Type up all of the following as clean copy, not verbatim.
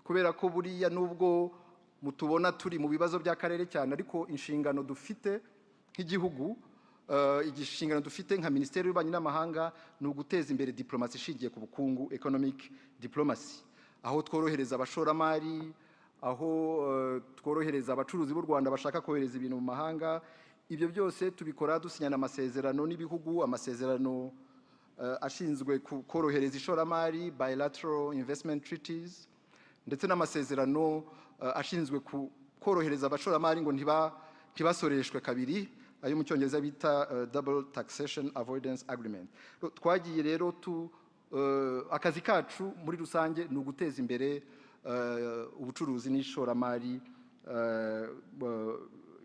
kubera ko buriya nubwo mutubona turi mu bibazo by'akarere cyane, ariko inshingano dufite nk'igihugu, igishingano dufite nka Minisiteri y'Ububanyi n'Amahanga ni uguteza imbere diplomasi ishingiye ku bukungu, economic diplomacy, aho tworohereza abashoramari, aho tworohereza abacuruzi b'u Rwanda bashaka kohereza ibintu mu mahanga. Ibyo byose tubikora dusinyana amasezerano n'ibihugu, amasezerano ashinzwe korohereza ishoramari, bilateral investment treaties, ndetse n'amasezerano ashinzwe korohereza abashoramari ngo ntibasoreshwe kabiri, ayo mu Cyongereza bita double taxation avoidance agreement. Twagiye rero akazi kacu muri rusange ni uguteza imbere ubucuruzi n'ishoramari,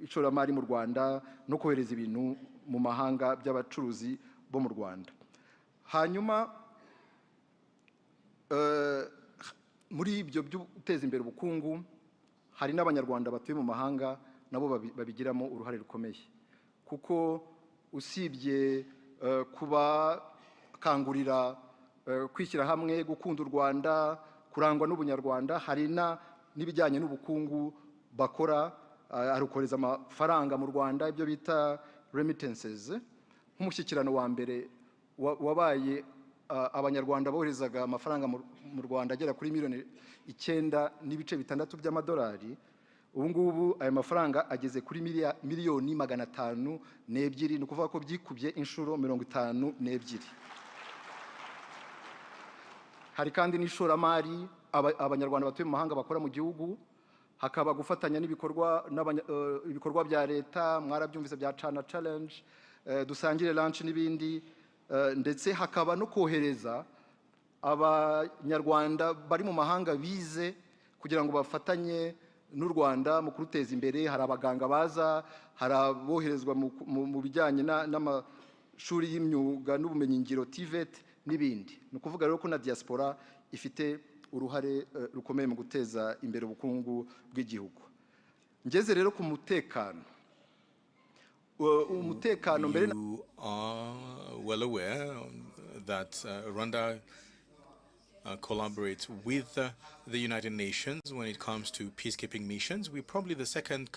ishoramari mu Rwanda no kohereza ibintu mu mahanga by'abacuruzi bo mu Rwanda. Hanyuma muri ibyo byo guteza imbere ubukungu hari n'abanyarwanda batuye mu mahanga nabo babigiramo uruhare rukomeye, kuko usibye kubakangurira kwishyira hamwe, gukunda u Rwanda, kurangwa n'ubunyarwanda, hari n'ibijyanye n'ubukungu bakora, arukoreza amafaranga mu Rwanda, ibyo bita remittances. Nk'umushyikirano wa mbere wabaye abanyarwanda boherezaga amafaranga mu Rwanda agera kuri $9.6 by'amadolari. Ubu ngubu aya mafaranga ageze kuri miliyoni 502, ni ukuvuga ko byikubye inshuro 52. Hari kandi n'ishoramari abanyarwanda batuye mu mahanga bakora mu gihugu, hakaba gufatanya ibikorwa bya leta, mwarabyumvise bya China Challenge, dusangire lunch n'ibindi, ndetse hakaba no kohereza abanyarwanda bari mu mahanga bize kugira ngo bafatanye n'u Rwanda mu kuruteza imbere. Hari abaganga baza, hari aboherezwa mu bijyanye n'amashuri y'imyuga n'ubumenyingiro TVET n'ibindi. Ni ukuvuga rero ko na diaspora ifite uruhare rukomeye mu guteza imbere ubukungu bw'igihugu. Ngeze rero ku mutekano. Umutekano mbere You are well aware that Rwanda collaborates with the United Nations when it comes to peacekeeping missions. We're probably the second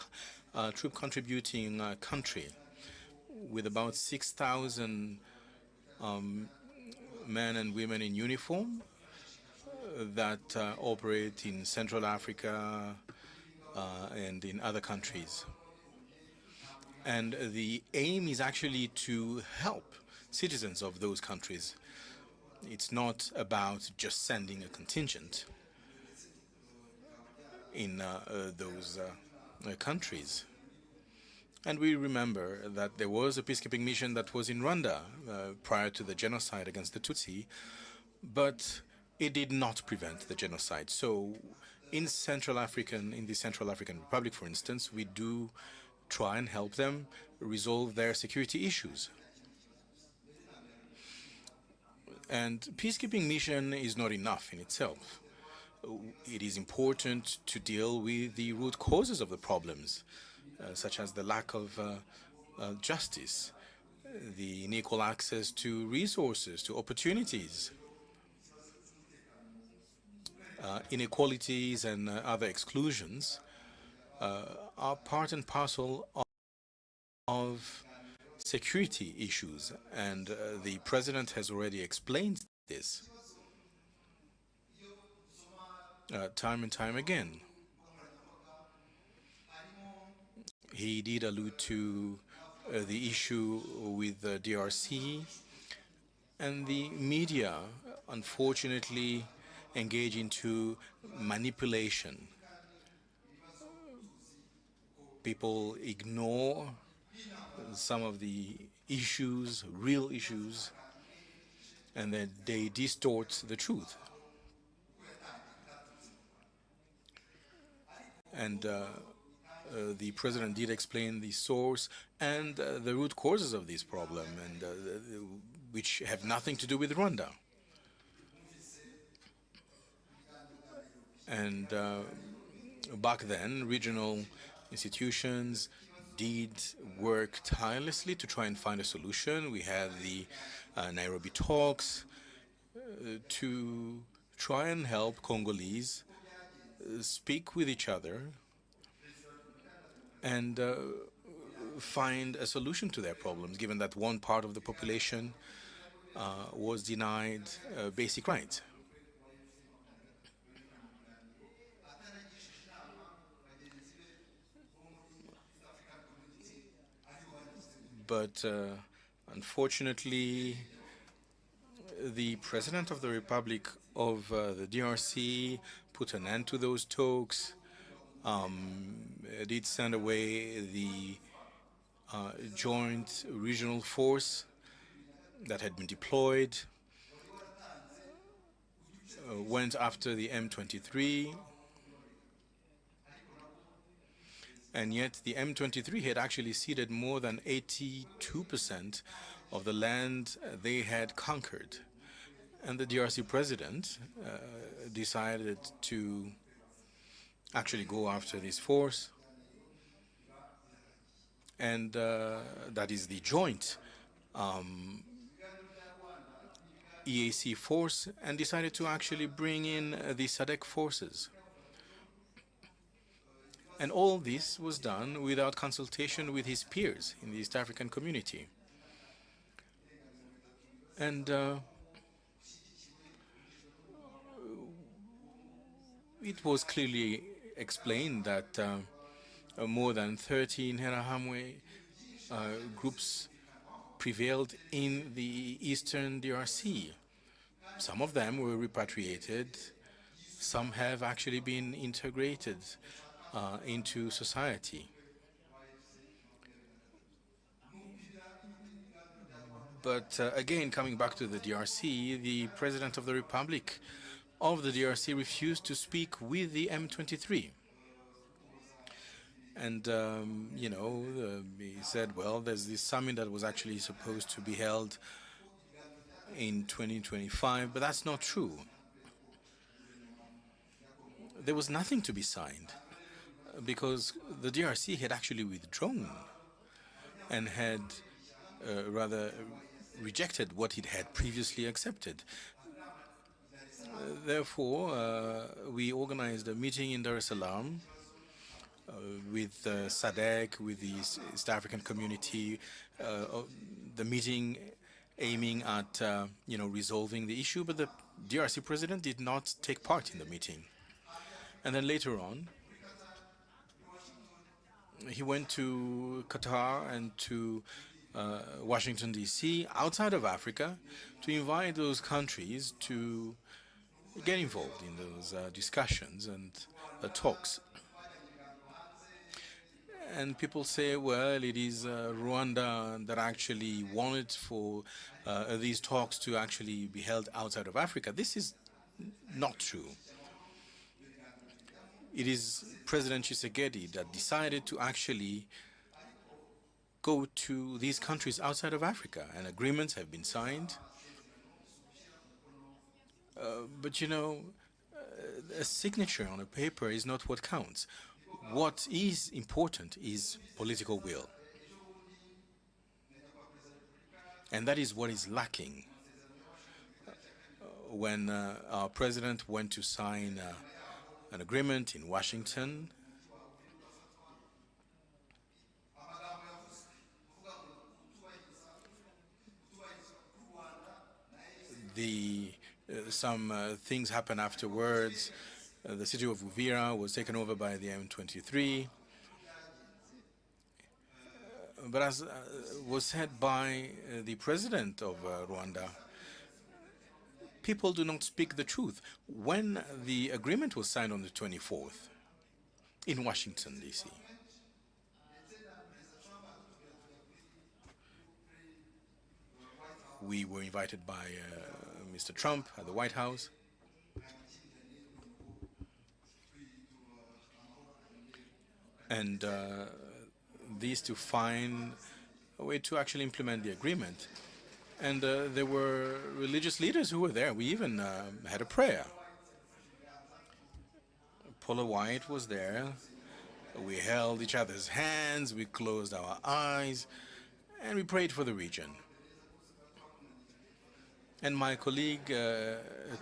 troop contributing country, with about 6,000 men and women in uniform that operate in Central Africa and in other countries. And the aim is actually to help citizens of those countries. It's not about just sending a contingent in those countries. And we remember that there was a peacekeeping mission that was in Rwanda prior to the genocide against the Tutsi, but it did not prevent the genocide. So in the Central African Republic, for instance, we do try and help them resolve their security issues. And peacekeeping mission is not enough in itself. It is important to deal with the root causes of the problems, such as the lack of justice, the unequal access to resources, to opportunities, inequalities and other exclusions are part and parcel of security issues, and the President has already explained this time and time again. He did allude to the issue with the DRC, and the media, unfortunately, engage into manipulation. People ignore some of the issues, real issues, and then they distort the truth. And the President did explain the source and the root causes of this problem, and which have nothing to do with Rwanda. And back then, regional institutions did work tirelessly to try and find a solution. We had the Nairobi talks to try and help Congolese speak with each other and find a solution to their problems, given that one part of the population was denied basic rights. But unfortunately, the President of the Republic of the DRC put an end to those talks, did send away the joint regional force that had been deployed, went after the M23, and yet the M23 had actually ceded more than 82% of the land they had conquered. And the DRC president decided to actually go after this force, and that is the joint EAC force, and decided to actually bring in the SADC forces. And all this was done without consultation with his peers in the East African community. And it was clearly explained that more than 13 Interahamwe groups prevailed in the eastern DRC. Some of them were repatriated. Some have actually been integrated into society. But again, coming back to the DRC, the President of the Republic of the DRC refused to speak with the M23. And, you know, he said, well, there's this summit that was actually supposed to be held in 2025, but that's not true. There was nothing to be signed because the DRC had actually withdrawn and had rather rejected what it had previously accepted. Therefore, we organized a meeting in Dar es Salaam with SADC, with the East African community, the meeting aiming at you know, resolving the issue, but the DRC president did not take part in the meeting. And then later on, he went to Qatar and to Washington, D.C., outside of Africa, to invite those countries to get involved in those discussions and talks. And people say, well, it is Rwanda that actually wanted for these talks to actually be held outside of Africa. This is not true. It is President Tshisekedi that decided to actually go to these countries outside of Africa, and agreements have been signed. But you know, a signature on a paper is not what counts. What is important is political will. And that is what is lacking. When our president went to sign an agreement in Washington, some things happened afterwards. The city of Uvira was taken over by the M23. But as was said by the president of Rwanda, people do not speak the truth. When the agreement was signed on the 24th in Washington, D.C., we were invited by Mr. Trump at the White House. And these to find a way to actually implement the agreement. And there were religious leaders who were there. We even had a prayer. Paula White was there. We held each other's hands, we closed our eyes, and we prayed for the region. And my colleague,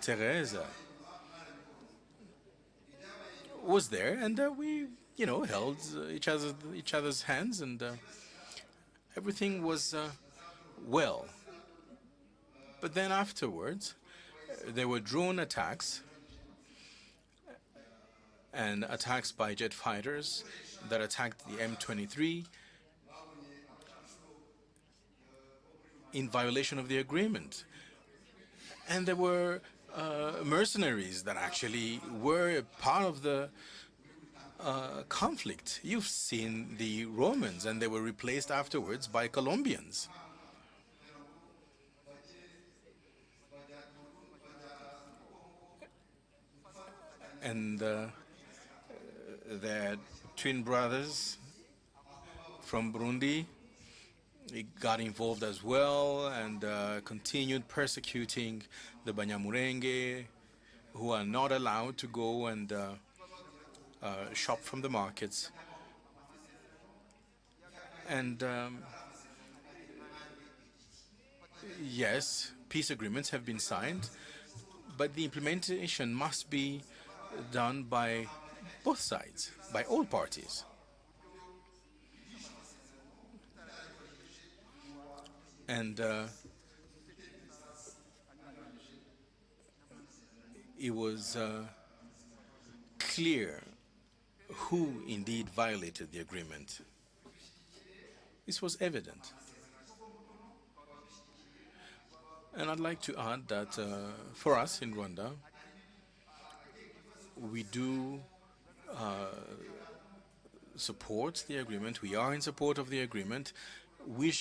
Teresa, was there, and we, held each other's hands, and everything was well. But then afterwards, there were drone attacks and attacks by jet fighters that attacked the M23 in violation of the agreement. And there were mercenaries that actually were part of the conflict. You've seen the Romans, and they were replaced afterwards by Colombians. And their twin brothers from Burundi got involved as well, and continued persecuting the Banyamurenge, who are not allowed to go and shop from the markets. And yes, peace agreements have been signed, but the implementation must be done by both sides, by all parties. And it was clear who indeed violated the agreement. This was evident. And I'd like to add that for us in Rwanda, we do support the agreement. We are in support of the agreement. We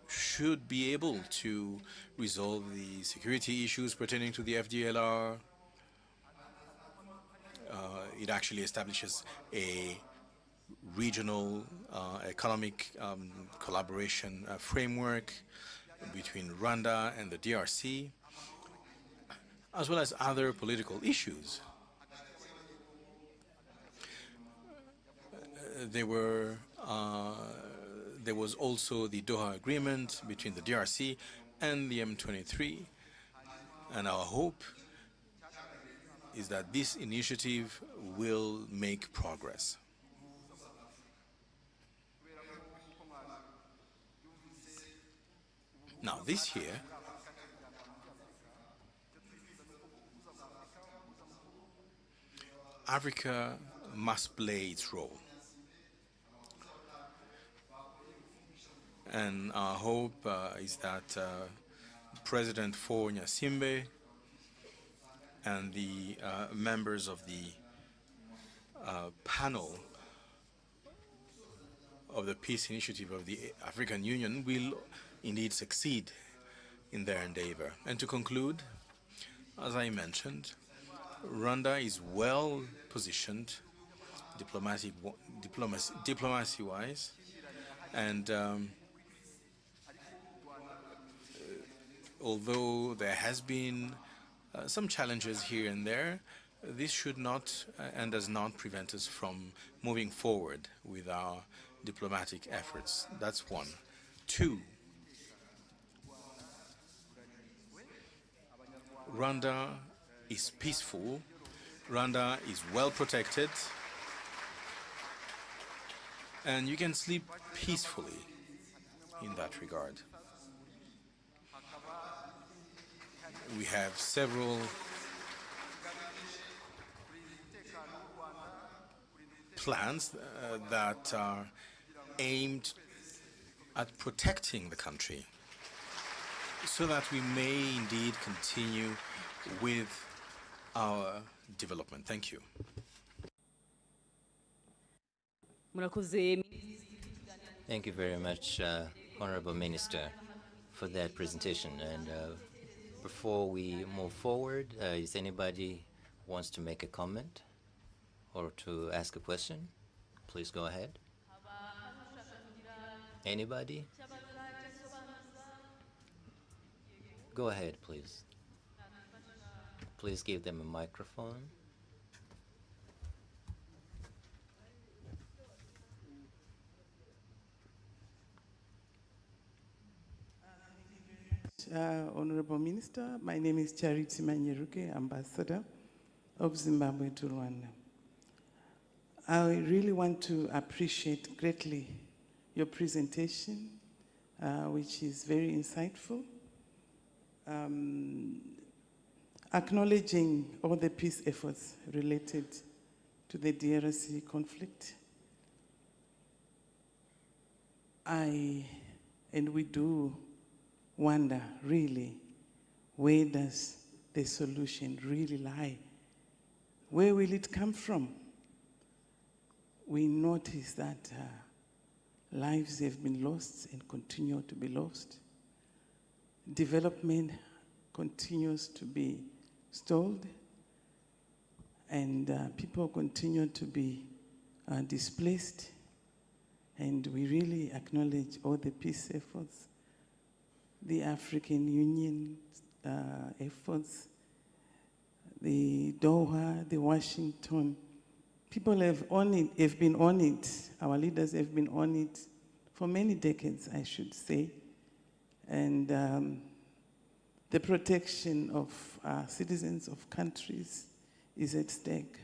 should be able to resolve the security issues pertaining to the FDLR. It actually establishes a regional economic collaboration framework between Rwanda and the DRC, as well as other political issues. There was also the Doha Agreement between the DRC and the M23, and our hope is that this initiative will make progress. Now, this year, Africa must play its role. And our hope is that President Faure Nyasimbe and the members of the panel of the Peace Initiative of the African Union will indeed succeed in their endeavor. And to conclude, as I mentioned, Rwanda is well positioned diplomacy-wise, and although there has been some challenges here and there, this should not and does not prevent us from moving forward with our diplomatic efforts. That's one. Two, Rwanda is peaceful. Rwanda is well protected. And you can sleep peacefully in that regard. We have several plans that are aimed at protecting the country so that we may indeed continue with our development. Thank you. Thank you very much, Honorable Minister, for that presentation. And before we move forward, is anybody wants to make a comment or to ask a question? Please go ahead. Anybody? Go ahead, please. Please give them a microphone. Honorable Minister, my name is Charity Manyeruke, Ambassador of Zimbabwe to Rwanda. I really want to appreciate greatly your presentation, which is very insightful. Acknowledging all the peace efforts related to the DRC conflict. And we do wonder, really, where does the solution really lie? Where will it come from? We notice that lives have been lost and continue to be lost. Development continues to be stalled, and people continue to be displaced. And we really acknowledge all the peace efforts, the African Union efforts, the Doha, the Washington. People have been on it. Our leaders have been on it for many decades, I should say. And the protection of citizens of countries is at stake,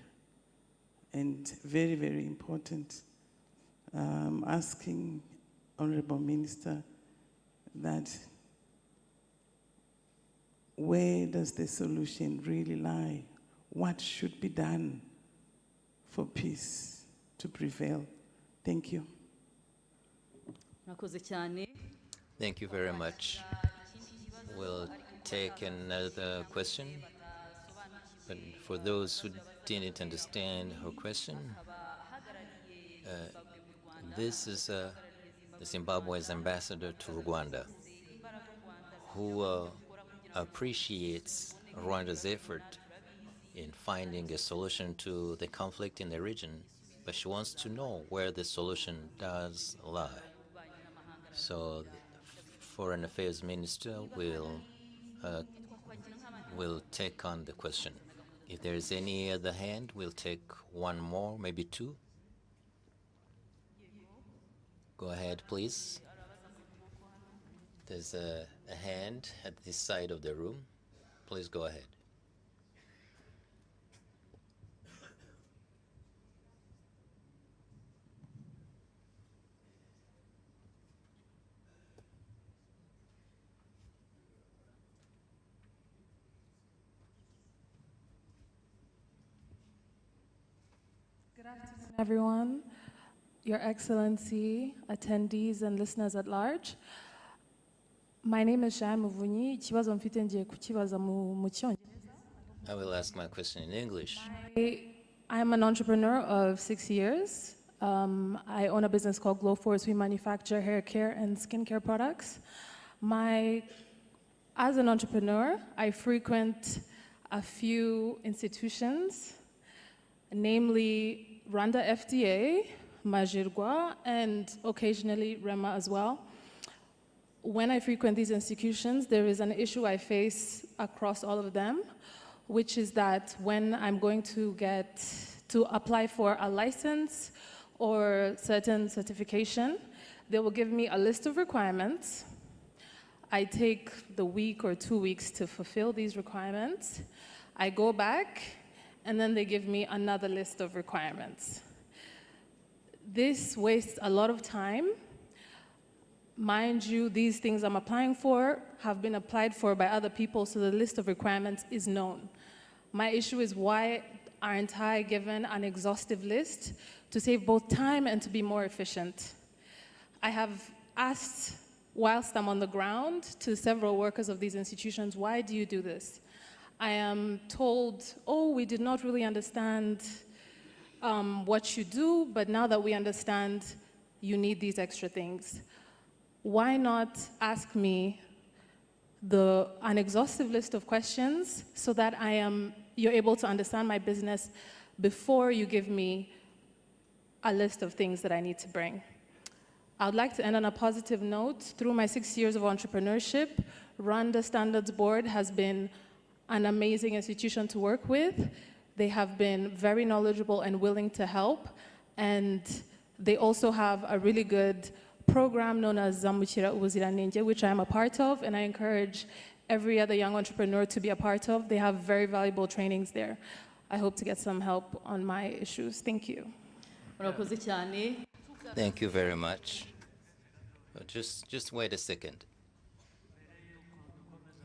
and very, very important. Asking Honorable Minister that where does the solution really lie? What should be done for peace to prevail? Thank you. Thank you very much. We'll take another question. But for those who didn't understand her question, this is the Zimbabwe's ambassador to Rwanda, who appreciates Rwanda's effort in finding a solution to the conflict in the region, but she wants to know where the solution does lie. So the Foreign Affairs Minister will take on the question. If there is any other hand, we'll take one more, maybe two. Go ahead, please. There's a hand at this side of the room. Please go ahead. Good afternoon, everyone, Your Excellency, attendees, and listeners at large. My name is Shan Muvunyi. Ikibazo mfite ngiye kukibaza mu Cyongereza. I will ask my question in English. I'm an entrepreneur of 6 years. I own a business called Glow Force. We manufacture hair care and skincare products. As an entrepreneur, I frequent a few institutions, namely Rwanda FDA, Majirwa, and occasionally REMA as well. When I frequent these institutions, there is an issue I face across all of them, which is that when I'm going to apply for a license or certain certification, they will give me a list of requirements. I take the week or 2 weeks to fulfill these requirements. I go back, and then they give me another list of requirements. This wastes a lot of time. Mind you, these things I'm applying for have been applied for by other people, so the list of requirements is known. My issue is, why aren't I given an exhaustive list to save both time and to be more efficient? I have asked, whilst I'm on the ground, to several workers of these institutions, why do you do this? I am told, oh, we did not really understand what you do, but now that we understand, you need these extra things. Why not ask me an exhaustive list of questions so that you're able to understand my business before you give me a list of things that I need to bring? I would like to end on a positive note. Through my 6 years of entrepreneurship, Rwanda Standards Board has been an amazing institution to work with. They have been very knowledgeable and willing to help, and they also have a really good program known as Zamukira Ubuziranenge, which I am a part of, and I encourage every other young entrepreneur to be a part of. They have very valuable trainings there. I hope to get some help on my issues. Thank you. murakoze cyane. Thank you very much. Just wait a second.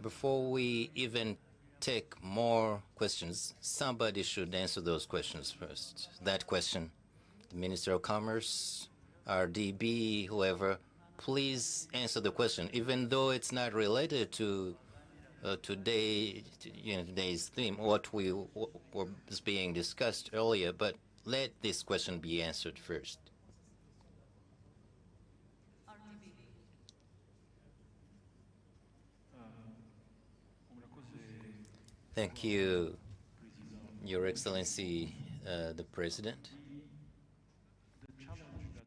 Before we even take more questions, somebody should answer those questions first. That question, the Minister of Commerce, RDB, whoever, please answer the question, even though it's not related to today's theme, what was being discussed earlier, but let this question be answered first. Thank you, Your Excellency, the President.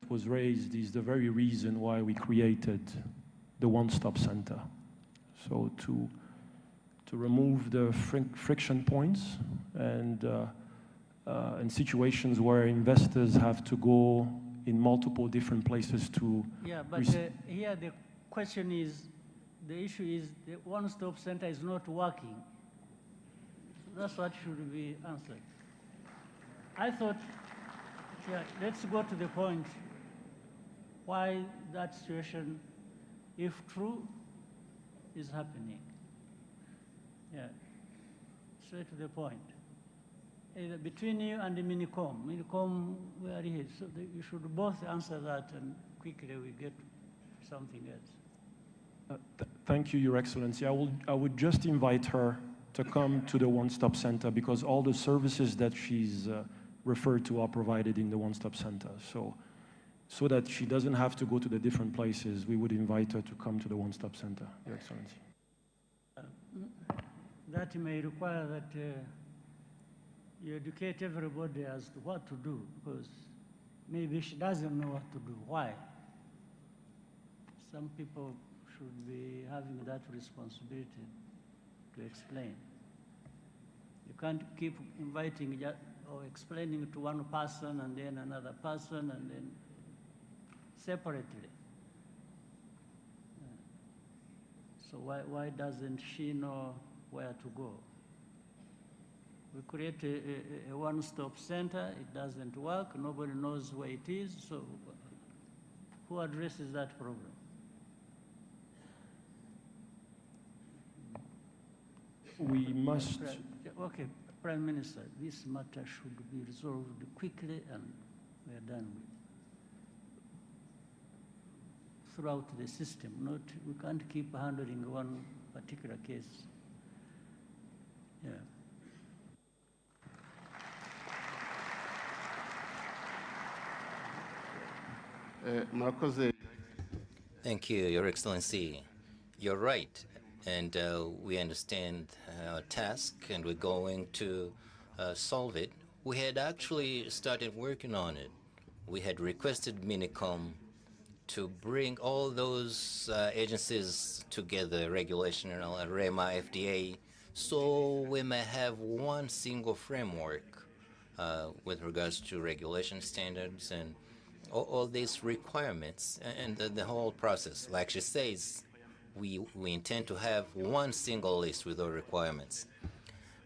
Was raised is the very reason why we created the one-stop center. So to remove the friction points and in situations where investors have to go in multiple different places to... Yeah, but here the question is, the issue is the one-stop center is not working. That's what should be answered. I thought, yeah, let's go to the point. Why that situation, if true, is happening. Yeah, straight to the point. Either between you and the Minicom, where he is. So you should both answer that, and quickly we get something else. Thank you, Your Excellency. I would just invite her to come to the one-stop center because all the services that she's referred to are provided in the one-stop center. So that she doesn't have to go to the different places, we would invite her to come to the one-stop center, Your Excellency. That may require that you educate everybody as to what to do, because maybe she doesn't know what to do. Why? Some people should be having that responsibility to explain. You can't keep inviting or explaining to one person and then another person and then separately. So why doesn't she know where to go? We create a one-stop center, it doesn't work, nobody knows where it is, so who addresses that problem? We must... Okay, Prime Minister, this matter should be resolved quickly and we are done with. Throughout the system, we can't keep handling one particular case. Yeah. Thank you, Your Excellency. You're right, and we understand our task, and we're going to solve it. We had actually started working on it. We had requested Minicom to bring all those agencies together, regulation, REMA, FDA, so we may have one single framework with regards to regulation standards and all these requirements and the whole process. Like she says, we intend to have one single list with all requirements.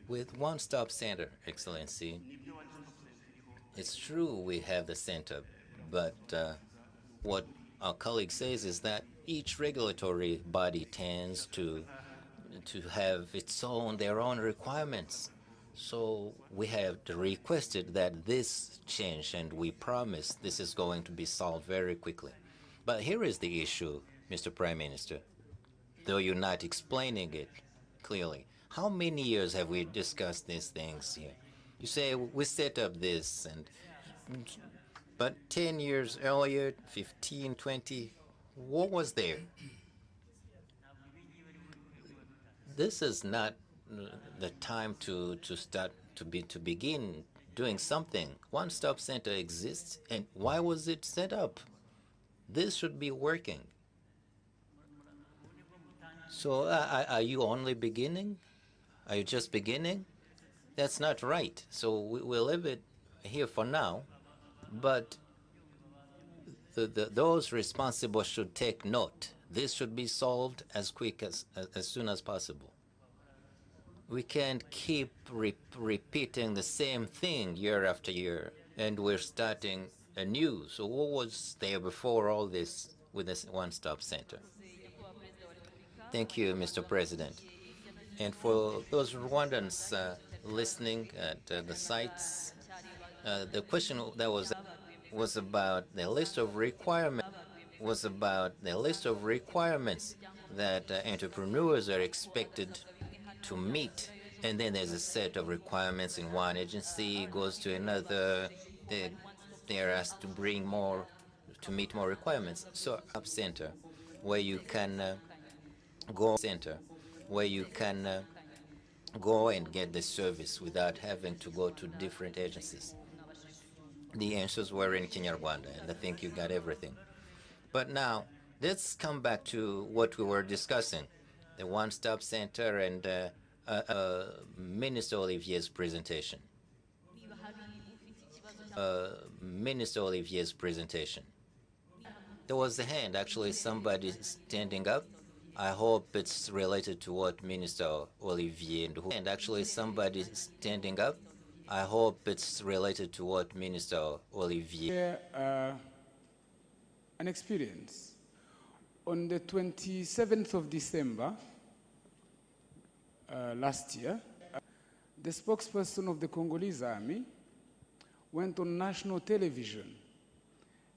With one-stop center, Excellency, it's true we have the center, but what our colleague says is that each regulatory body tends to have their own requirements. So we have requested that this change, and we promise this is going to be solved very quickly. But here is the issue, Mr. Prime Minister, though you're not explaining it clearly. How many years have we discussed these things here? You say we set up this, but 10 years earlier, 15, 20, what was there? This is not the time to begin doing something. One-stop center exists, and why was it set up? This should be working. So are you only beginning? Are you just beginning? That's not right. So we'll leave it here for now, but those responsible should take note. This should be solved as soon as possible. We can't keep repeating the same thing year after year, and we're starting new. So what was there before all this with this one-stop center? Thank you, Mr. President. And for those Rwandans listening at the sites, the question that was about the list of requirements that entrepreneurs are expected to meet. And then there's a set of requirements in one agency, goes to another. They're asked to bring more, to meet more requirements. So, up center, where you can go and get the service without having to go to different agencies. The answers were in Kinyarwanda, and I think you got everything. But now, let's come back to what we were discussing, the one-stop center and Minister Olivier's presentation. There was a hand, actually, somebody standing up. I hope it's related to what Minister Olivier and actually somebody standing up. I hope it's related to what Minister Olivier. An experience. On the 27th of December last year, the spokesperson of the Congolese army went on national television.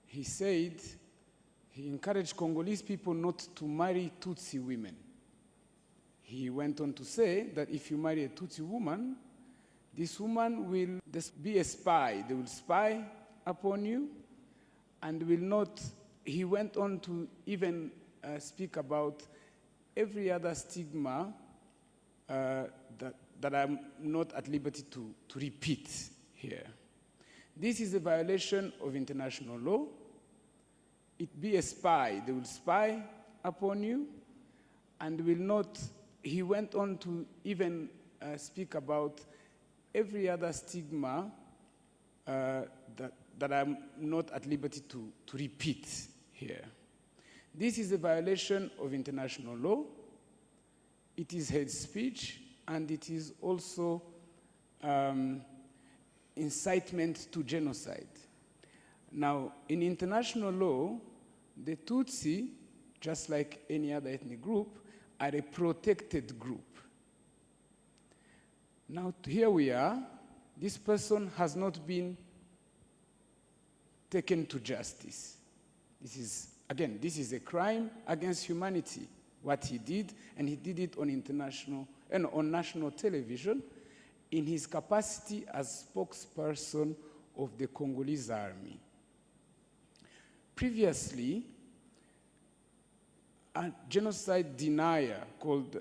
He said he encouraged Congolese people not to marry Tutsi women. He went on to say that if you marry a Tutsi woman, this woman will be a spy. They will spy upon you and will not. He went on to even speak about every other stigma that I'm not at liberty to repeat here. This is a violation of international law. It be a spy. They will spy upon you and will not. He went on to even speak about every other stigma that I'm not at liberty to repeat here. This is a violation of international law. It is hate speech, and it is also incitement to genocide. Now, in international law, the Tutsi, just like any other ethnic group, are a protected group. Now, here we are. This person has not been taken to justice. This is a crime against humanity, what he did, and he did it on on national television in his capacity as spokesperson of the Congolese army. Previously, a genocide denier called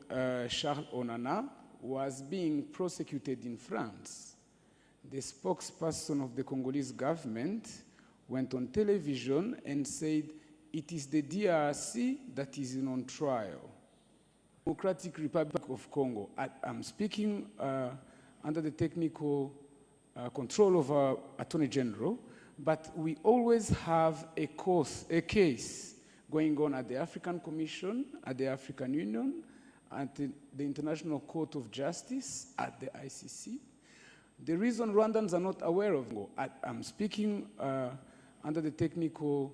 Charles Onana was being prosecuted in France. The spokesperson of the Congolese government went on television and said it is the DRC that is on trial. Democratic Republic of Congo. I'm speaking under the technical control of our Attorney General, but we always have a case going on at the African Commission, at the African Union, at the International Court of Justice, at the ICC. The reason Rwandans are not aware of, I'm speaking under the technical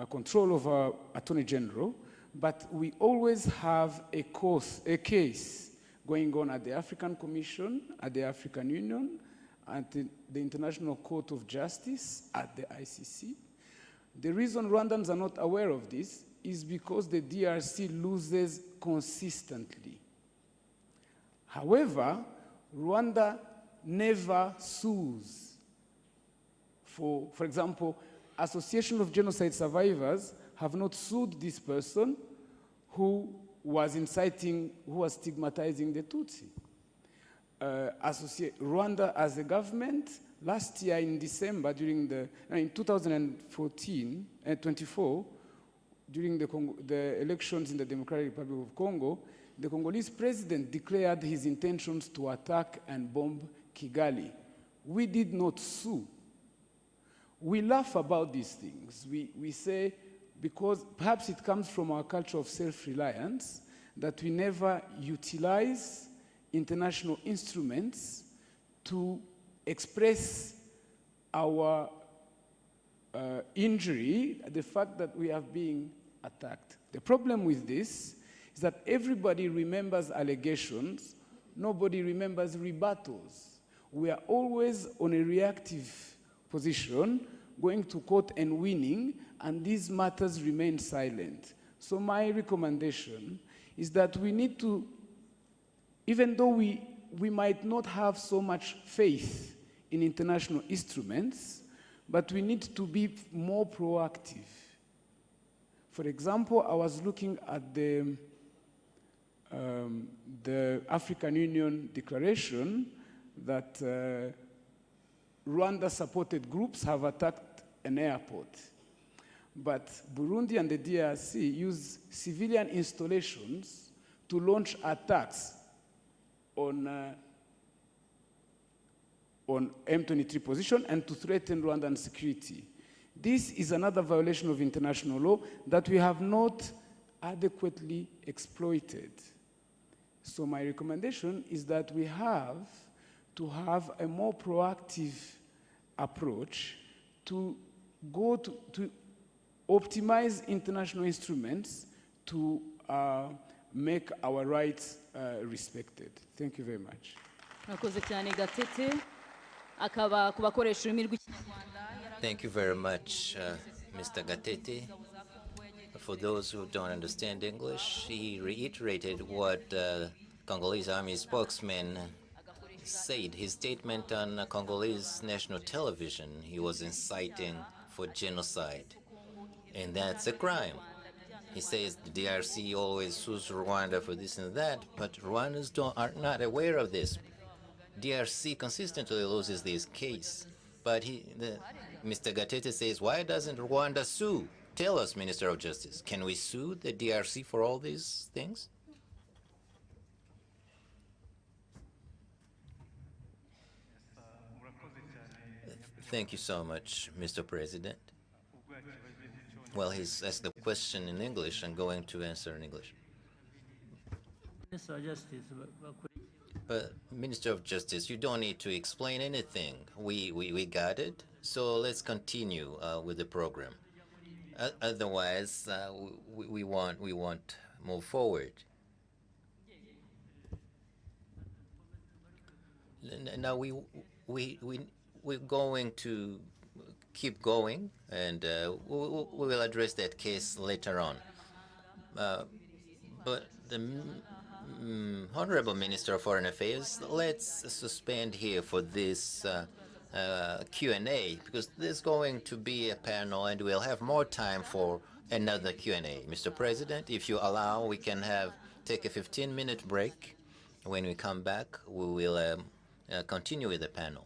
control of our Attorney General, but we always have a case going on at the African Commission, at the African Union, at the International Court of Justice, at the ICC. The reason Rwandans are not aware of this is because the DRC loses consistently. However, Rwanda never sues. For example, Association of Genocide Survivors have not sued this person who was stigmatizing the Tutsi. Rwanda as a government, last year in December, in 2014 and 24, during the elections in the Democratic Republic of Congo, the Congolese president declared his intentions to attack and bomb Kigali. We did not sue. We laugh about these things. We say, because perhaps it comes from our culture of self-reliance, that we never utilize international instruments to express our injury, the fact that we are being attacked. The problem with this is that everybody remembers allegations, nobody remembers rebuttals. We are always on a reactive position, going to court and winning, and these matters remain silent. So my recommendation is that we need to, even though we might not have so much faith in international instruments, but we need to be more proactive. For example, I was looking at the African Union declaration that Rwanda-supported groups have attacked an airport. But Burundi and the DRC use civilian installations to launch attacks on M23 position and to threaten Rwandan security. This is another violation of international law that we have not adequately exploited. So my recommendation is that we have to have a more proactive approach to go to optimize international instruments to make our rights respected. Thank you very much. Thank you very much, Mr. Gatete. For those who don't understand English, he reiterated what Congolese Army spokesman said. His statement on Congolese national television, he was inciting for genocide, and that's a crime. He says the DRC always sues Rwanda for this and that, but Rwandans are not aware of this. DRC consistently loses this case, but Mr. Gatete says, why doesn't Rwanda sue? Tell us, Minister of Justice, can we sue the DRC for all these things? Thank you so much, Mr. President. Well, he's asked the question in English and going to answer in English. Minister of Justice, But Minister of Justice, you don't need to explain anything. We got it. So let's continue with the program. Otherwise, we won't move forward. Now we're going to keep going, and we will address that case later on. But the Honorable Minister of Foreign Affairs, let's suspend here for this Q&A, because there's going to be a panel and we'll have more time for another Q&A. Mr. President, if you allow, we can take a 15-minute break. When we come back, we will continue with the panel.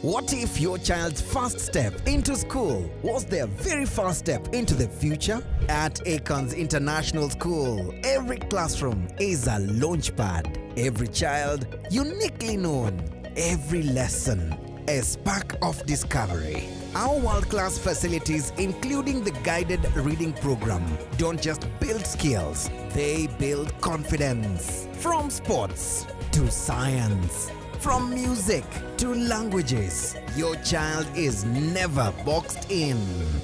What if your child's first step into school was their very first step into the future? At Akon's International School, every classroom is a launchpad. Every child uniquely known. Every lesson a spark of discovery. Our world-class facilities, including the guided reading program, don't just build skills, they build confidence. From sports to science, from music to languages, your child is never boxed in.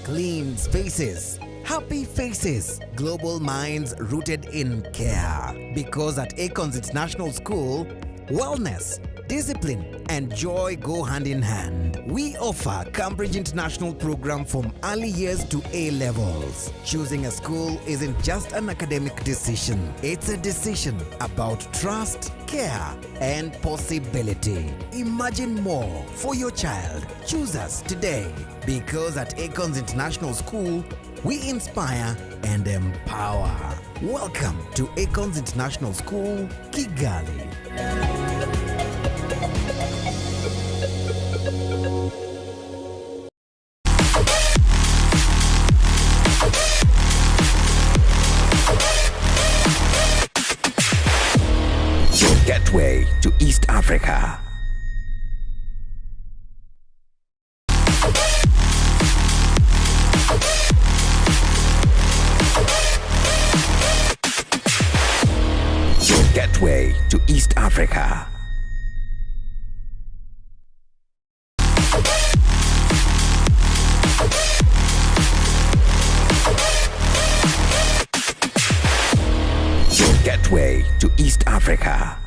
Clean spaces, happy faces, global minds rooted in care. Because at Akon's International School, wellness, discipline and joy go hand in hand. We offer Cambridge International program from early years to A levels. Choosing a school isn't just an academic decision. It's a decision about trust, care and possibility. Imagine more for your child. Choose us today. Because at Akon's International School, we inspire and empower. Welcome to Akon's International School, Kigali. Gateway to East Africa. Your gateway to East Africa. Your gateway to East Africa.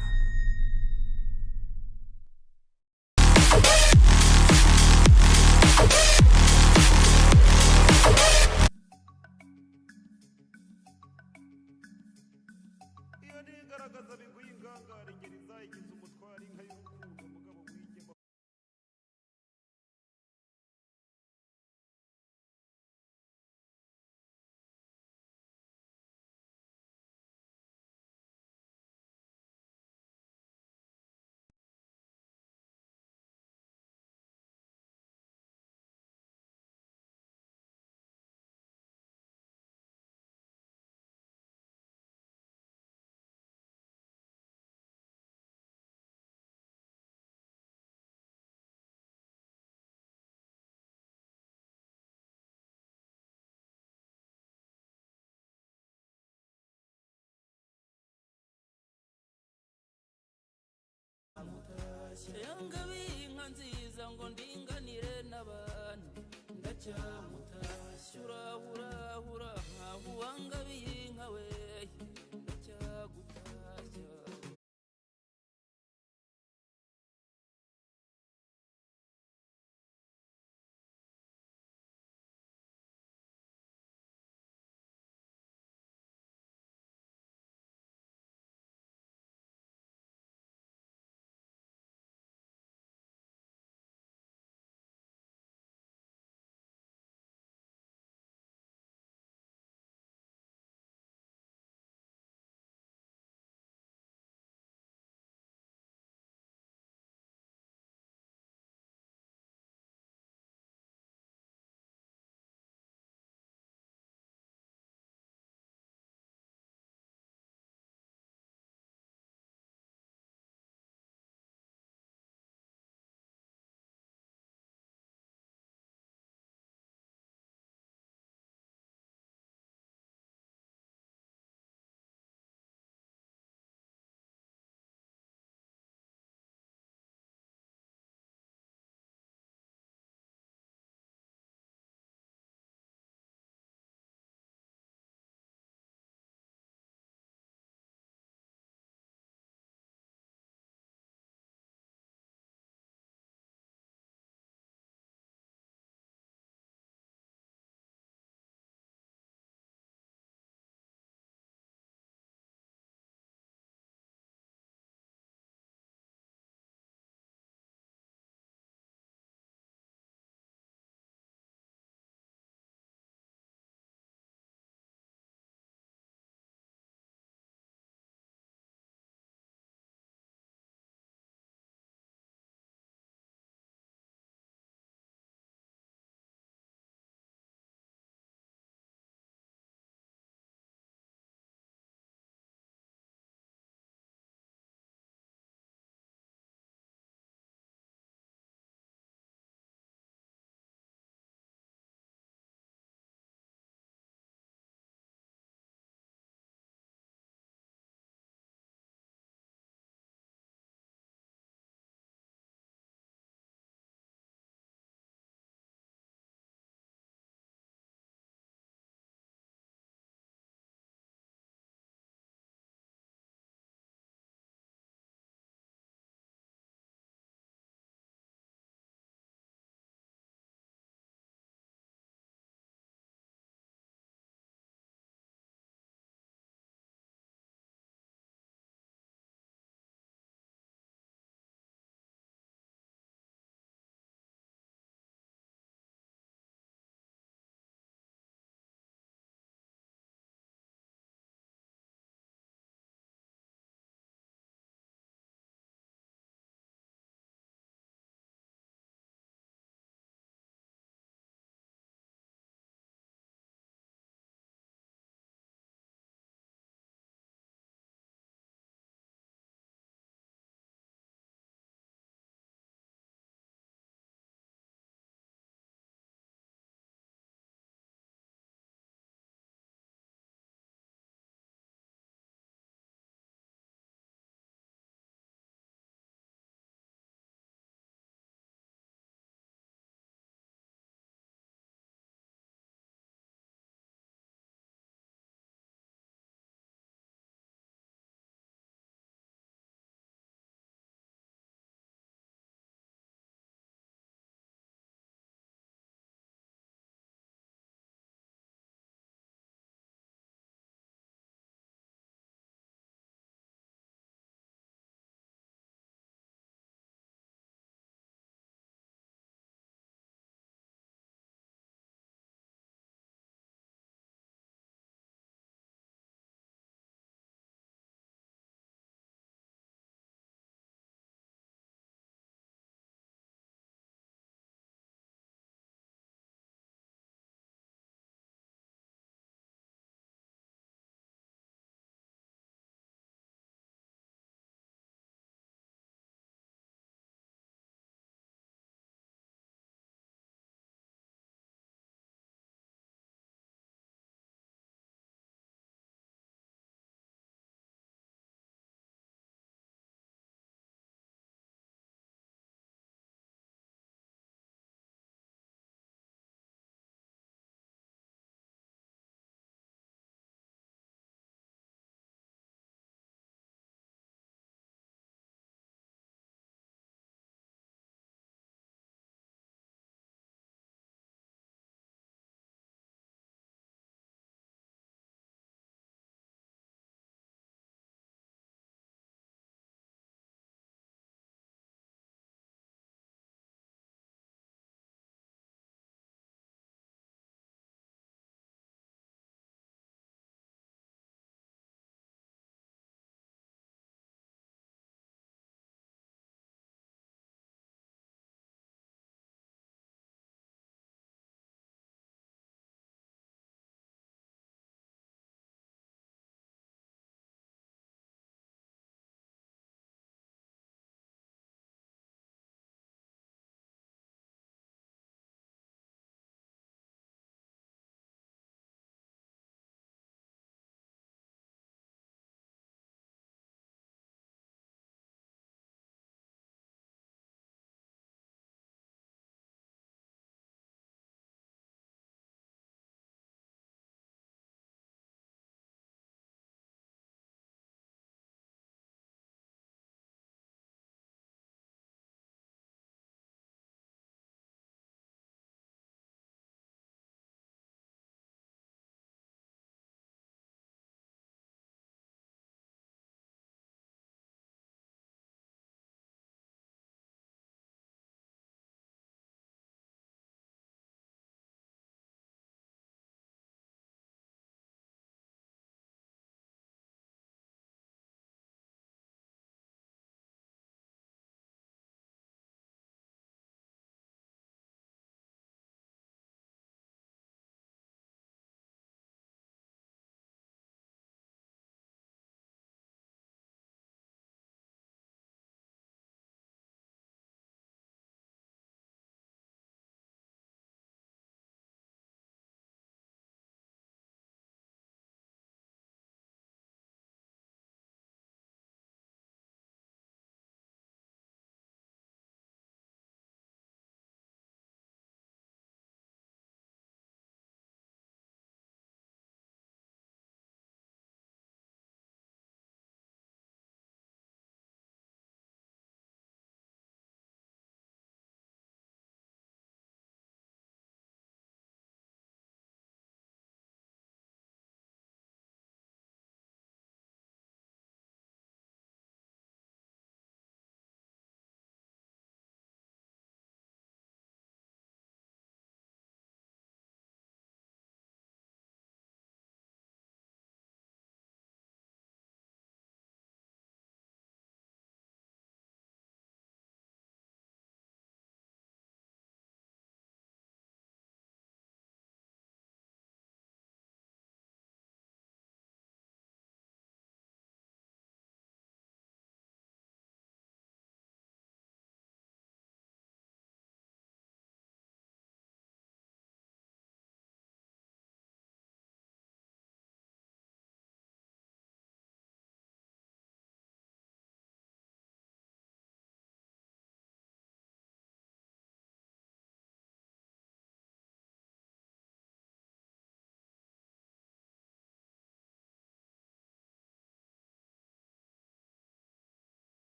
yangabi inka nziza ngo ndinganire n'abantu ndacyamutashya urahurahura nkahuwangabiye inka we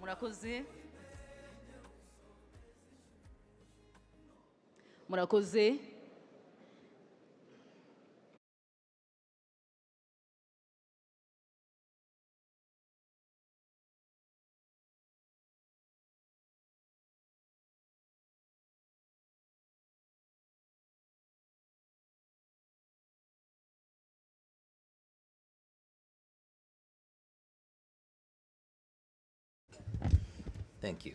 murakoze murakoze Thank you.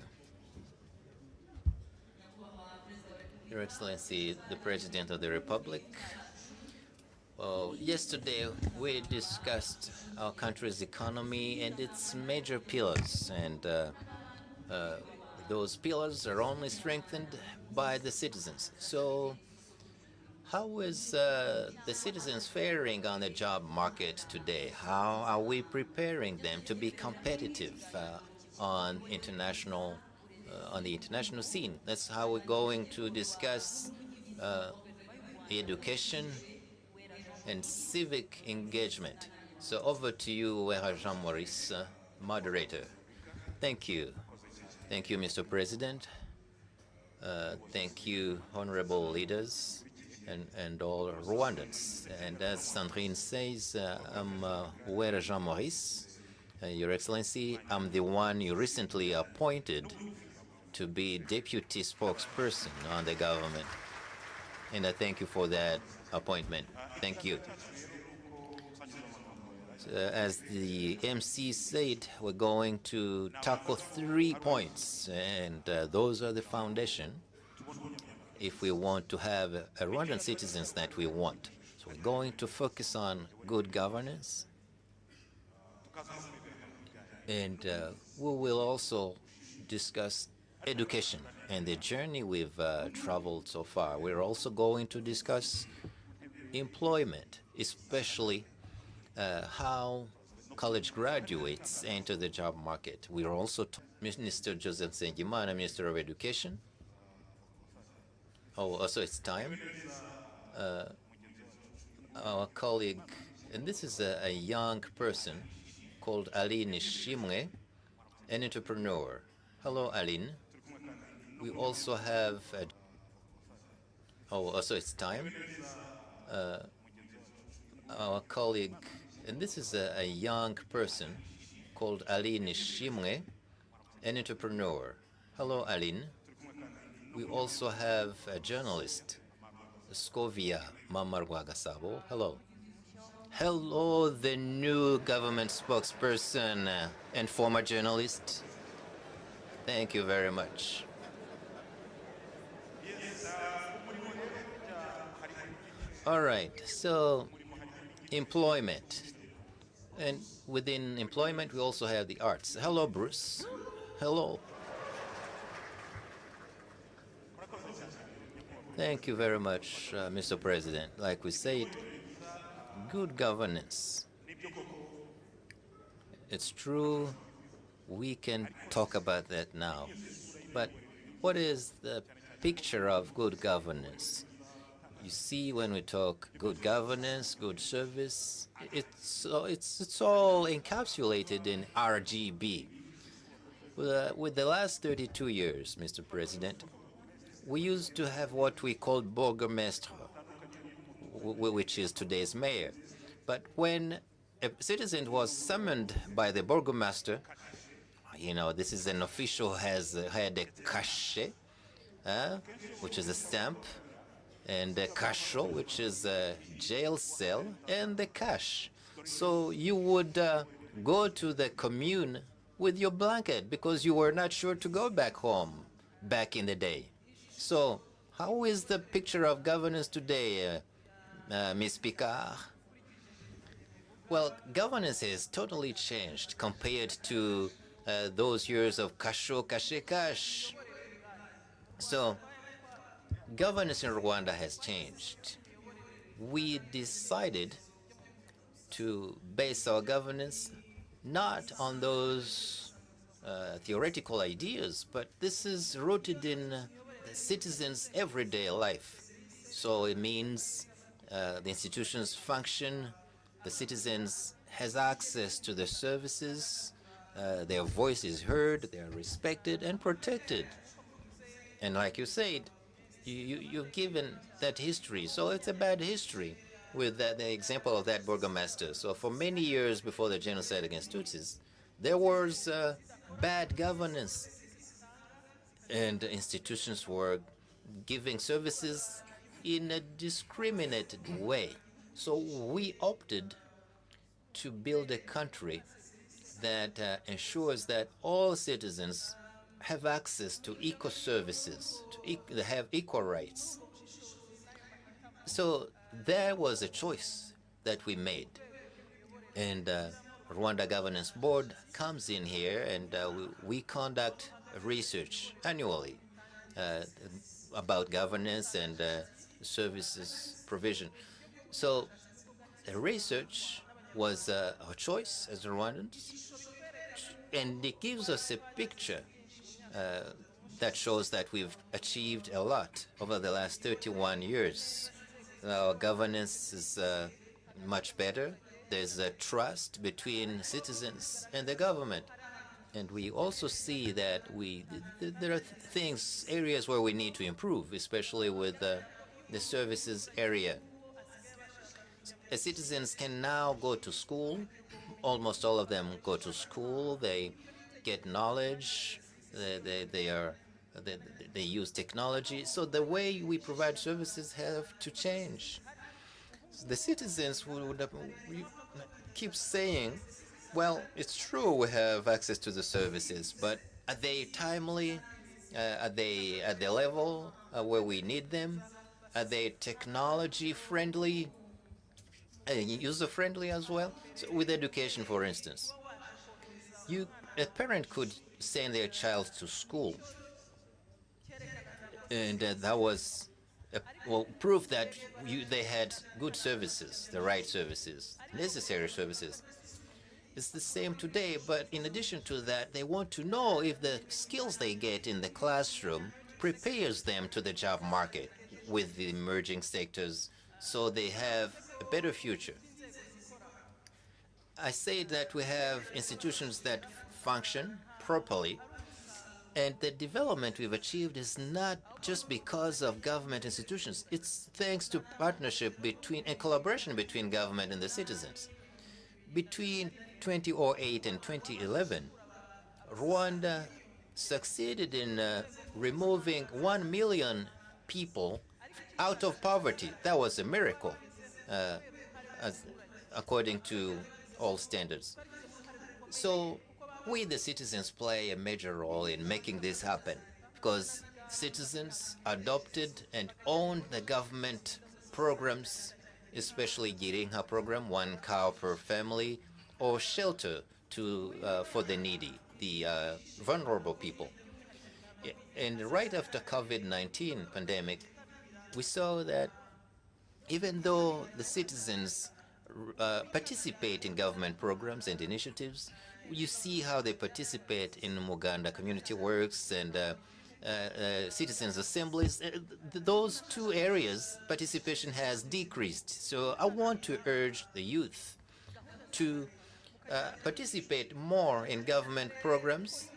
Your Excellency, the President of the Republic, well, yesterday we discussed our country's economy and its major pillars, and those pillars are only strengthened by the citizens. So how is the citizens faring on the job market today? How are we preparing them to be competitive on the international scene? That's how we're going to discuss education and civic engagement. So over to you, Jean Maurice, moderator. Thank you. Thank you, Mr. President. Thank you, honorable leaders and all Rwandans. And as Sandrine says, I'm Uwera Jean Maurice. Your Excellency, I'm the one you recently appointed to be deputy spokesperson on the government. And I thank you for that appointment. Thank you. As the MC said, we're going to tackle 3 points, and those are the foundation if we want to have Rwandan citizens that we want. So we're going to focus on good governance, and we will also discuss education and the journey we've traveled so far. We're also going to discuss employment, especially how college graduates enter the job market. We are also Minister Joseph Nsengimana, Minister of Education. Oh, also it's time. Our colleague, and this is a young person called Aline Shimwe, an entrepreneur. Hello, Aline. We also have oh, also it's time. Our colleague, and this is a young person called Aline Shimwe, an entrepreneur. Hello, Aline. We also have a journalist, Scovia Mamarwagasabo. Hello. Hello, the new government spokesperson and former journalist. Thank you very much. All right, so employment. And within employment, we also have the arts. Hello, Bruce. Hello. Thank you very much, Mr. President. Like we said, good governance. It's true, we can talk about that now. But what is the picture of good governance? You see, when we talk good governance, good service, it's all encapsulated in RGB. With the last 32 years, Mr. President, we used to have what we called Bourgmestre, which is today's mayor. But when a citizen was summoned by the Burgomaster, you know, this is an official who had a cachet, which is a stamp, and a cachot, which is a jail cell, and the cash. So you would go to the commune with your blanket because you were not sure to go back home back in the day. So how is the picture of governance today, Ms. Picard? Well, governance has totally changed compared to those years of cachot, cachet, cash. So governance in Rwanda has changed. We decided to base our governance not on those theoretical ideas, but this is rooted in the citizens' everyday life. So it means the institutions function, the citizens has access to the services, their voice is heard, they are respected and protected. And like you said, you've given that history, so it's a bad history with the example of that burgomaster. So for many years before the genocide against Tutsis, there was bad governance, and institutions were giving services in a discriminated way. So we opted to build a country that ensures that all citizens have access to equal services, they have equal rights. So there was a choice that we made. And Rwanda Governance Board comes in here, and we conduct research annually about governance and services provision. So the research was our choice as Rwandans, and it gives us a picture that shows that we've achieved a lot over the last 31 years. Our governance is much better. There's a trust between citizens and the government. And we also see that there are things, areas where we need to improve, especially with the services area. Citizens can now go to school. Almost all of them go to school. They get knowledge. They use technology. So the way we provide services have to change. The citizens would keep saying, well, it's true we have access to the services, but are they timely? Are they at the level where we need them? Are they technology friendly? User friendly as well? So with education, for instance, a parent could send their child to school, and that was proof that they had good services, the right services, necessary services. It's the same today, but in addition to that, they want to know if the skills they get in the classroom prepares them to the job market with the emerging sectors, so they have a better future. I say that we have institutions that function properly, and the development we've achieved is not just because of government institutions. It's thanks to partnership and collaboration between government and the citizens. Between 2008 and 2011, Rwanda succeeded in removing 1 million people out of poverty. That was a miracle, according to all standards. So we, the citizens, play a major role in making this happen, because citizens adopted and owned the government programs, especially Girinka program, 1 cow per family, or shelter for the needy, the vulnerable people. And right after COVID-19 pandemic, we saw that even though the citizens participate in government programs and initiatives, you see how they participate in Muganda community works and citizens' assemblies. Those 2 areas, participation has decreased. So I want to urge the youth to participate more in government programs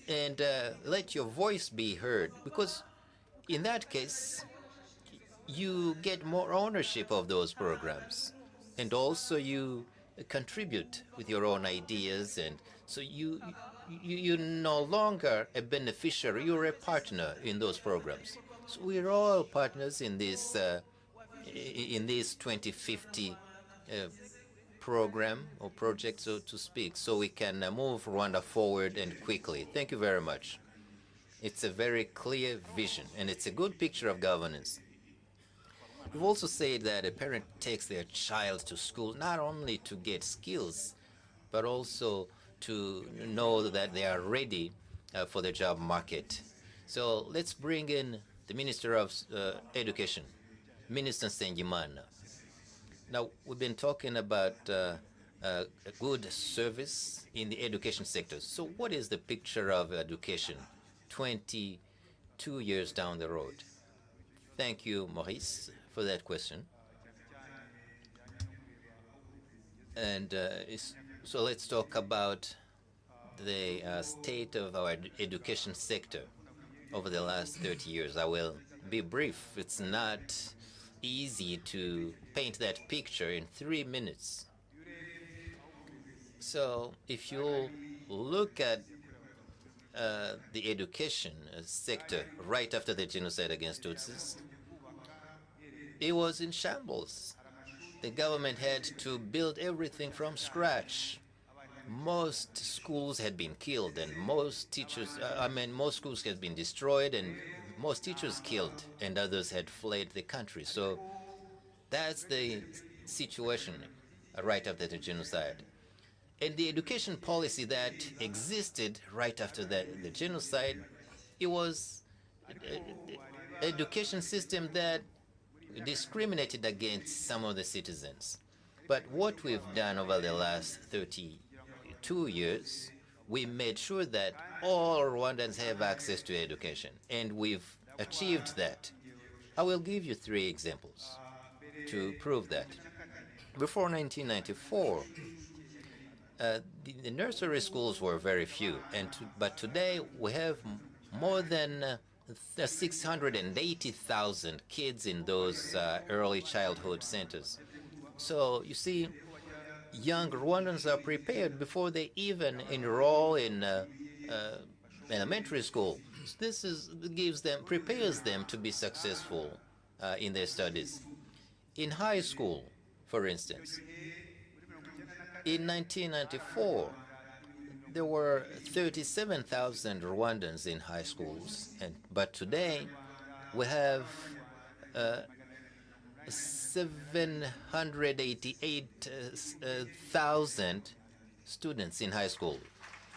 and let your voice be heard, because in that case, you get more ownership of those programs, and also you contribute with your own ideas, and so you're no longer a beneficiary, you're a partner in those programs. So we're all partners in this 2050 program or project, so to speak, so we can move Rwanda forward and quickly. Thank you very much. It's a very clear vision, and it's a good picture of governance. You've also said that a parent takes their child to school not only to get skills, but also to know that they are ready for the job market. So let's bring in the Minister of Education, Minister Nsengimana. Now, we've been talking about a good service in the education sector. So what is the picture of education 22 years down the road? Thank you, Maurice, for that question. And so let's talk about the state of our education sector over the last 30 years. I will be brief. It's not easy to paint that picture in 3 minutes. So if you look at the education sector right after the genocide against Tutsis, it was in shambles. The government had to build everything from scratch. Most schools had been killed, and most teachers, most schools had been destroyed, and most teachers killed, and others had fled the country. So that's the situation right after the genocide. And the education policy that existed right after the genocide, it was an education system that discriminated against some of the citizens. But what we've done over the last 32 years, we made sure that all Rwandans have access to education, and we've achieved that. I will give you 3 examples to prove that. Before 1994, the nursery schools were very few, but today we have more than 680,000 kids in those early childhood centers. So you see, young Rwandans are prepared before they even enroll in elementary school. This prepares them to be successful in their studies. In high school, for instance, in 1994, there were 37,000 Rwandans in high schools, but today we have 788,000 students in high school.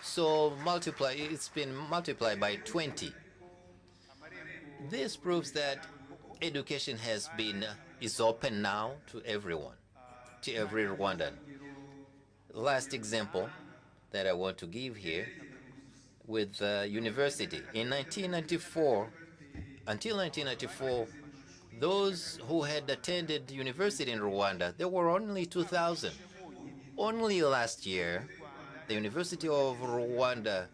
So it's been multiplied by 20. This proves that education is open now to everyone, to every Rwandan. Last example that I want to give here with university. In 1994, until 1994, those who had attended university in Rwanda, there were only 2,000. Only last year, the University of Rwanda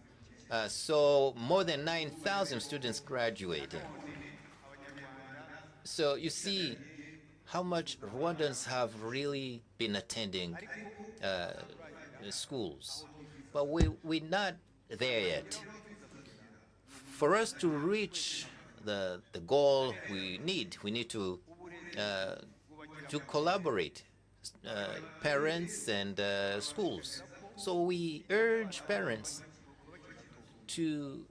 saw more than 9,000 students graduating. So you see how much Rwandans have really been attending schools. But we're not there yet. For us to reach the goal we need to collaborate, parents and schools. So we urge parents to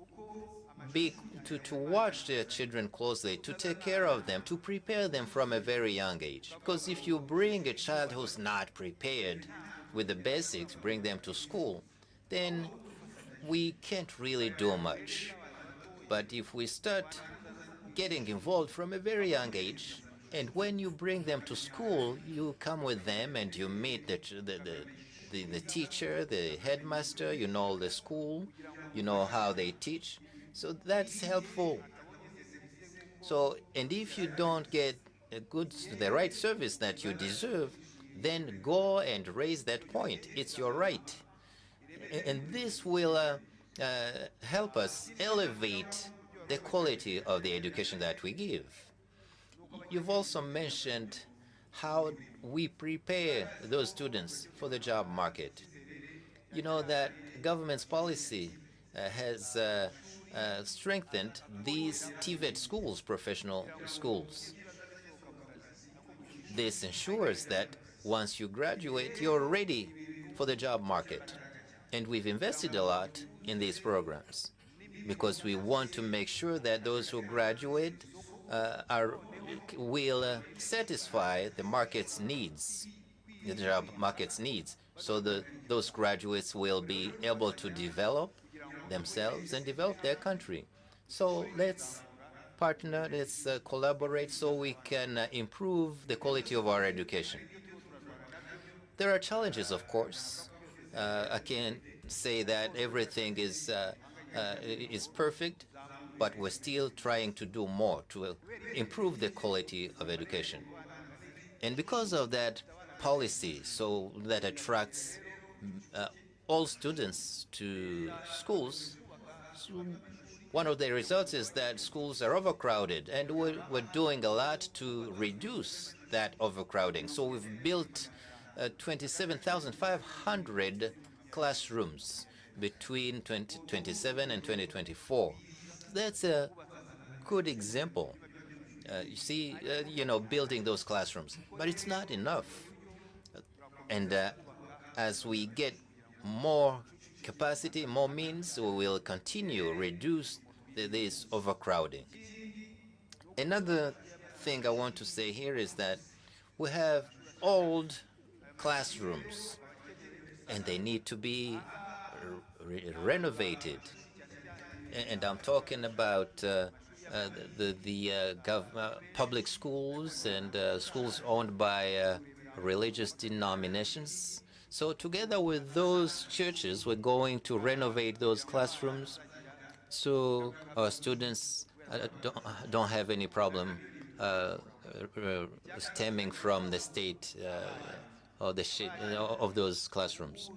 watch their children closely, to take care of them, to prepare them from a very young age. Because if you bring a child who's not prepared with the basics, bring them to school, then we can't really do much. But if we start getting involved from a very young age, and when you bring them to school, you come with them and you meet the teacher, the headmaster, you know the school, you know how they teach. So that's helpful. So, and if you don't get the right service that you deserve, then go and raise that point. It's your right. And this will help us elevate the quality of the education that we give. You've also mentioned how we prepare those students for the job market. You know that government's policy has strengthened these TVET schools, professional schools. This ensures that once you graduate, you're ready for the job market. And we've invested a lot in these programs because we want to make sure that those who graduate will satisfy the market's needs, the job market's needs, so that those graduates will be able to develop themselves and develop their country. So let's partner, let's collaborate so we can improve the quality of our education. There are challenges, of course. I can't say that everything is perfect, but we're still trying to do more to improve the quality of education. And because of that policy, so that attracts all students to schools, one of the results is that schools are overcrowded, and we're doing a lot to reduce that overcrowding. So we've built 27,500 classrooms between 2027 and 2024. That's a good example. You see, building those classrooms, but it's not enough. And as we get more capacity, more means, we will continue reduce this overcrowding. Another thing I want to say here is that we have old classrooms, and they need to be renovated. And I'm talking about the public schools and schools owned by religious denominations. So together with those churches, we're going to renovate those classrooms so our students don't have any problem stemming from the state or of those classrooms.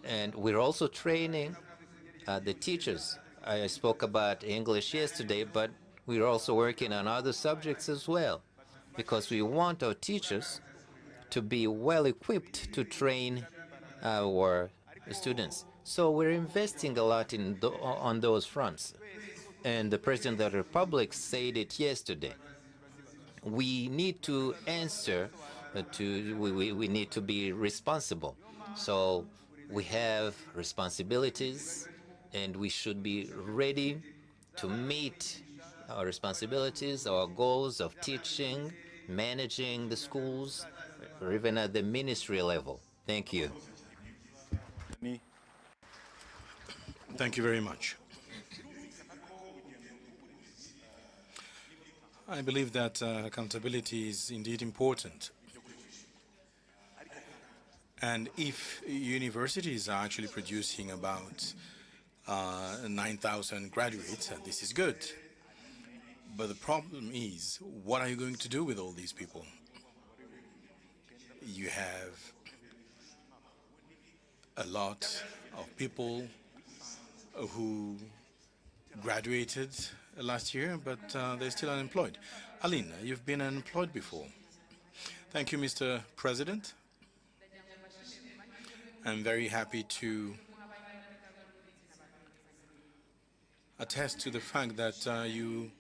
And we're also training the teachers. I spoke about English yesterday, but we're also working on other subjects as well, because we want our teachers to be well equipped to train our students. So we're investing a lot on those fronts. And the President of the Republic said it yesterday. We need to answer we need to be responsible. So we have responsibilities, and we should be ready to meet our responsibilities, our goals of teaching, managing the schools, or even at the ministry level. Thank you. Thank you very much. I believe that accountability is indeed important. And if universities are actually producing about 9,000 graduates, this is good. But the problem is, what are you going to do with all these people? You have a lot of people who graduated last year, but they're still unemployed. Aline, you've been unemployed before. Thank you, Mr. President. I'm very happy to attest to the fact that you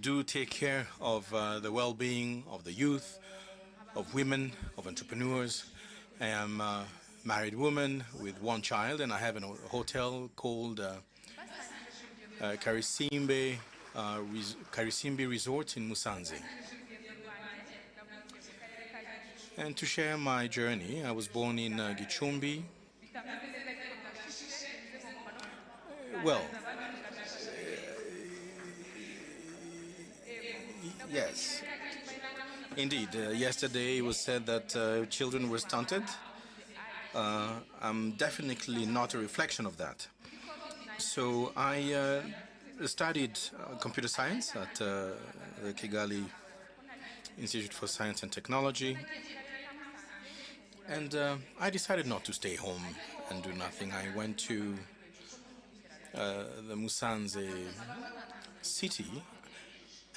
do take care of the well-being of the youth, of women, of entrepreneurs. I am a married woman with one child, and I have a hotel called Karisimbi Resort in Musanze. And to share my journey, I was born in Gicumbi. Well, yes. Indeed, yesterday it was said that children were stunted. I'm definitely not a reflection of that. So I studied computer science at the Kigali Institute for Science and Technology. And I decided not to stay home and do nothing. I went to the Musanze city,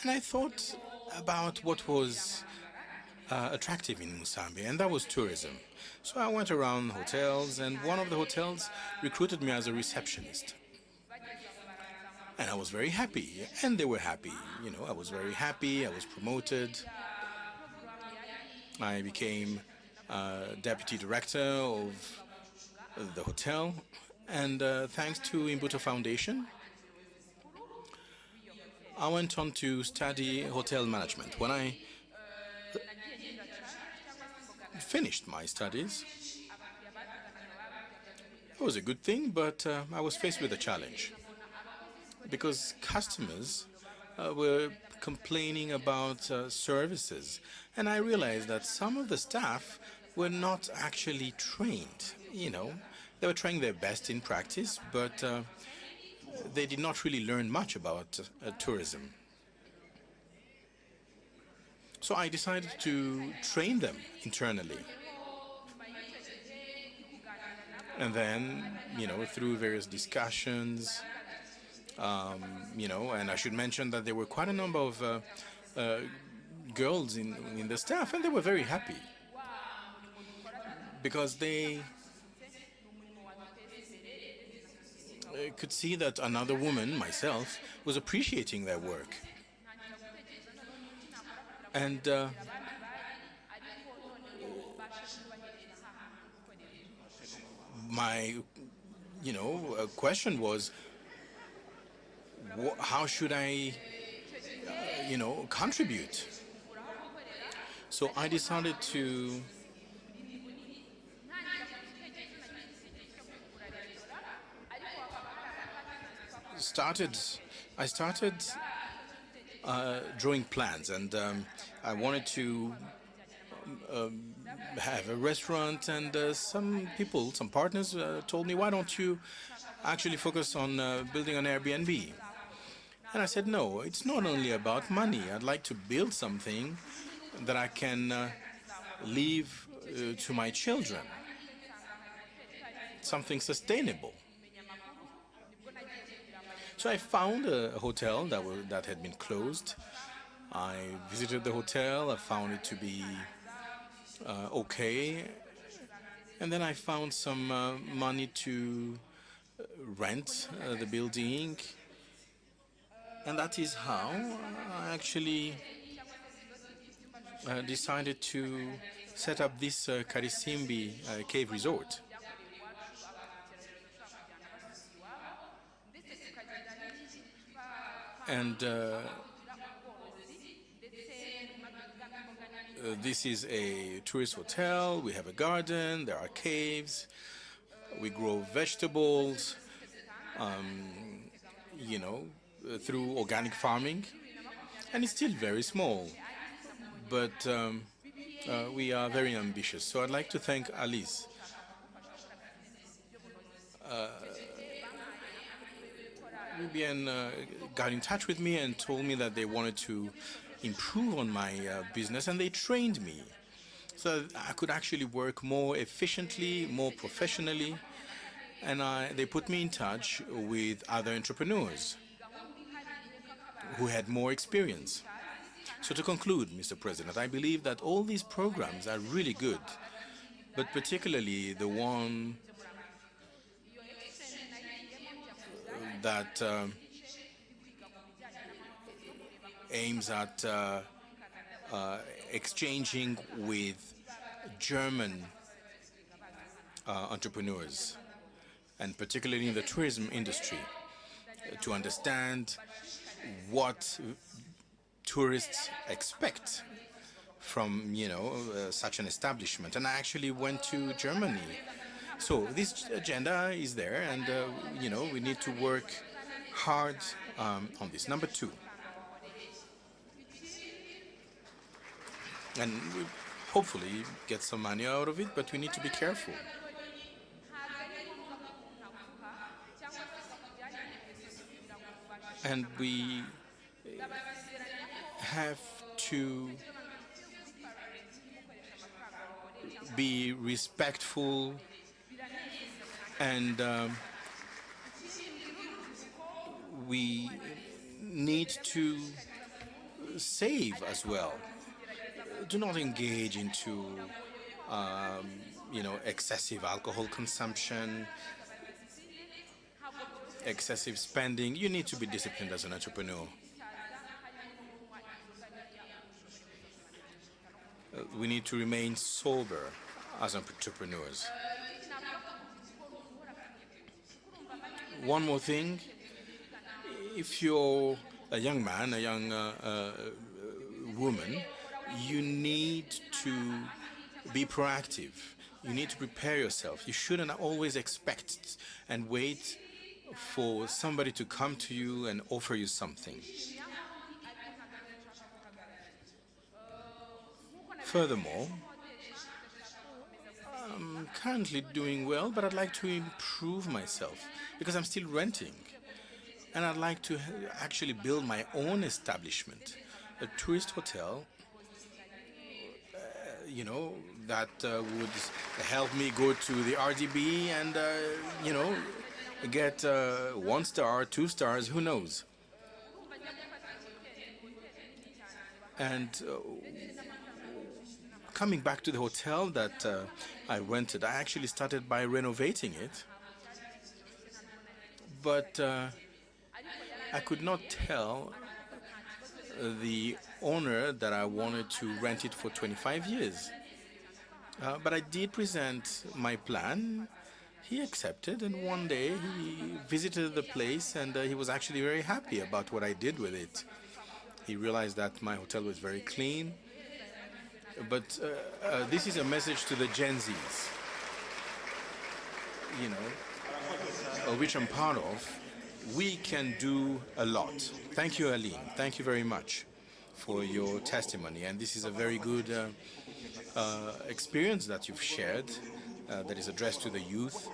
and I thought about what was attractive in Musambi, and that was tourism. So I went around hotels, and one of the hotels recruited me as a receptionist. And I was very happy, and they were happy. You know, I was very happy, I was promoted. I became deputy director of the hotel, and thanks to Imbuto Foundation, I went on to study hotel management. When I finished my studies, it was a good thing, but I was faced with a challenge because customers were complaining about services, and I realized that some of the staff were not actually trained. You know, they were trying their best in practice, but they did not really learn much about tourism. So I decided to train them internally. And then, through various discussions, and I should mention that there were quite a number of girls in the staff, and they were very happy because they could see that another woman, myself, was appreciating their work. And my, question was, how should I, contribute? So I decided to I started drawing plans, and I wanted to have a restaurant, and some partners told me, why don't you actually focus on building an Airbnb? And I said, no, it's not only about money. I'd like to build something that I can leave to my children, something sustainable. So I found a hotel that had been closed. I visited the hotel. I found it to be okay. And then I found some money to rent the building. And that is how I actually decided to set up this Karisimbi cave resort. And this is a tourist hotel. We have a garden, there are caves, we grow vegetables, through organic farming. And it's still very small, but we are very ambitious. So I'd like to thank Alice. Nubian got in touch with me and told me that they wanted to improve on my business, and they trained me so that I could actually work more efficiently, more professionally, and they put me in touch with other entrepreneurs who had more experience. So to conclude, Mr. President, I believe that all these programs are really good, but particularly the one that aims at exchanging with German entrepreneurs, and particularly in the tourism industry, to understand what tourists expect from, such an establishment. And I actually went to Germany. So this agenda is there, and, we need to work hard on this. Number two. And we hopefully get some money out of it, but we need to be careful. And we have to be respectful, and we need to save as well. Do not engage into, excessive alcohol consumption, excessive spending. You need to be disciplined as an entrepreneur. We need to remain sober as entrepreneurs. One more thing, if you're a young man, a young woman, you need to be proactive. You need to prepare yourself. You shouldn't always expect and wait for somebody to come to you and offer you something. Furthermore, I'm currently doing well, but I'd like to improve myself because I'm still renting. And I'd like to actually build my own establishment, a tourist hotel you know, that would help me go to the RDB and, you know, get 1 star, 2 stars, who knows. And coming back to the hotel that I rented, I actually started by renovating it. But I could not tell the owner that I wanted to rent it for 25 years. But I did present my plan. He accepted, and one day he visited the place, and he was actually very happy about what I did with it. He realized that my hotel was very clean. But this is a message to the Gen Zs, you know, of which I'm part of. We can do a lot. Thank you, Aline. Thank you very much for your testimony. And this is a very good experience that you've shared that is addressed to the youth.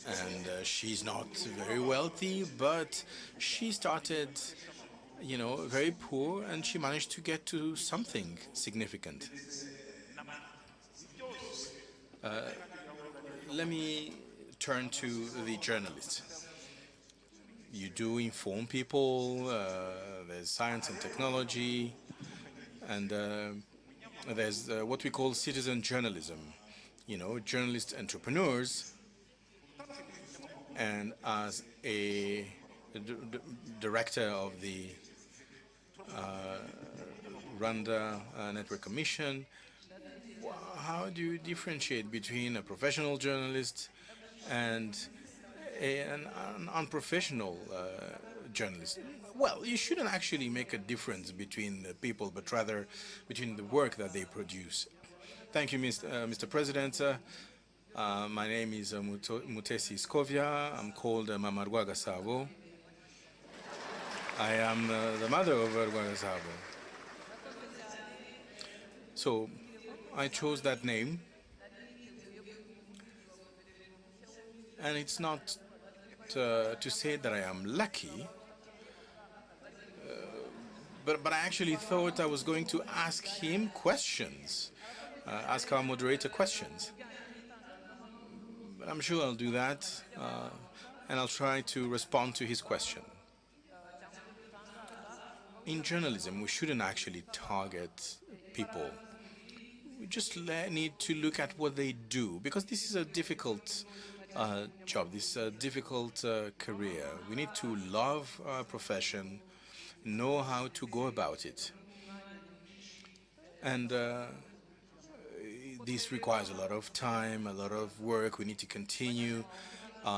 And she's not very wealthy, but she started, you know, very poor, and she managed to get to something significant. Let me turn to the journalists. You do inform people, there's science and technology, and there's what we call citizen journalism, you know, journalist entrepreneurs. And as a director of the Rwanda Network Commission, how do you differentiate between a professional journalist and an unprofessional journalist? Well, you shouldn't actually make a difference between the people, but rather between the work that they produce. Thank you, Mr. President. My name is Mutesi Skovia. I'm called Mama Rwagasabo. I am the mother of Rwagasabo. So I chose that name. And it's not to say that I am lucky, but I actually thought I was going to ask him questions, ask our moderator questions. But I'm sure I'll do that, and I'll try to respond to his question. In journalism, we shouldn't actually target people. We just need to look at what they do, because this is a difficult job, this is a difficult career. We need to love our profession, know how to go about it. And this requires a lot of time, a lot of work. We need to continue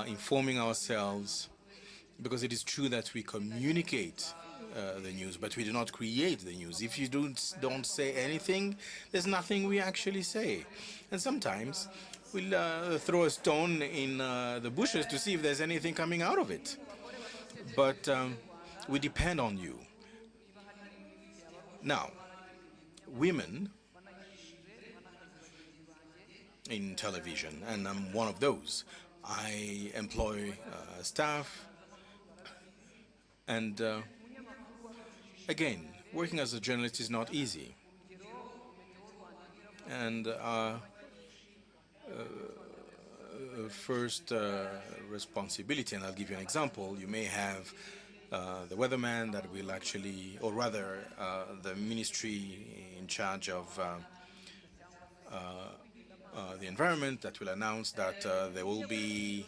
informing ourselves, because it is true that we communicate the news, but we do not create the news. If you don't say anything, there's nothing we actually say. And sometimes we'll throw a stone in the bushes to see if there's anything coming out of it. But we depend on you. Now, women in television, and I'm one of those. I employ staff, and again, working as a journalist is not easy. And our first responsibility, and I'll give you an example, you may have the weatherman that will actually, or rather the ministry in charge of the environment that will announce that there will be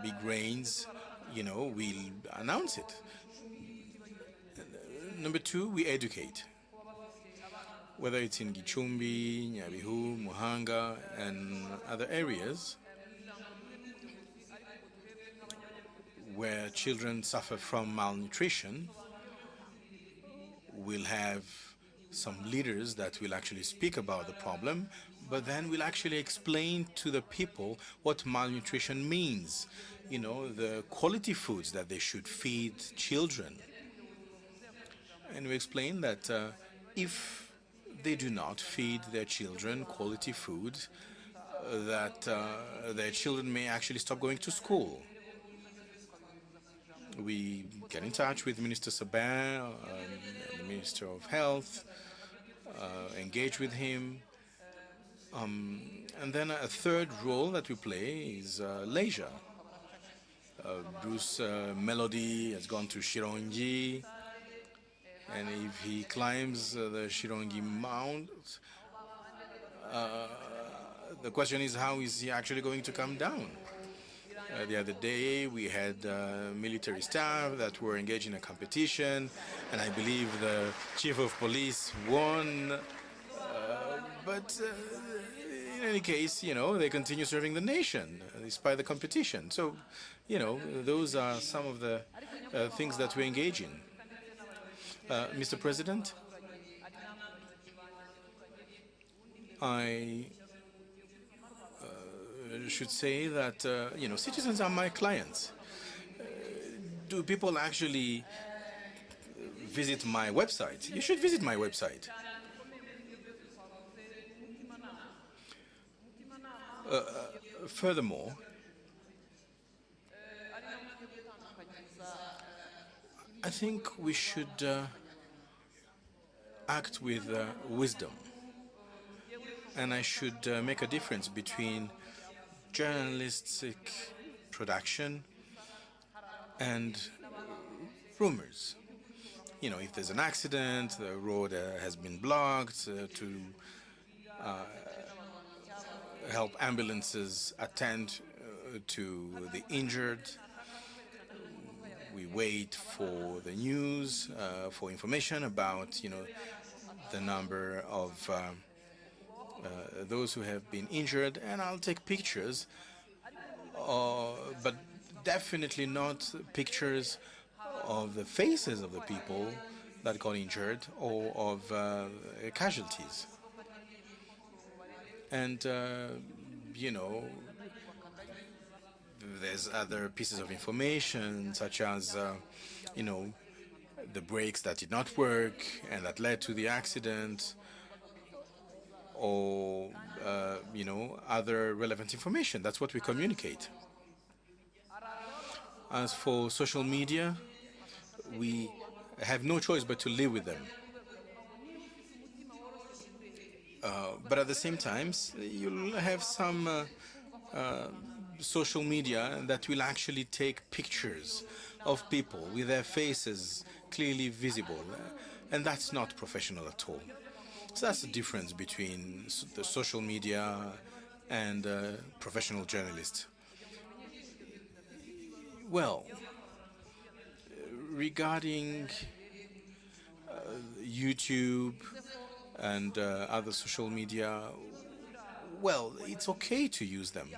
big rains, you know, we'll announce it. Number two, we educate. Whether it's in Gicumbi, Nyabihu, Muhanga, and other areas where children suffer from malnutrition, we'll have some leaders that will actually speak about the problem, but then we'll actually explain to the people what malnutrition means. You know, the quality foods that they should feed children. And we explain that if they do not feed their children quality food, that their children may actually stop going to school. We get in touch with Minister Sabin, the Minister of Health, engage with him. And then a third role that we play is leisure. Bruce Melody has gone to Shirongi, and if he climbs the Shirongi Mount, the question is, how is he actually going to come down? The other day, we had military staff that were engaged in a competition, and I believe the chief of police won. But in any case, they continue serving the nation despite the competition. So, those are some of the things that we engage in. Mr. President, I should say that, citizens are my clients. Do people actually visit my website? You should visit my website. Furthermore, I think we should act with wisdom, and I should make a difference between journalistic production and rumors. If there's an accident, the road has been blocked to help ambulances attend to the injured. We wait for the news, for information about, the number of those who have been injured, and I'll take pictures, but definitely not pictures of the faces of the people that got injured or of casualties. And, there's other pieces of information, such as, the brakes that did not work and that led to the accident, or, other relevant information. That's what we communicate. As for social media, we have no choice but to live with them. But at the same time, you'll have some social media that will actually take pictures of people with their faces clearly visible, and that's not professional at all. So that's the difference between the social media and professional journalists. Well, regarding YouTube and other social media, well, it's okay to use them.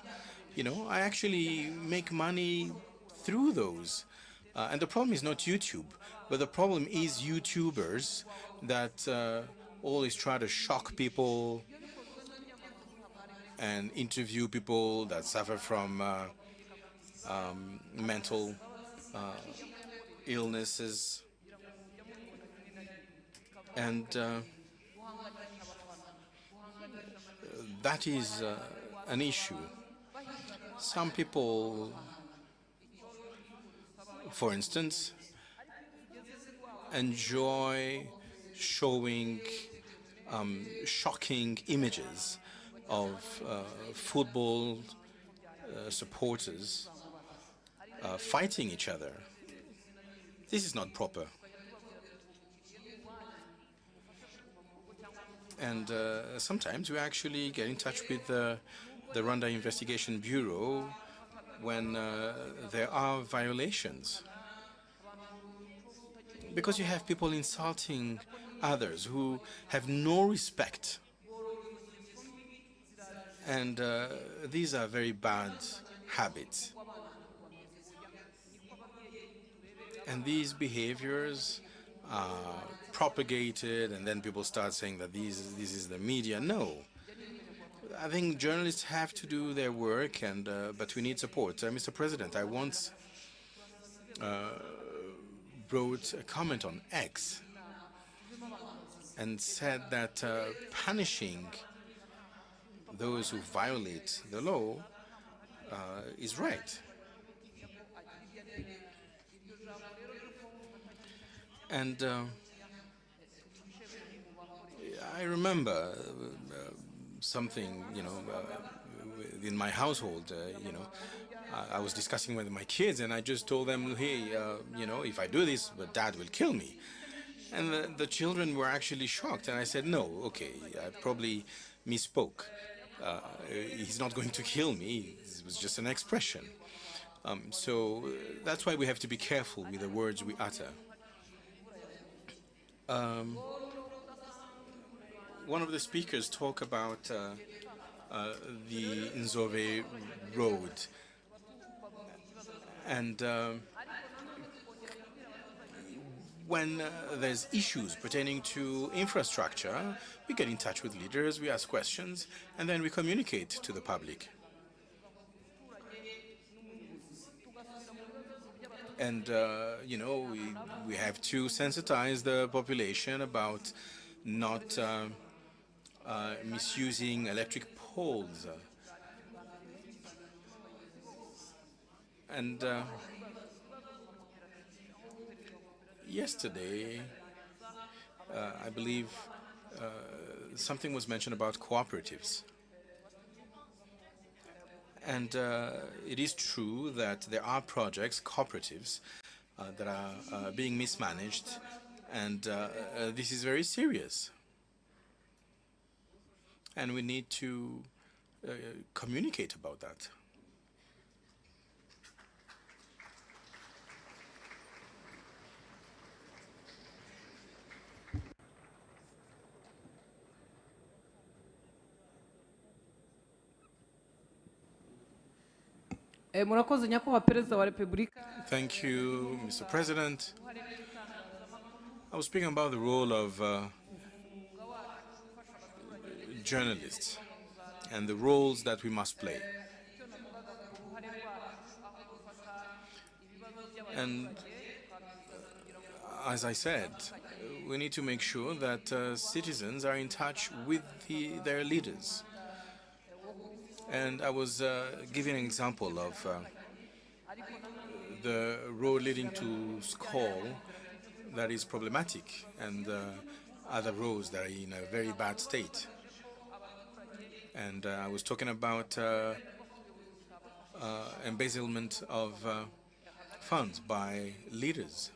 I actually make money through those. And the problem is not YouTube, but the problem is YouTubers that always try to shock people and interview people that suffer from mental illnesses. And that is an issue. Some people, for instance, enjoy showing shocking images of football supporters fighting each other. This is not proper. And sometimes we actually get in touch with the Rwanda Investigation Bureau when there are violations. Because you have people insulting others who have no respect. And these are very bad habits. And these behaviors are propagated, and then people start saying that this is the media. No. I think journalists have to do their work, and but we need support. Mr. President, I once wrote a comment on X and said that punishing those who violate the law is right. And I remember something, in my household, I was discussing with my kids, and I just told them, hey, if I do this, Dad will kill me. And the children were actually shocked, and I said, no, okay, I probably misspoke. He's not going to kill me. It was just an expression. So that's why we have to be careful with the words we utter. One of the speakers talked about the Nzove road. And when there's issues pertaining to infrastructure, we get in touch with leaders, we ask questions, and then we communicate to the public. And, we have to sensitize the population about not misusing electric poles. And yesterday, I believe something was mentioned about cooperatives. And it is true that there are projects, cooperatives, that are being mismanaged, and this is very serious. And we need to communicate about that. Thank you, Mr. President. I was speaking about the role of journalists and the roles that we must play. And as I said, we need to make sure that citizens are in touch with their leaders. And I was giving an example of the road leading to Skol that is problematic, and other roads that are in a very bad state. And I was talking about embezzlement of funds by leaders.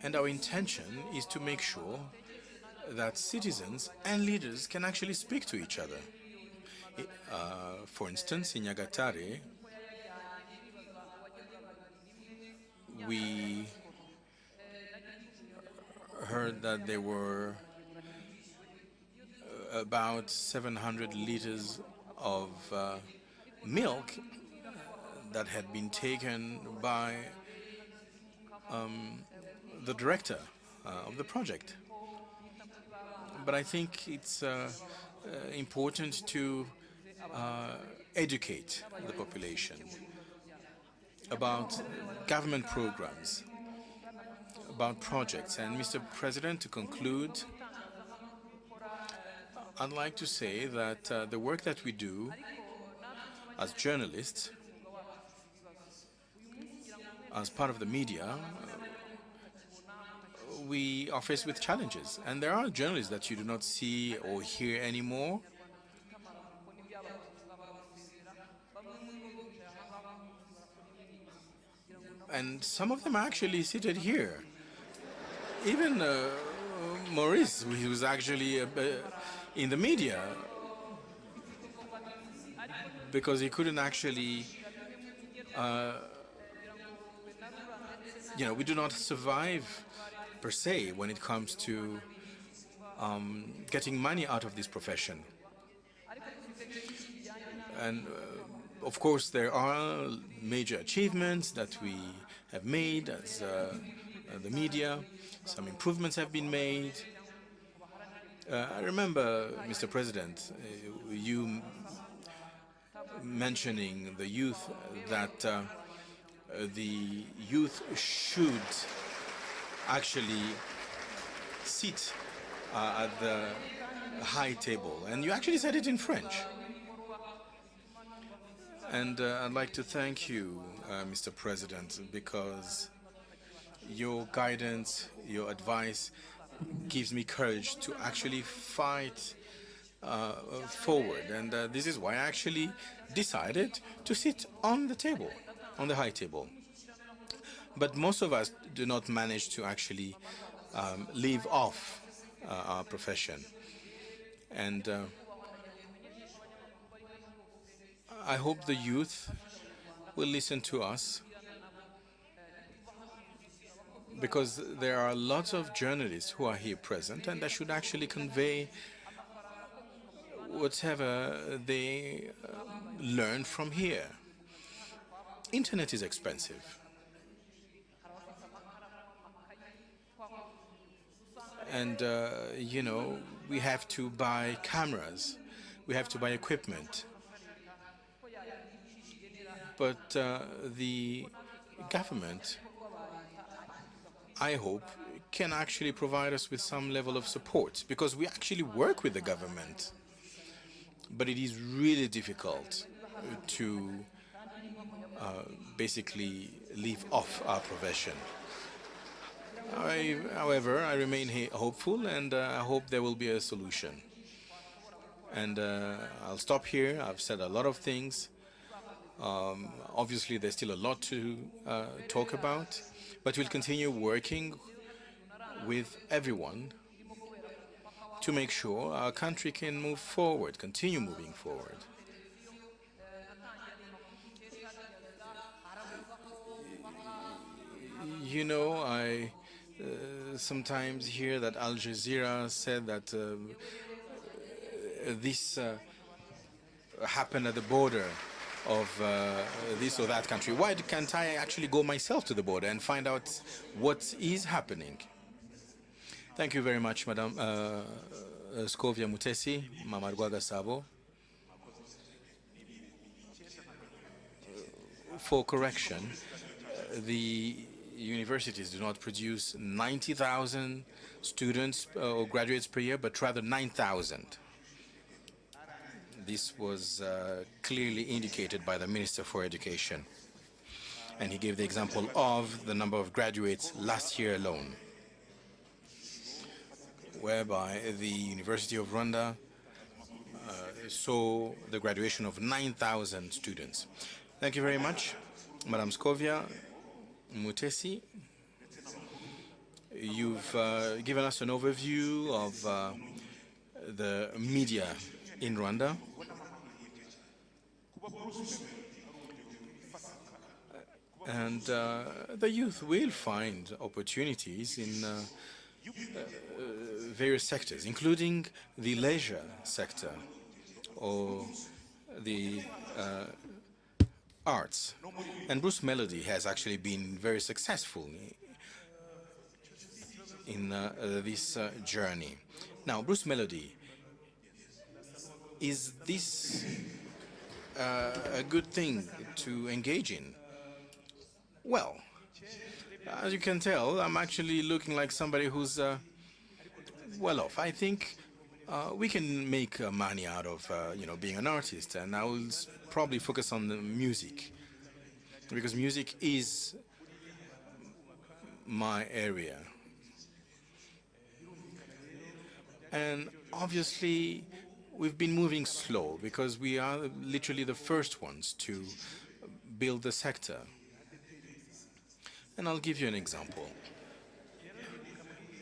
And our intention is to make sure that citizens and leaders can actually speak to each other. For instance, in Nyagatare, we heard that there were about 700 liters of milk that had been taken by the director of the project. But I think it's important to educate the population about government programs, about projects. And Mr. President, to conclude, I'd like to say that the work that we do as journalists, as part of the media, we are faced with challenges. And there are journalists that you do not see or hear anymore. And some of them are actually seated here. Even Maurice, who was actually in the media, because he couldn't actually, we do not survive per se when it comes to getting money out of this profession. And of course, there are major achievements that we have made as the media. Some improvements have been made. I remember, Mr. President, you mentioning the youth, that the youth should actually sit at the high table. And you actually said it in French. And I'd like to thank you, Mr. President, because your guidance, your advice gives me courage to actually fight forward. And this is why I actually decided to sit on the table, on the high table. But most of us do not manage to actually leave off our profession. And I hope the youth will listen to us, because there are lots of journalists who are here present, and they should actually convey whatever they learn from here. Internet is expensive. And, you know, we have to buy cameras, we have to buy equipment. But the government, I hope, can actually provide us with some level of support, because we actually work with the government. But it is really difficult to basically leave off our profession. However, I remain hopeful, and I hope there will be a solution. And I'll stop here. I've said a lot of things. Obviously, there's still a lot to talk about, but we'll continue working with everyone to make sure our country can move forward, continue moving forward. You know, I sometimes hear that Al Jazeera said that this happened at the border of this or that country. Why can't I actually go myself to the border and find out what is happening? Thank you very much, Madam Scovia Mutesi, Mama Rwaga Sabo. For correction, the universities do not produce 90,000 students or graduates per year, but rather 9,000. This was clearly indicated by the Minister for Education. And he gave the example of the number of graduates last year alone, whereby the University of Rwanda saw the graduation of 9,000 students. Thank you very much, Madam Scovia Mutesi. You've given us an overview of the media in Rwanda. And the youth will find opportunities in various sectors, including the leisure sector or the arts. And Bruce Melody has actually been very successful in this journey. Now, Bruce Melody, is this a good thing to engage in? Well, as you can tell, I'm actually looking like somebody who's well off. I think we can make money out of you know, being an artist, and I will probably focus on the music, because music is my area. And obviously, we've been moving slow because we are literally the first ones to build the sector. And I'll give you an example.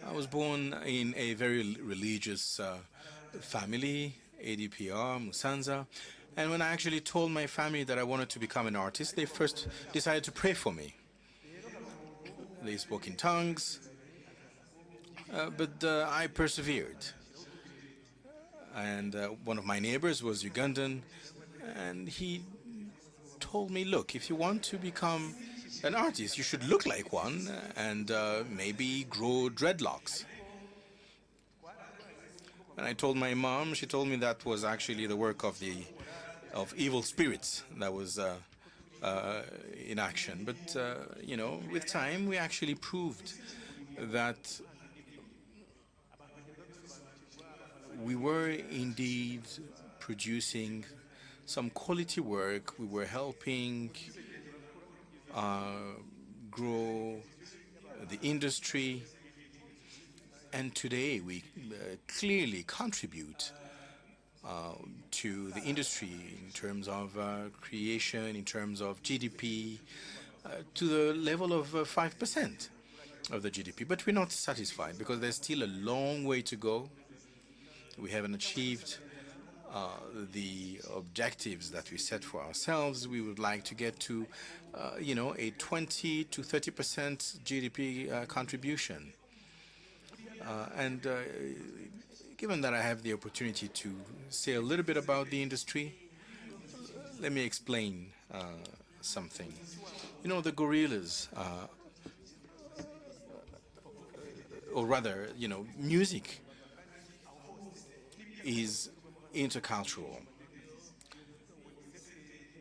I was born in a very religious family, ADPR, Musanza. And when I actually told my family that I wanted to become an artist, they first decided to pray for me. They spoke in tongues, but I persevered. And one of my neighbors was Ugandan, and he told me, look, if you want to become an artist, you should look like one and maybe grow dreadlocks. And I told my mom, she told me that was actually the work of evil spirits that was in action. But, you know, with time, we actually proved that we were indeed producing some quality work. We were helping grow the industry, and today we clearly contribute to the industry in terms of creation, in terms of GDP, to the level of 5% of the GDP. But we're not satisfied because there's still a long way to go. We haven't achieved the objectives that we set for ourselves. We would like to get to, a 20 to 30% GDP contribution. And given that I have the opportunity to say a little bit about the industry, let me explain something. The gorillas, or rather, music is intercultural.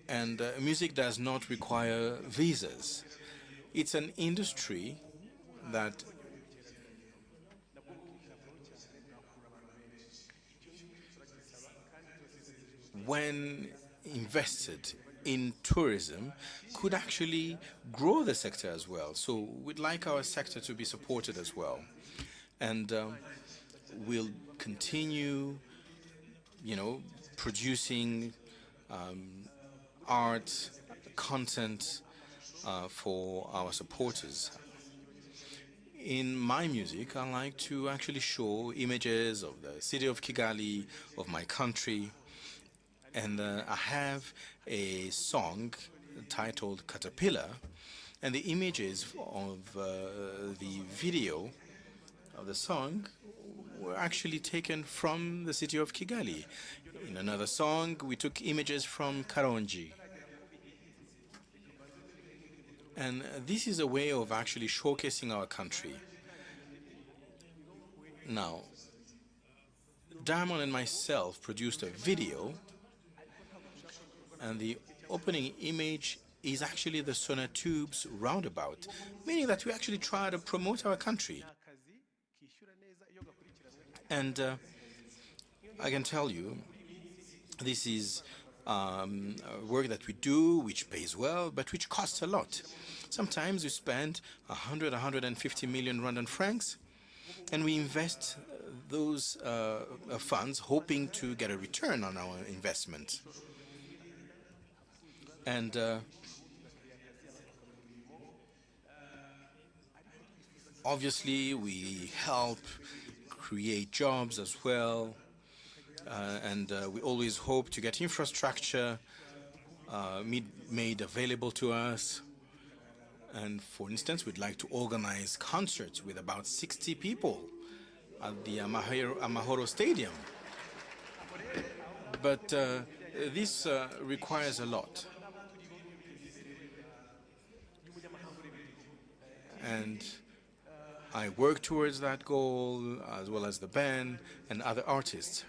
And music does not require visas. It's an industry that when invested in tourism could actually grow the sector as well. So we'd like our sector to be supported as well. And we'll continue, producing art, content for our supporters. In my music, I like to actually show images of the city of Kigali, of my country, and I have a song titled Caterpillar, and the images of the video of the song were actually taken from the city of Kigali. In another song, we took images from Karongi. And this is a way of actually showcasing our country. Now, Diamond and myself produced a video, and the opening image is actually the Sonatubes roundabout, meaning that we actually try to promote our country. And I can tell you, this is work that we do, which pays well, but which costs a lot. Sometimes we spend 100, 150 million Rwandan francs, and we invest those funds hoping to get a return on our investment. And obviously, we help create jobs as well, and we always hope to get infrastructure made available to us. And for instance, we'd like to organize concerts with about 60 people at the Amahoro Stadium. But this requires a lot. And I work towards that goal, as well as the band and other artists.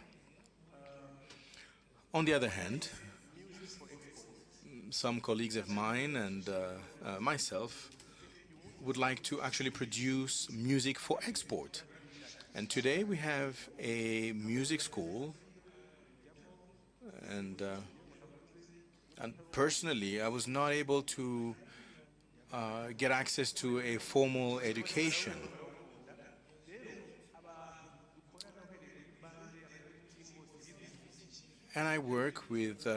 On the other hand, some colleagues of mine and myself would like to actually produce music for export. And today we have a music school, and personally I was not able to get access to a formal education. And I work with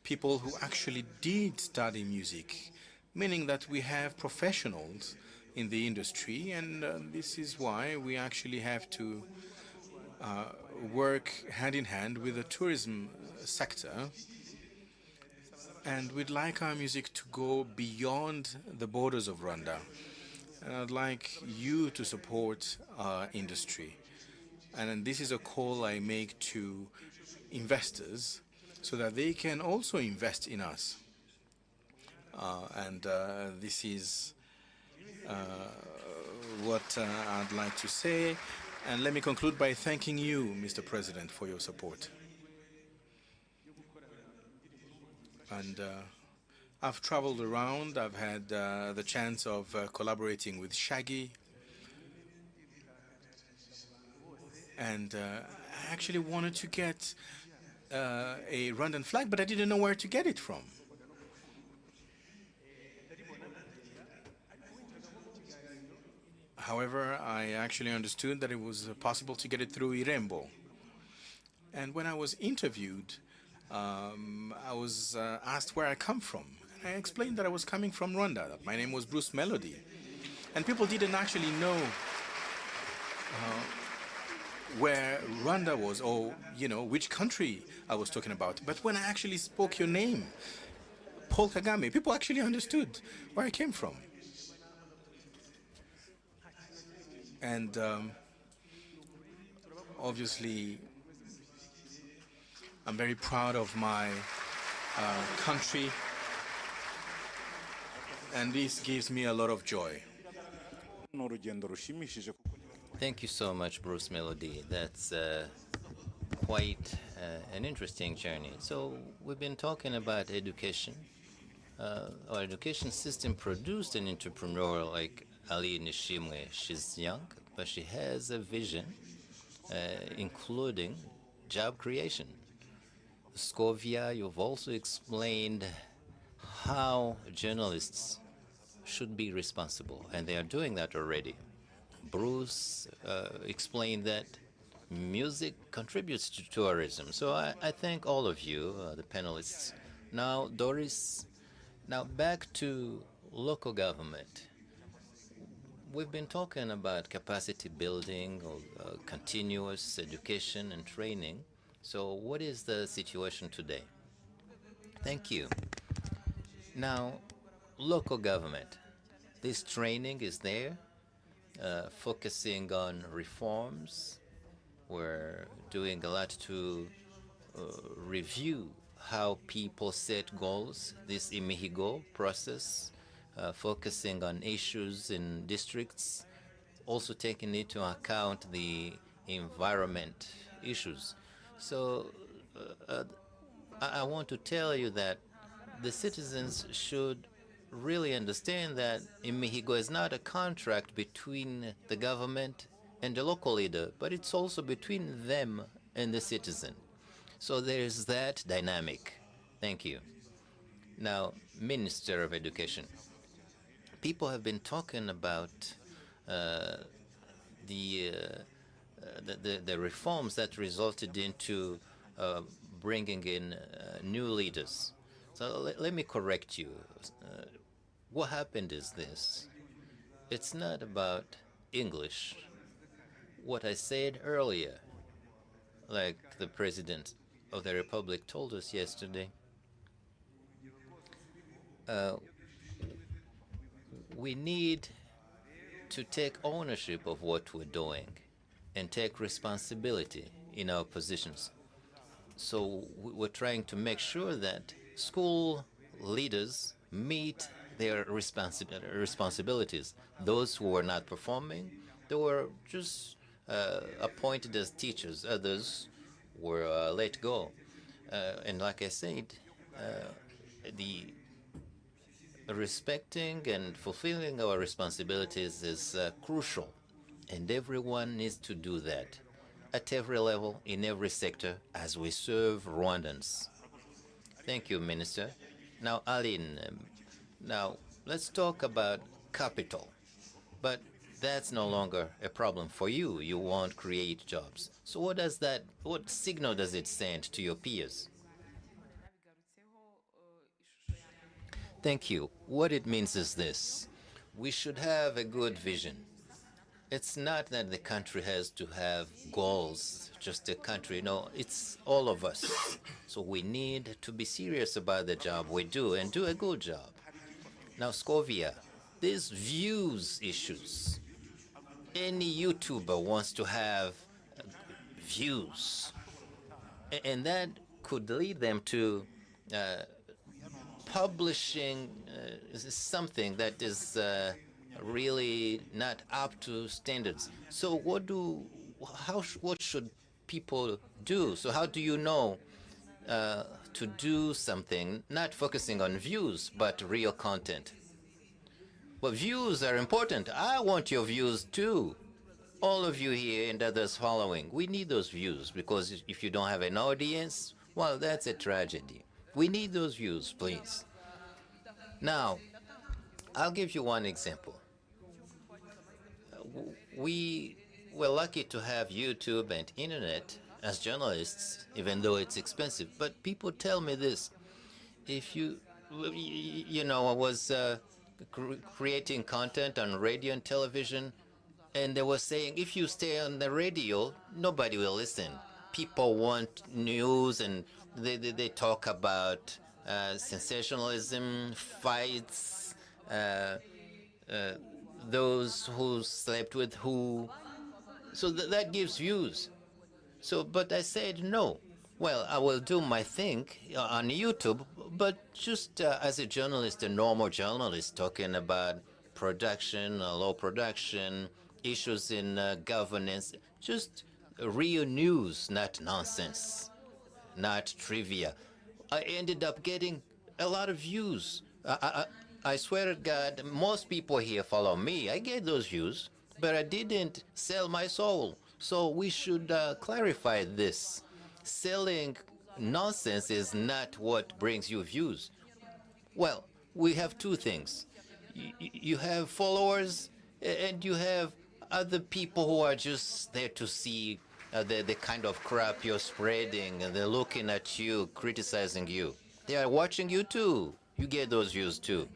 people who actually did study music, meaning that we have professionals in the industry, and this is why we actually have to work hand in hand with the tourism sector. And we'd like our music to go beyond the borders of Rwanda. And I'd like you to support our industry. And this is a call I make to investors so that they can also invest in us. This is what I'd like to say. And let me conclude by thanking you, Mr. President, for your support. And I've traveled around. I've had the chance of collaborating with Shaggy. And I actually wanted to get a Rwandan flag, but I didn't know where to get it from. However, I actually understood that it was possible to get it through Irembo. And when I was interviewed, I was asked where I come from. And I explained that I was coming from Rwanda, that my name was Bruce Melody. And people didn't actually know where Rwanda was, or, which country I was talking about. But when I actually spoke your name, Paul Kagame, people actually understood where I came from. And obviously, I'm very proud of my country, and this gives me a lot of joy. Thank you so much, Bruce Melody. That's quite an interesting journey. So we've been talking about education. Our education system produced an entrepreneur like Ali Nishimwe. She's young, but she has a vision, including job creation. Scovia, you've also explained how journalists should be responsible, and they are doing that already. Bruce explained that music contributes to tourism. So I thank all of you, the panelists. Now, Doris, now back to local government. We've been talking about capacity building, or continuous education and training. So what is the situation today? Thank you. Now, local government. This training is there, focusing on reforms. We're doing a lot to review how people set goals, this Imihigo process, focusing on issues in districts, also taking into account the environment issues. So I want to tell you that the citizens should really understand that Imihigo is not a contract between the government and the local leader, but it's also between them and the citizen. So there's that dynamic. Thank you. Now, Minister of Education. People have been talking about the reforms that resulted into bringing in new leaders. So let me correct you. What happened is this. It's not about English. What I said earlier, like the President of the Republic told us yesterday, we need to take ownership of what we're doing and take responsibility in our positions. So we're trying to make sure that school leaders meet their responsibilities. Those who were not performing, they were just appointed as teachers. Others were let go. And like I said, the respecting and fulfilling our responsibilities is crucial, and everyone needs to do that at every level, in every sector, as we serve Rwandans. Thank you, Minister. Now, Aline, now let's talk about capital. But that's no longer a problem for you. You won't create jobs. So what signal does it send to your peers? Thank you. What it means is this. We should have a good vision. It's not that the country has to have goals, just a country. No, it's all of us. So we need to be serious about the job we do and do a good job. Now, Scovia, these views issues. Any YouTuber wants to have views. And that could lead them to publishing something that is really not up to standards. So what should people do? So how do you know to do something, not focusing on views, but real content? Well, views are important. I want your views too. All of you here and others following, we need those views, because if you don't have an audience, well, that's a tragedy. We need those views, please. Now, I'll give you one example. We were lucky to have YouTube and internet as journalists, even though it's expensive. But people tell me this: if I was creating content on radio and television, and they were saying if you stay on the radio, nobody will listen. People want news, and they talk about sensationalism, fights, those who slept with who. So that gives views. So, but I said no. Well, I will do my thing on YouTube, but just as a journalist, a normal journalist, talking about production, low production, issues in governance, just real news, not nonsense, not trivia. I ended up getting a lot of views. I swear to God, most people here follow me. I get those views, but I didn't sell my soul. So we should clarify this. Selling nonsense is not what brings you views. Well, we have two things. You have followers, and you have other people who are just there to see the kind of crap you're spreading, and they're looking at you, criticizing you. They are watching you too. You get those views too.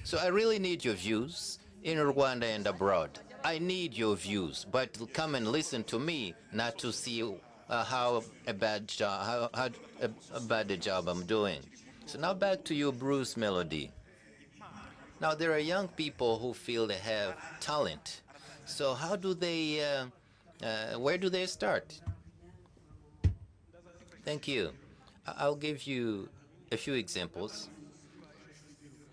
So I really need your views in Rwanda and abroad. I need your views, but come and listen to me, not to see how bad a job I'm doing. So now back to you, Bruce Melody. Now there are young people who feel they have talent. So how do they, where do they start? Thank you. I'll give you a few examples.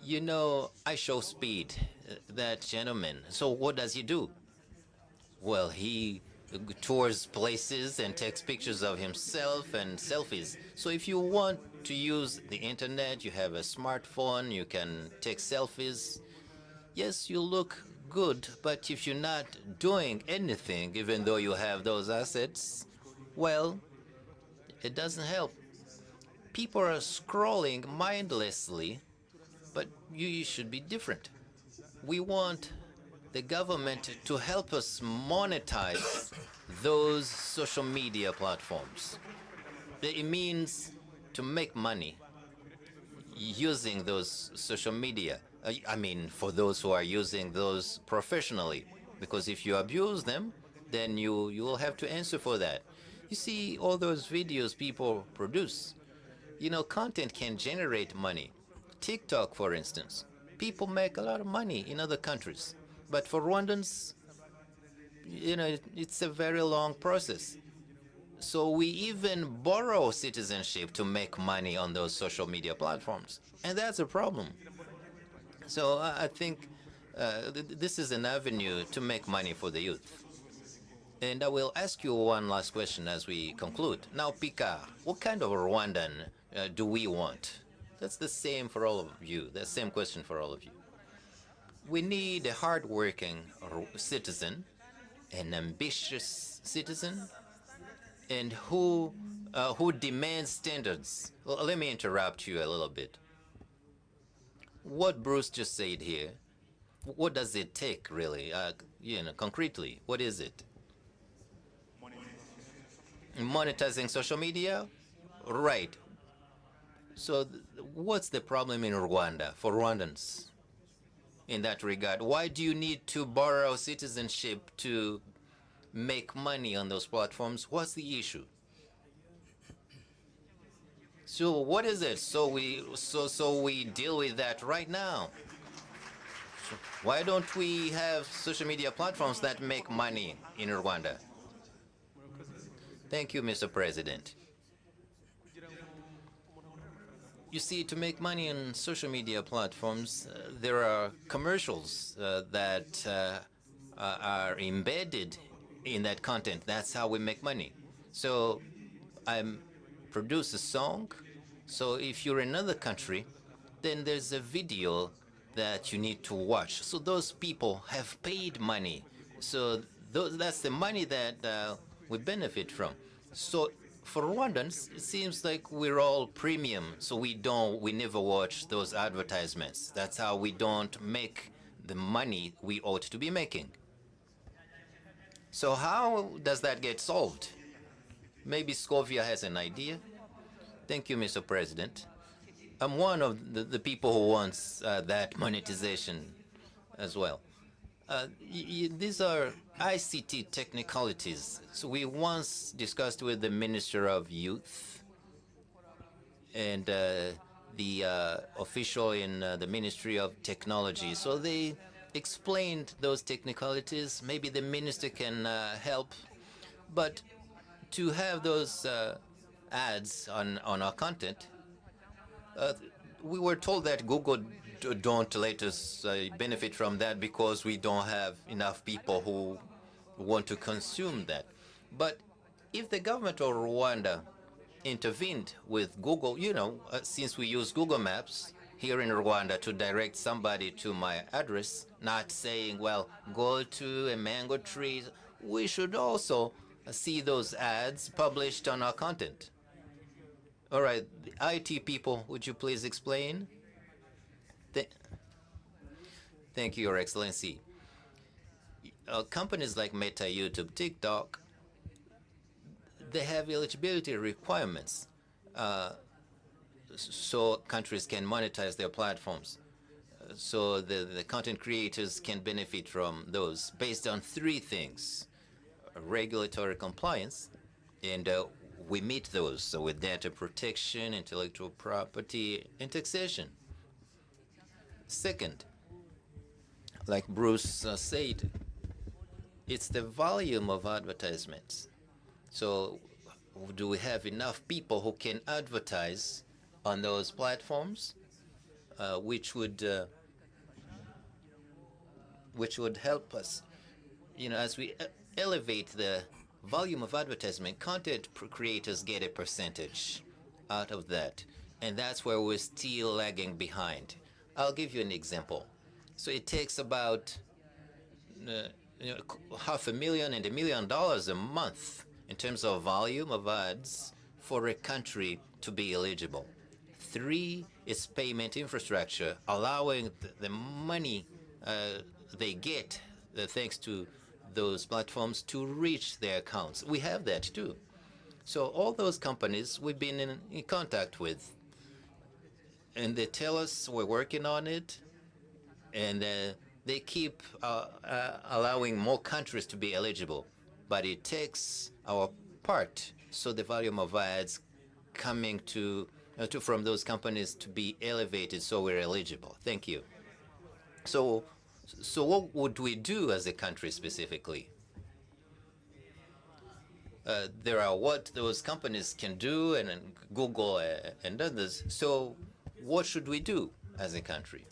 You know, I show speed, that gentleman. So what does he do? Well, he tours places and takes pictures of himself and selfies. So if you want to use the internet, you have a smartphone, you can take selfies. Yes, you look good, but if you're not doing anything, even though you have those assets, well, it doesn't help. People are scrolling mindlessly, but you should be different. We want the government to help us monetize those social media platforms. It means to make money using those social media. I mean, for those who are using those professionally, because if you abuse them, then you will have to answer for that. You see all those videos people produce. You know, content can generate money. TikTok, for instance. People make a lot of money in other countries. But for Rwandans, you know, it's a very long process. So we even borrow citizenship to make money on those social media platforms. And that's a problem. So I think this is an avenue to make money for the youth. And I will ask you one last question as we conclude. Now, Picard, what kind of Rwandan do we want? That's the same for all of you. The same question for all of you. We need a hardworking citizen, an ambitious citizen, and who demands standards. Well, let me interrupt you a little bit. What Bruce just said here, what does it take, really? Concretely, what is it? Monetizing social media? Right. So what's the problem in Rwanda for Rwandans in that regard? Why do you need to borrow citizenship to make money on those platforms? What's the issue? So what is it? So we deal with that right now. So why don't we have social media platforms that make money in Rwanda? Thank you, Mr. President. You see, to make money on social media platforms, there are commercials that are embedded in that content. That's how we make money. So I produce a song. So if you're in another country, then there's a video that you need to watch. So those people have paid money. So that's the money that we benefit from. So for Rwandans, it seems like we're all premium, so we never watch those advertisements. That's how we don't make the money we ought to be making. So how does that get solved? Maybe Scovia has an idea. Thank you, Mr. President. I'm one of the people who wants that monetization as well. These are ICT technicalities. So we once discussed with the Minister of Youth and the official in the Ministry of Technology. So they explained those technicalities. Maybe the minister can help. But to have those ads on our content, we were told that Google don't let us benefit from that because we don't have enough people who want to consume that. But if the government of Rwanda intervened with Google, since we use Google Maps here in Rwanda to direct somebody to my address, not saying, well, go to a mango tree, we should also see those ads published on our content. All right, the IT people, would you please explain? Thank you, Your Excellency. Companies like Meta, YouTube, TikTok, they have eligibility requirements so countries can monetize their platforms. So the content creators can benefit from those based on three things: regulatory compliance, and we meet those so with data protection, intellectual property, and taxation. Second, like Bruce said, it's the volume of advertisements. So do we have enough people who can advertise on those platforms, which would help us, as we elevate the volume of advertisement, content creators get a percentage out of that. And that's where we're still lagging behind. I'll give you an example. So it takes about $500,000 and $1 million a month in terms of volume of ads for a country to be eligible. 3 is payment infrastructure, allowing the money they get thanks to those platforms to reach their accounts. We have that too. So all those companies we've been in contact with, and they tell us we're working on it, and they keep allowing more countries to be eligible. But it takes our part so the volume of ads coming from those companies to be elevated so we're eligible. Thank you. So what would we do as a country specifically? There are what those companies can do, and Google and others. So what should we do as a country?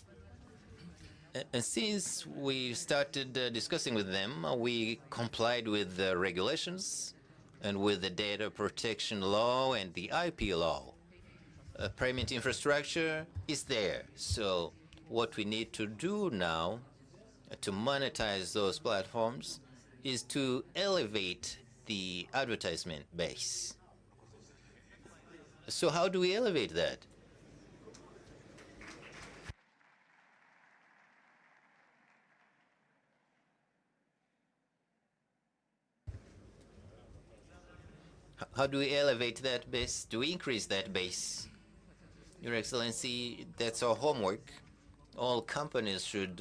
And since we started discussing with them, we complied with the regulations and with the data protection law and the IP law. Payment infrastructure is there. So what we need to do now to monetize those platforms is to elevate the advertisement base. So how do we elevate that? How do we elevate that base? Do we increase that base? Your Excellency, that's our homework. All companies should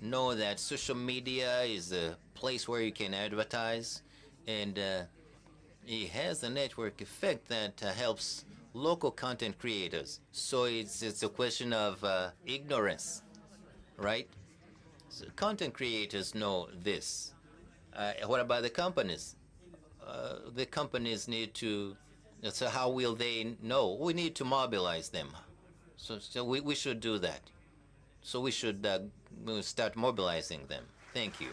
know that social media is a place where you can advertise, and it has a network effect that helps local content creators. So it's a question of ignorance, right? So content creators know this. What about the companies? The companies need to, so how will they know? We need to mobilize them. So we should do that. So we should start mobilizing them. Thank you.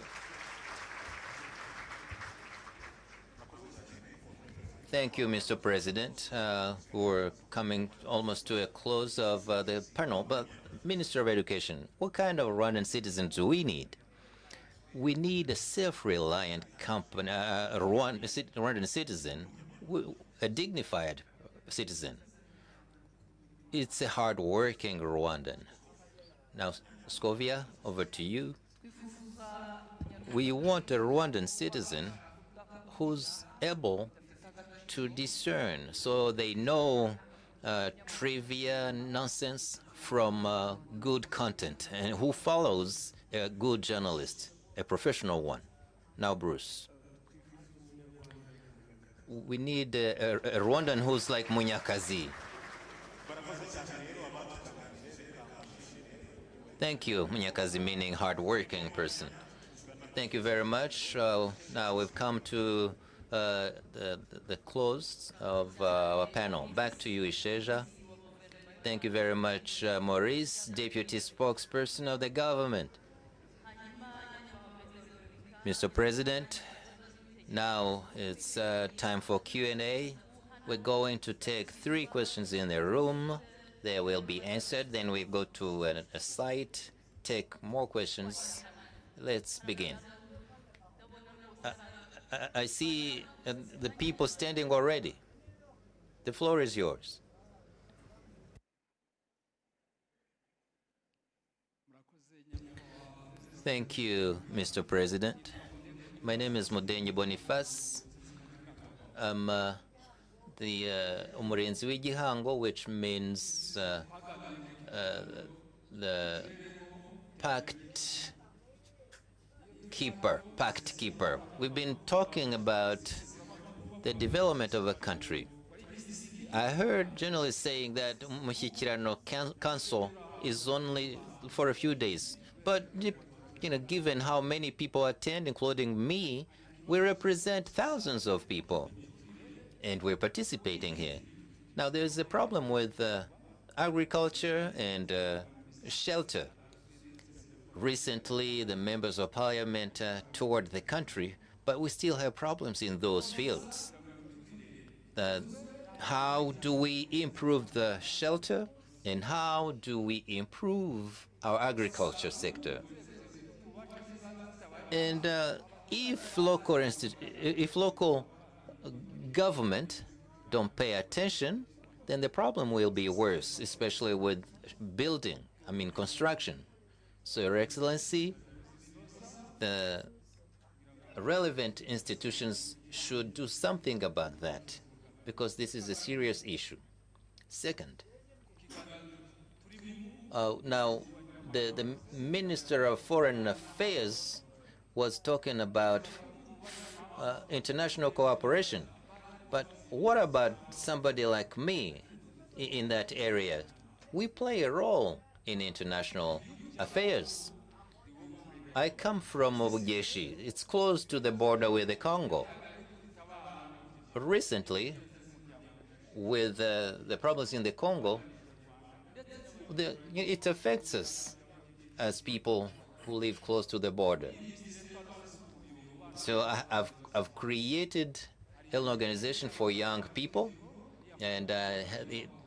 Thank you, Mr. President. We're coming almost to a close of the panel, but Minister of Education, what kind of Rwandan citizens do we need? We need a self-reliant company, Rwandan citizen, a dignified citizen. It's a hard-working Rwandan. Now, Scovia, over to you. We want a Rwandan citizen who's able to discern, so they know trivia nonsense from good content, and who follows a good journalist, a professional one. Now, Bruce. We need a Rwandan who's like Munyakazi. Thank you, Munyakazi, meaning hard-working person. Thank you very much. Now we've come to the close of our panel. Back to you, Isheja. Thank you very much, Maurice, Deputy Spokesperson of the government. Mr. President, now it's time for Q&A. We're going to take 3 questions in the room. They will be answered. Then we go to a site, take more questions. Let's begin. I see the people standing already. The floor is yours. Thank you, Mr. President. My name is Mudenyi Boniface. I'm the Umurinzi w'Igihango, which means the pact keeper. We've been talking about the development of a country. I heard journalists saying that Umushyikirano Council is only for a few days, but given how many people attend, including me, we represent thousands of people, and we're participating here. Now, there's a problem with agriculture and shelter. Recently, the members of parliament toured the country, but we still have problems in those fields. How do we improve the shelter, and how do we improve our agriculture sector? And if local government don't pay attention, then the problem will be worse, especially with construction. So, Your Excellency, the relevant institutions should do something about that, because this is a serious issue. Second, now the Minister of Foreign Affairs was talking about international cooperation. But what about somebody like me in that area? We play a role in international affairs. I come from Obugeshi. It's close to the border with the Congo. Recently, with the problems in the Congo, it affects us as people who live close to the border. So I've created an organization for young people, and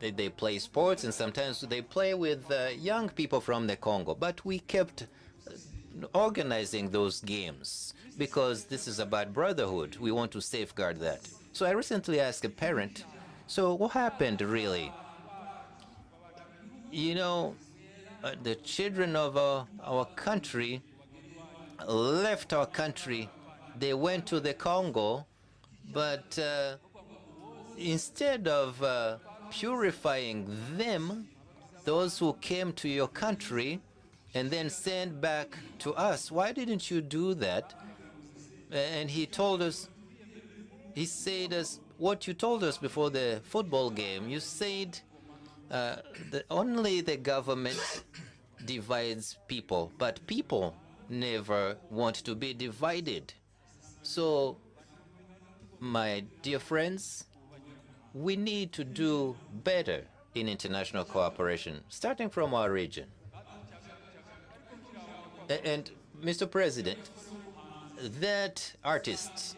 they play sports, and sometimes they play with young people from the Congo. But we kept organizing those games because this is about brotherhood. We want to safeguard that. So I recently asked a parent, so what happened really? The children of our country left our country. They went to the Congo, but instead of purifying them, those who came to your country and then sent back to us, why didn't you do that? And he said what you told us before the football game. You said that only the government divides people, but people never want to be divided. So, my dear friends, we need to do better in international cooperation, starting from our region. And, Mr. President, that artists,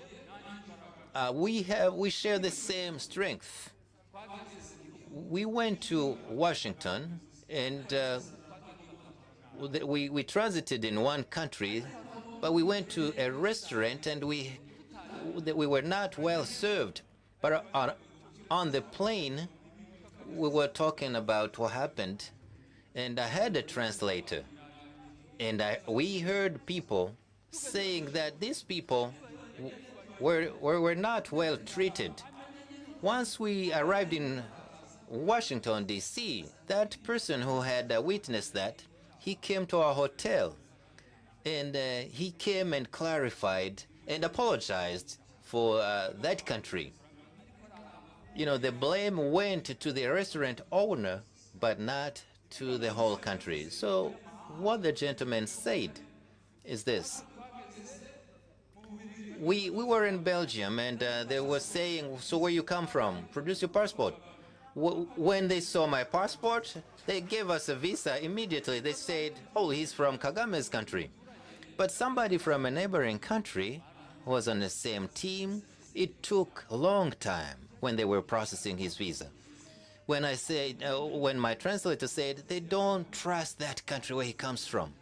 we share the same strength. We went to Washington, and we transited in one country, but we went to a restaurant, and we were not well served. But on the plane, we were talking about what happened, and I had a translator, and we heard people saying that these people were not well treated. Once we arrived in Washington, D.C., that person who had witnessed that, he came to our hotel, and he came and clarified and apologized for that country. You know, the blame went to the restaurant owner, but not to the whole country. So what the gentleman said is this. We were in Belgium, and they were saying, so where you come from? Produce your passport. When they saw my passport, they gave us a visa immediately. They said, oh, he's from Kagame's country. But somebody from a neighboring country was on the same team. It took a long time when they were processing his visa. When I said, when my translator said, they don't trust that country where he comes from.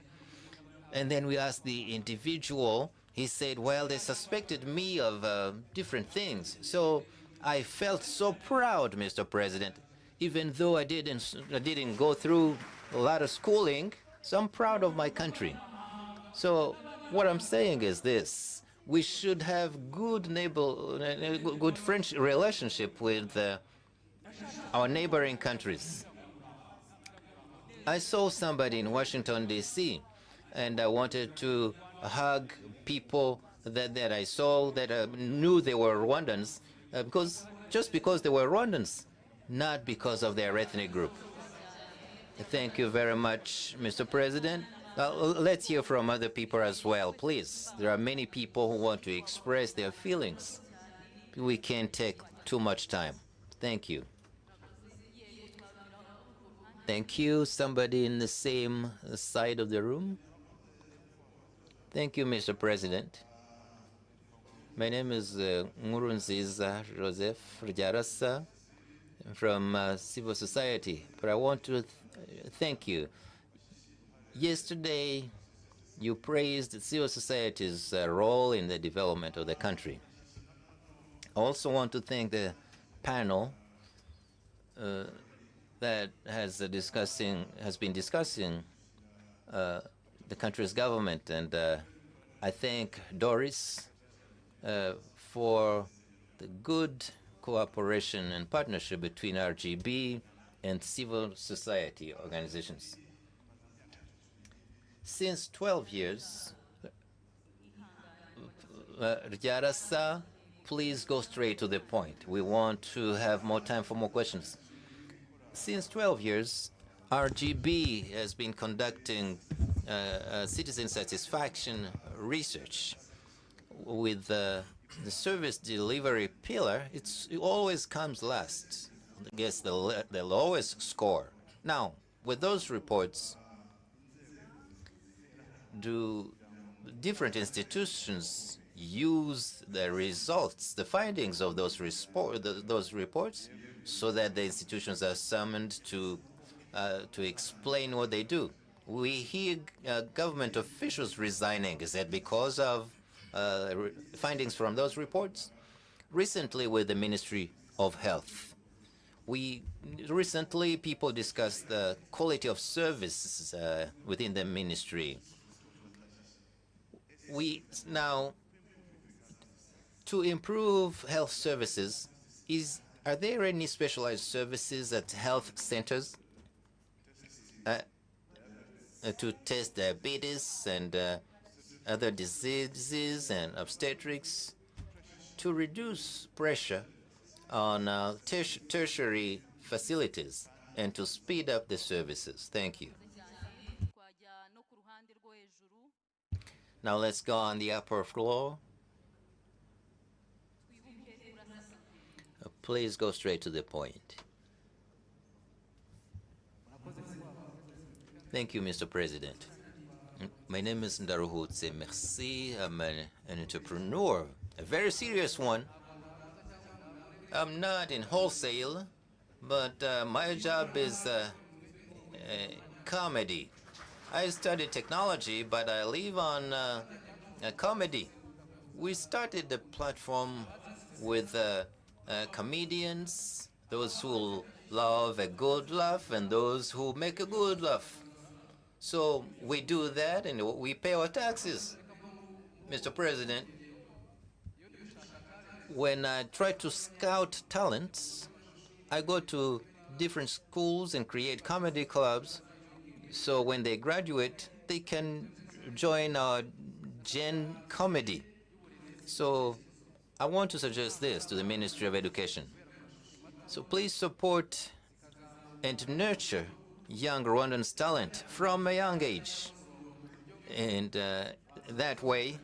And then we asked the individual, he said, well, they suspected me of different things. So I felt so proud, Mr. President, even though I didn't go through a lot of schooling, so I'm proud of my country. So what I'm saying is this. We should have good French relationship with our neighboring countries. I saw somebody in Washington, D.C., and I wanted to hug people that I saw that knew they were Rwandans, just because they were Rwandans, not because of their ethnic group. Thank you very much, Mr. President. Let's hear from other people as well, please. There are many people who want to express their feelings. We can't take too much time. Thank you. Thank you. Somebody in the same side of the room? Thank you, Mr. President. My name is Nkurunziza Joseph Ryarasa from civil society, but I want to thank you. Yesterday, you praised civil society's role in the development of the country. I also want to thank the panel that has been discussing the country's government, and I thank Doris for the good cooperation and partnership between RGB and civil society organizations. Since 12 years, Ryarasa, please go straight to the point. We want to have more time for more questions. Since 12 years, RGB has been conducting citizen satisfaction research with the service delivery pillar. It always comes last, gets the lowest score. Now, with those reports, do different institutions use the results, the findings of those reports, so that the institutions are summoned to explain what they do? We hear government officials resigning. Is that because of findings from those reports? Recently, with the Ministry of Health, recently people discussed the quality of services within the ministry. Now, to improve health services, are there any specialized services at health centers to test diabetes and other diseases and obstetrics, to reduce pressure on tertiary facilities and to speed up the services? Thank you. Now let's go on the upper floor. Please go straight to the point. Thank you, Mr. President. My name is Ndaruhutse Merci. I'm an entrepreneur, a very serious one. I'm not in wholesale, but my job is comedy. I studied technology, but I live on comedy. We started the platform with comedians, those who love a good laugh and those who make a good laugh. So we do that and we pay our taxes. Mr. President, when I try to scout talents, I go to different schools and create comedy clubs. So when they graduate, they can join our Gen Comedy. So I want to suggest this to the Ministry of Education. So please support and nurture young Rwandans' talent from a young age. And that way,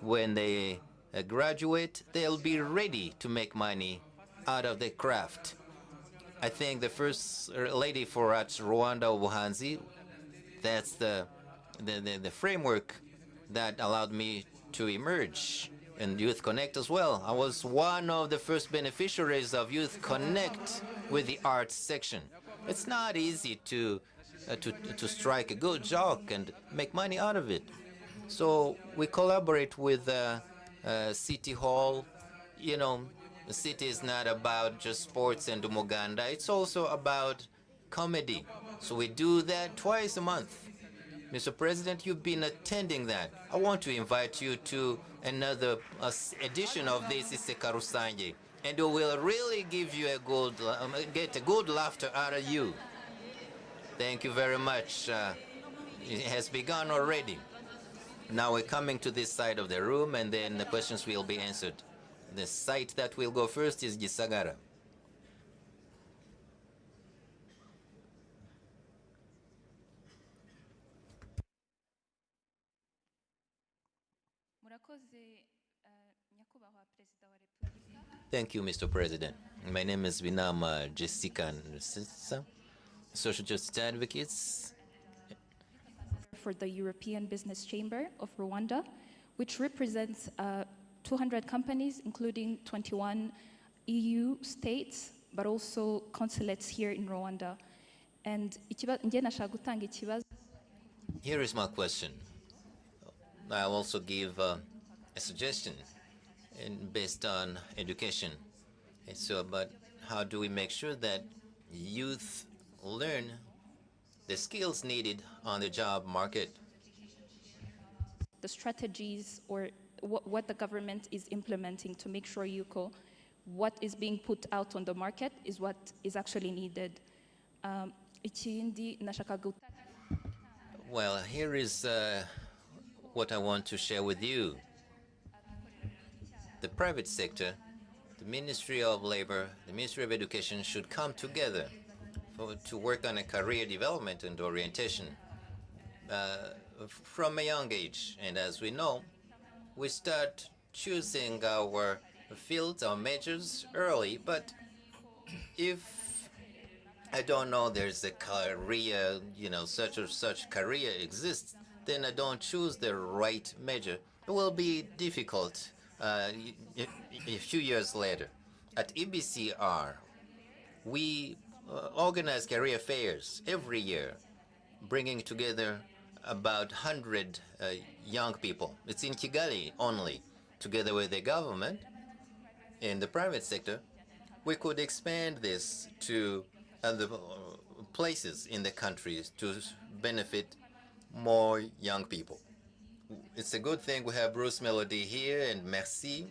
when they graduate, they'll be ready to make money out of the craft. I think the first lady for at Rwanda Ubuhanzi, that's the framework that allowed me to emerge. And Youth Connect as well. I was one of the first beneficiaries of Youth Connect with the arts section. It's not easy to strike a good joke and make money out of it. So we collaborate with City Hall. You know, the city is not about just sports and umuganda. It's also about comedy. So we do that twice a month. Mr. President, you've been attending that. I want to invite you to another edition of this Iseka Rusange, and it will really give you a good, get a good laughter out of you. Thank you very much. It has begun already. Now we're coming to this side of the room, and then the questions will be answered. The site that will go first is Gisagara. Thank you, Mr. President. My name is Vinama Jessica Nsisa, Social Justice Advocates. For the European Business Chamber of Rwanda, which represents 200 companies, including 21 EU states, but also consulates here in Rwanda. And here is my question. I'll also give a suggestion based on education. And so, but how do we make sure that youth learn the skills needed on the job market? The strategies or what the government is implementing to make sure what is being put out on the market is what is actually needed. Well, here is what I want to share with you. The private sector, the Ministry of Labor, the Ministry of Education should come together to work on a career development and orientation from a young age. And as we know, we start choosing our fields, our majors early, but if I don't know there's a career, such or such career exists, then I don't choose the right major. It will be difficult a few years later. At EBCR, we organize career fairs every year, bringing together about 100 young people. It's in Kigali only, together with the government and the private sector. We could expand this to other places in the country to benefit more young people. It's a good thing we have Bruce Melody here and Merci.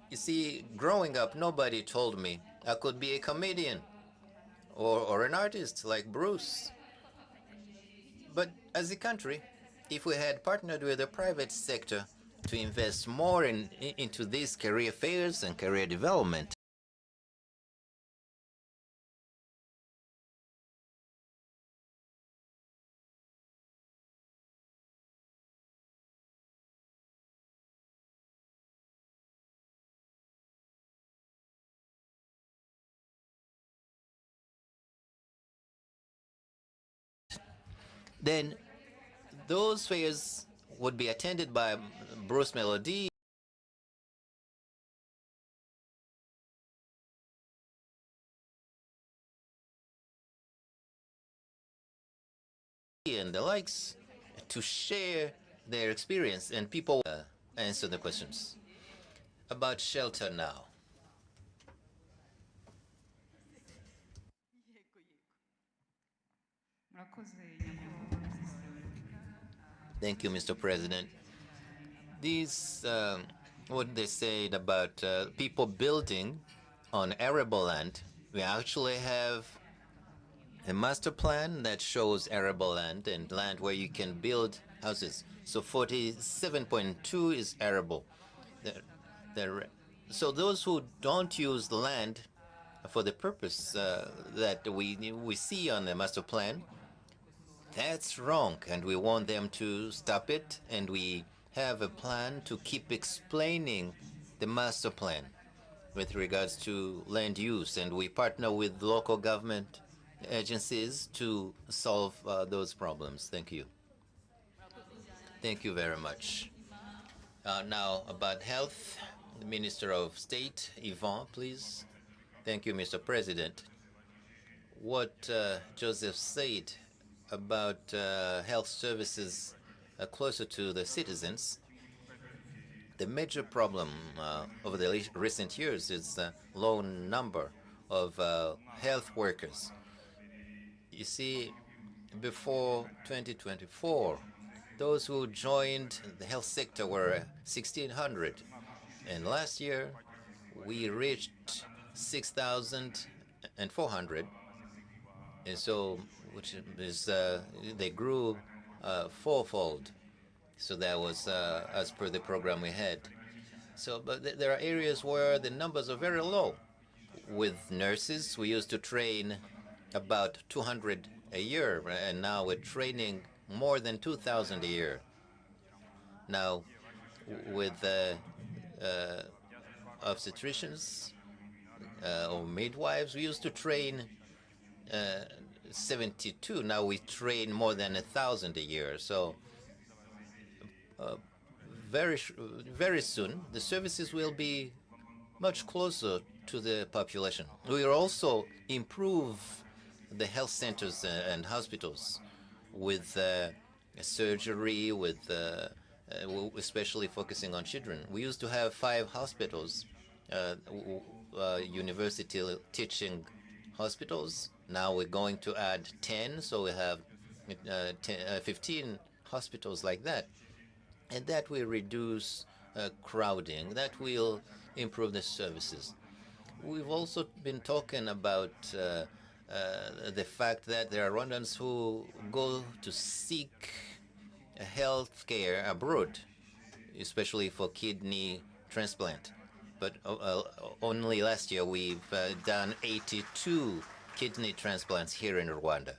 You see, growing up, nobody told me I could be a comedian or an artist like Bruce. But as a country, if we had partnered with the private sector to invest more into these career fairs and career development, then those fairs would be attended by Bruce Melody and the likes to share their experience, and people answer the questions. About shelter now. Thank you, Mr. President. These what they said about people building on arable land. We actually have a master plan that shows arable land and land where you can build houses. So 47.2 is arable. The, so those who don't use the land for the purpose that we see on the master plan, that's wrong, and we want them to stop it, and we have a plan to keep explaining the master plan with regards to land use, and we partner with local government agencies to solve those problems. Thank you. Thank you very much. Now, about health, the Minister of State, Yvonne, please. Thank you, Mr. President. What Joseph said about health services closer to the citizens, the major problem over the recent years is the low number of health workers. You see, before 2024, those who joined the health sector were 1,600. And last year, we reached 6,400. And so, which is, they grew fourfold. So that was as per the program we had. So, but there are areas where the numbers are very low. With nurses, we used to train about 200 a year, and now we're training more than 2,000 a year. Now, with obstetricians or midwives, we used to train 72. Now we train more than 1,000 a year. So very soon, the services will be much closer to the population. We will also improve the health centers and hospitals with surgery, with especially focusing on children. We used to have 5 hospitals, university teaching hospitals. Now we're going to add 10, so we have 15 hospitals like that. And that will reduce crowding. That will improve the services. We've also been talking about the fact that there are Rwandans who go to seek health care abroad, especially for kidney transplant. But only last year we've done 82 kidney transplants here in Rwanda.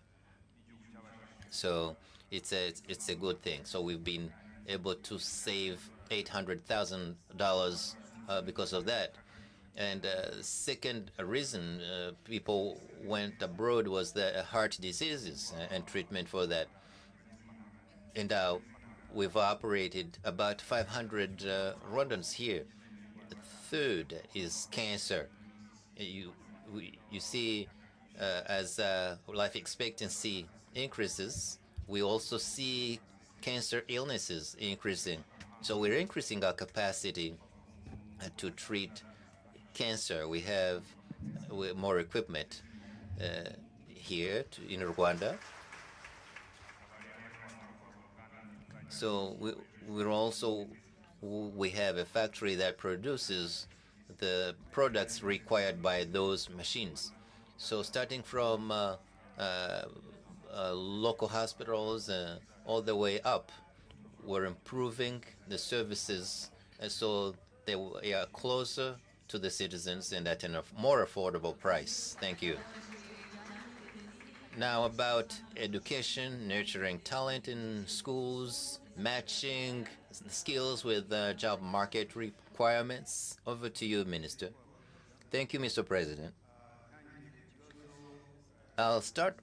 So it's a good thing. So we've been able to save $800,000 because of that. And second reason people went abroad was the heart diseases and treatment for that. And now we've operated about 500 Rwandans here. The third is cancer. You see, as life expectancy increases, we also see cancer illnesses increasing. So we're increasing our capacity to treat cancer. We have more equipment here in Rwanda. So we have a factory that produces the products required by those machines. So starting from local hospitals all the way up, we're improving the services so they are closer to the citizens and at a more affordable price. Thank you. Now about education, nurturing talent in schools, matching skills with job market requirements. Over to you, Minister. Thank you, Mr. President. I'll start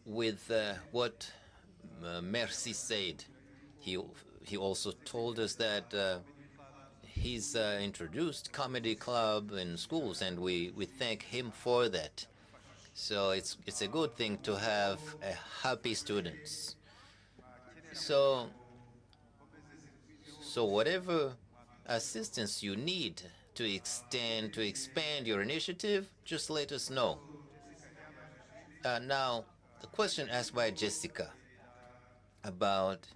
with what Merci said. He also told us that he's introduced comedy club in schools, and we thank him for that. So it's a good thing to have happy students. So whatever assistance you need to expand your initiative, just let us know. Now, the question asked by Jessica about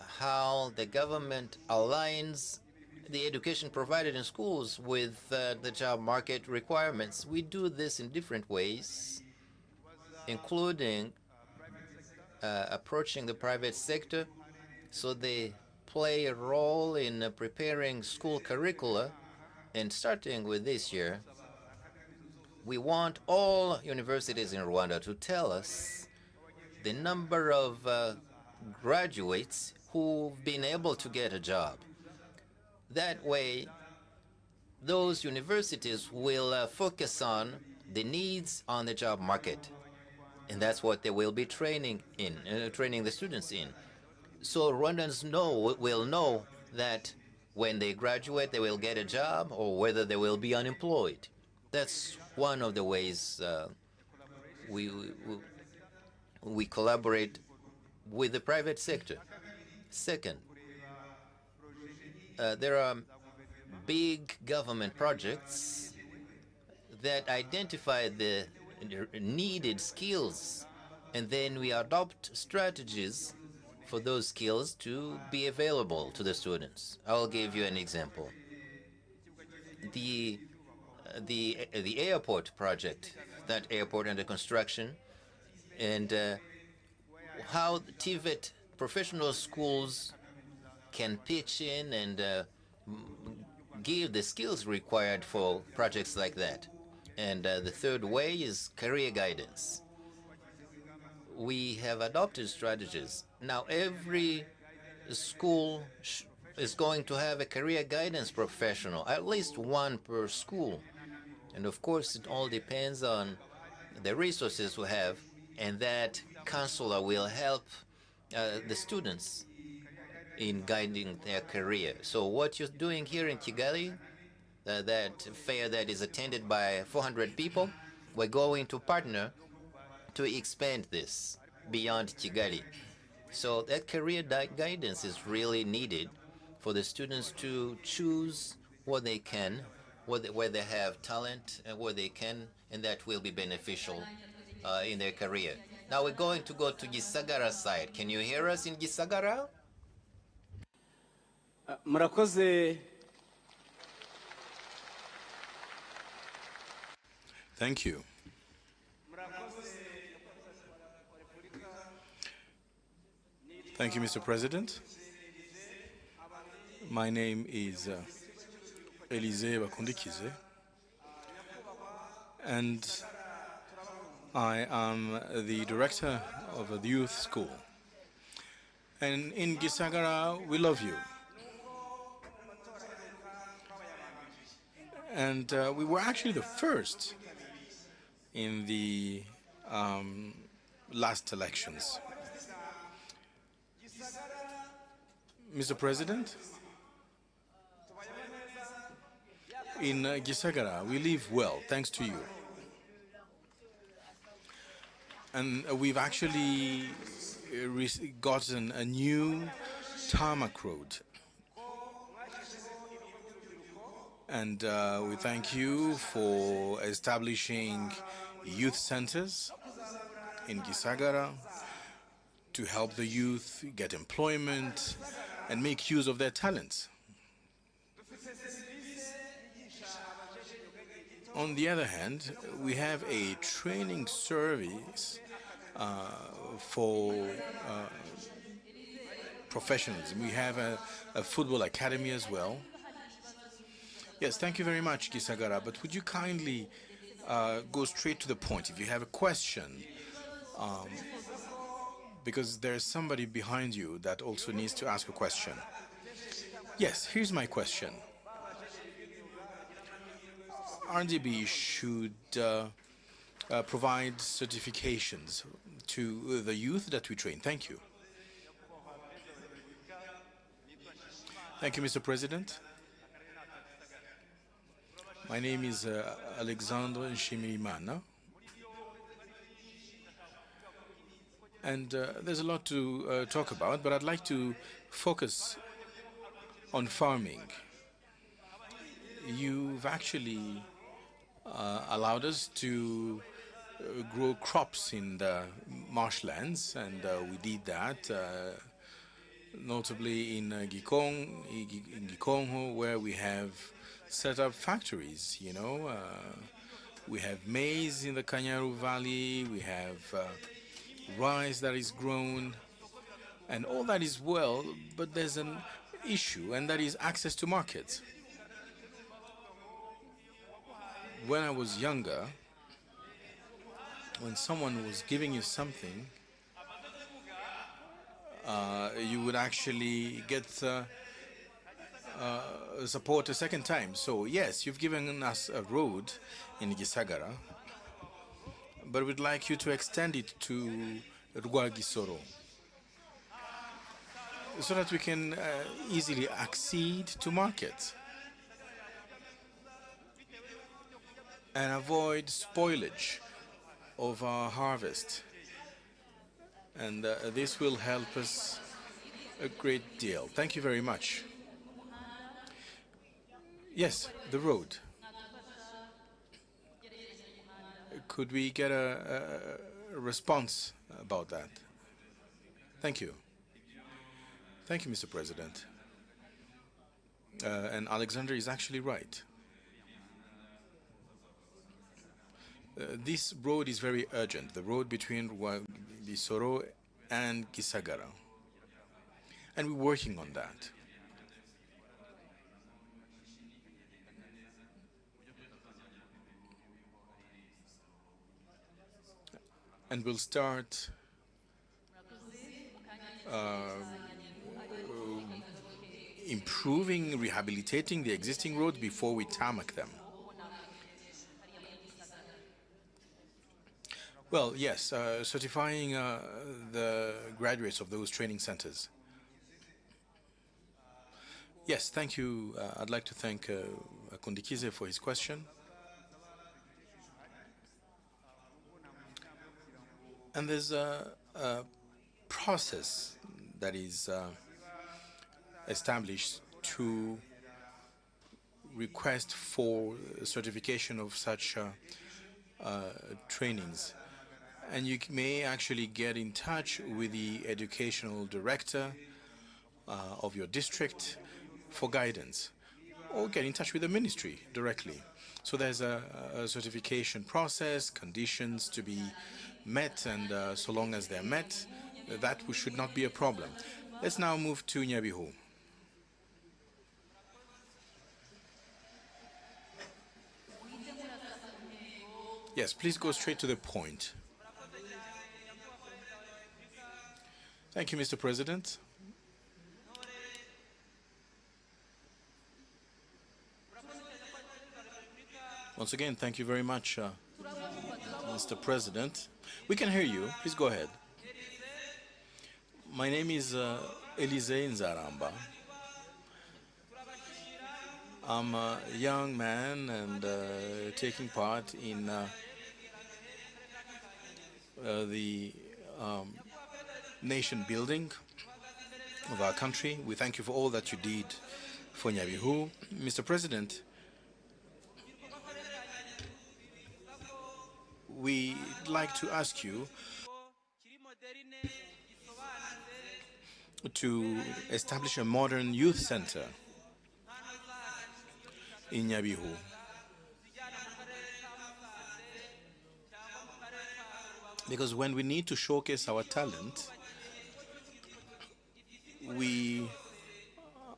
how the government aligns the education provided in schools with the job market requirements. We do this in different ways, including approaching the private sector so they play a role in preparing school curricula. And starting with this year, we want all universities in Rwanda to tell us the number of graduates who've been able to get a job. That way, those universities will focus on the needs on the job market. And that's what they will be training the students in. So Rwandans will know that when they graduate, they will get a job or whether they will be unemployed. That's one of the ways we collaborate with the private sector. Second, there are big government projects that identify the needed skills, and then we adopt strategies for those skills to be available to the students. I'll give you an example. The airport project, that airport under construction, and how the TVET professional schools can pitch in and give the skills required for projects like that. And the third way is career guidance. We have adopted strategies. Now every school is going to have a career guidance professional, at least one per school. And of course, it all depends on the resources we have, and that counselor will help the students in guiding their career. So what you're doing here in Kigali, that fair that is attended by 400 people, we're going to partner to expand this beyond Kigali. So that career guidance is really needed for the students to choose what they can, where they have talent and what they can, and that will be beneficial in their career. Now we're going to go to Gisagara side. Can you hear us in Gisagara? Murakoze. Thank you. Thank you, Mr. President. My name is Elise Bakundikize, and I am the director of the youth school. And in Gisagara, we love you. And we were actually the first in the last elections. Mr. President, in Gisagara, we live well, thanks to you. And we've actually gotten a new tarmac road. And we thank you for establishing youth centers in Gisagara to help the youth get employment and make use of their talents. On the other hand, we have a training service for professionals. We have a football academy as well. Yes, thank you very much, Gisagara, but would you kindly go straight to the point if you have a question, because there's somebody behind you that also needs to ask a question. Yes, here's my question. RDB should provide certifications to the youth that we train. Thank you. Thank you, Mr. President. My name is Alexandre Nshimiyimana. And there's a lot to talk about, but I'd like to focus on farming. You've actually allowed us to grow crops in the marshlands, and we did that notably in Gikongho, where we have set up factories, you know. We have maize in the Kanyaru Valley, we have rice that is grown, and all that is well, but there's an issue, and that is access to markets. When I was younger, when someone was giving you something, you would actually get support a second time. So yes, you've given us a road in Gisagara, but we'd like you to extend it to Rwagisoro so that we can easily accede to markets and avoid spoilage of our harvest. And this will help us a great deal. Thank you very much. Yes, the road. Could we get a response about that? Thank you. Thank you, Mr. President. And Alexander is actually right. This road is very urgent, the road between Rwagisoro and Gisagara. And we're working on that. And we'll start improving, rehabilitating the existing roads before we tarmac them. Well, yes, certifying the graduates of those training centers. Yes, thank you. I'd like to thank Kundikize for his question. And there's a process that is established to request for certification of such trainings. And you may actually get in touch with the educational director of your district for guidance, or get in touch with the ministry directly. So there's a certification process, conditions to be met, and so long as they're met, that should not be a problem. Let's now move to Nyabihu. Yes, please go straight to the point. Thank you, Mr. President. Once again, thank you very much, Mr. President. We can hear you. Please go ahead. My name is Elise Nzaramba. I'm a young man and taking part in the nation building of our country. We thank you for all that you did for Nyabihu. Mr. President, we'd like to ask you to establish a modern youth center in Nyabihu. Because when we need to showcase our talent, we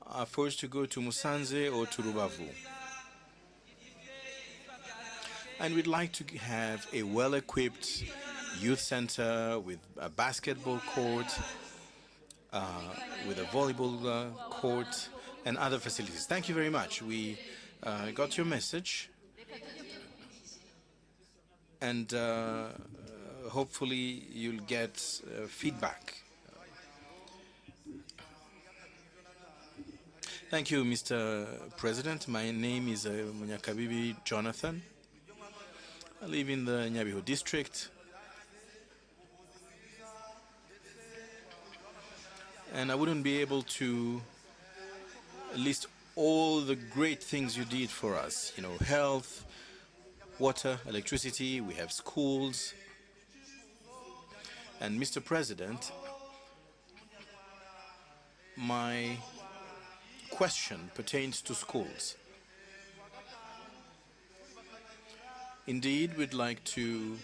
are forced to go to Musanze or to Rubavu. And we'd like to have a well-equipped youth center with a basketball court, with a volleyball court, and other facilities. Thank you very much. We got your message, and hopefully you'll get feedback. Thank you, Mr. President. My name is Munyakabibi Jonathan. I live in the Nyabihu district. And I wouldn't be able to list all the great things you did for us. You know, health, water, electricity, we have schools. And Mr. President, My question pertains to schools. Indeed, we'd like to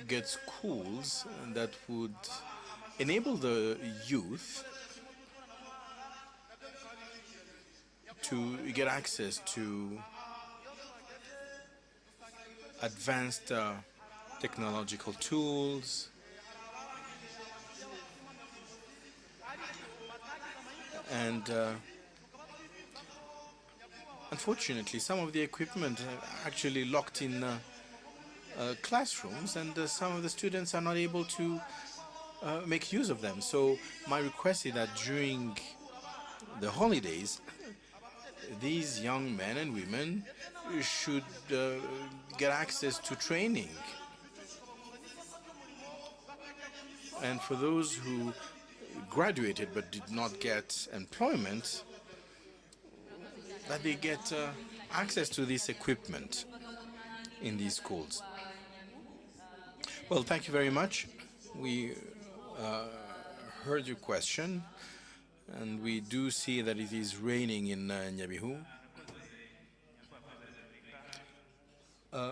get schools that would enable the youth to get access to advanced technological tools and unfortunately some of the equipment are actually locked in classrooms, and some of the students are not able to make use of them. So my request is that during the holidays, these young men and women should get access to training. And for those who graduated but did not get employment, that they get access to this equipment in these schools. Well, thank you very much. We heard your question, and we do see that it is raining in Nyabihu.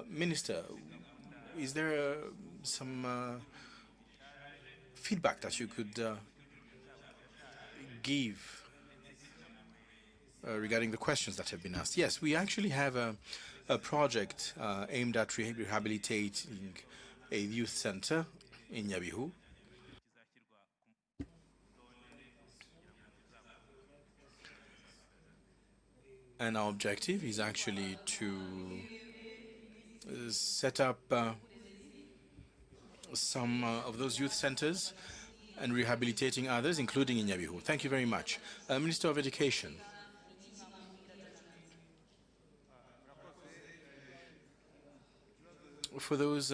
Minister, is there some feedback that you could give regarding the questions that have been asked? Yes, we actually have a project aimed at rehabilitating a youth center in Nyabihu. And our objective is actually to set up some of those youth centers and rehabilitating others, including in Nyabihu. Thank you very much. Minister of Education. For those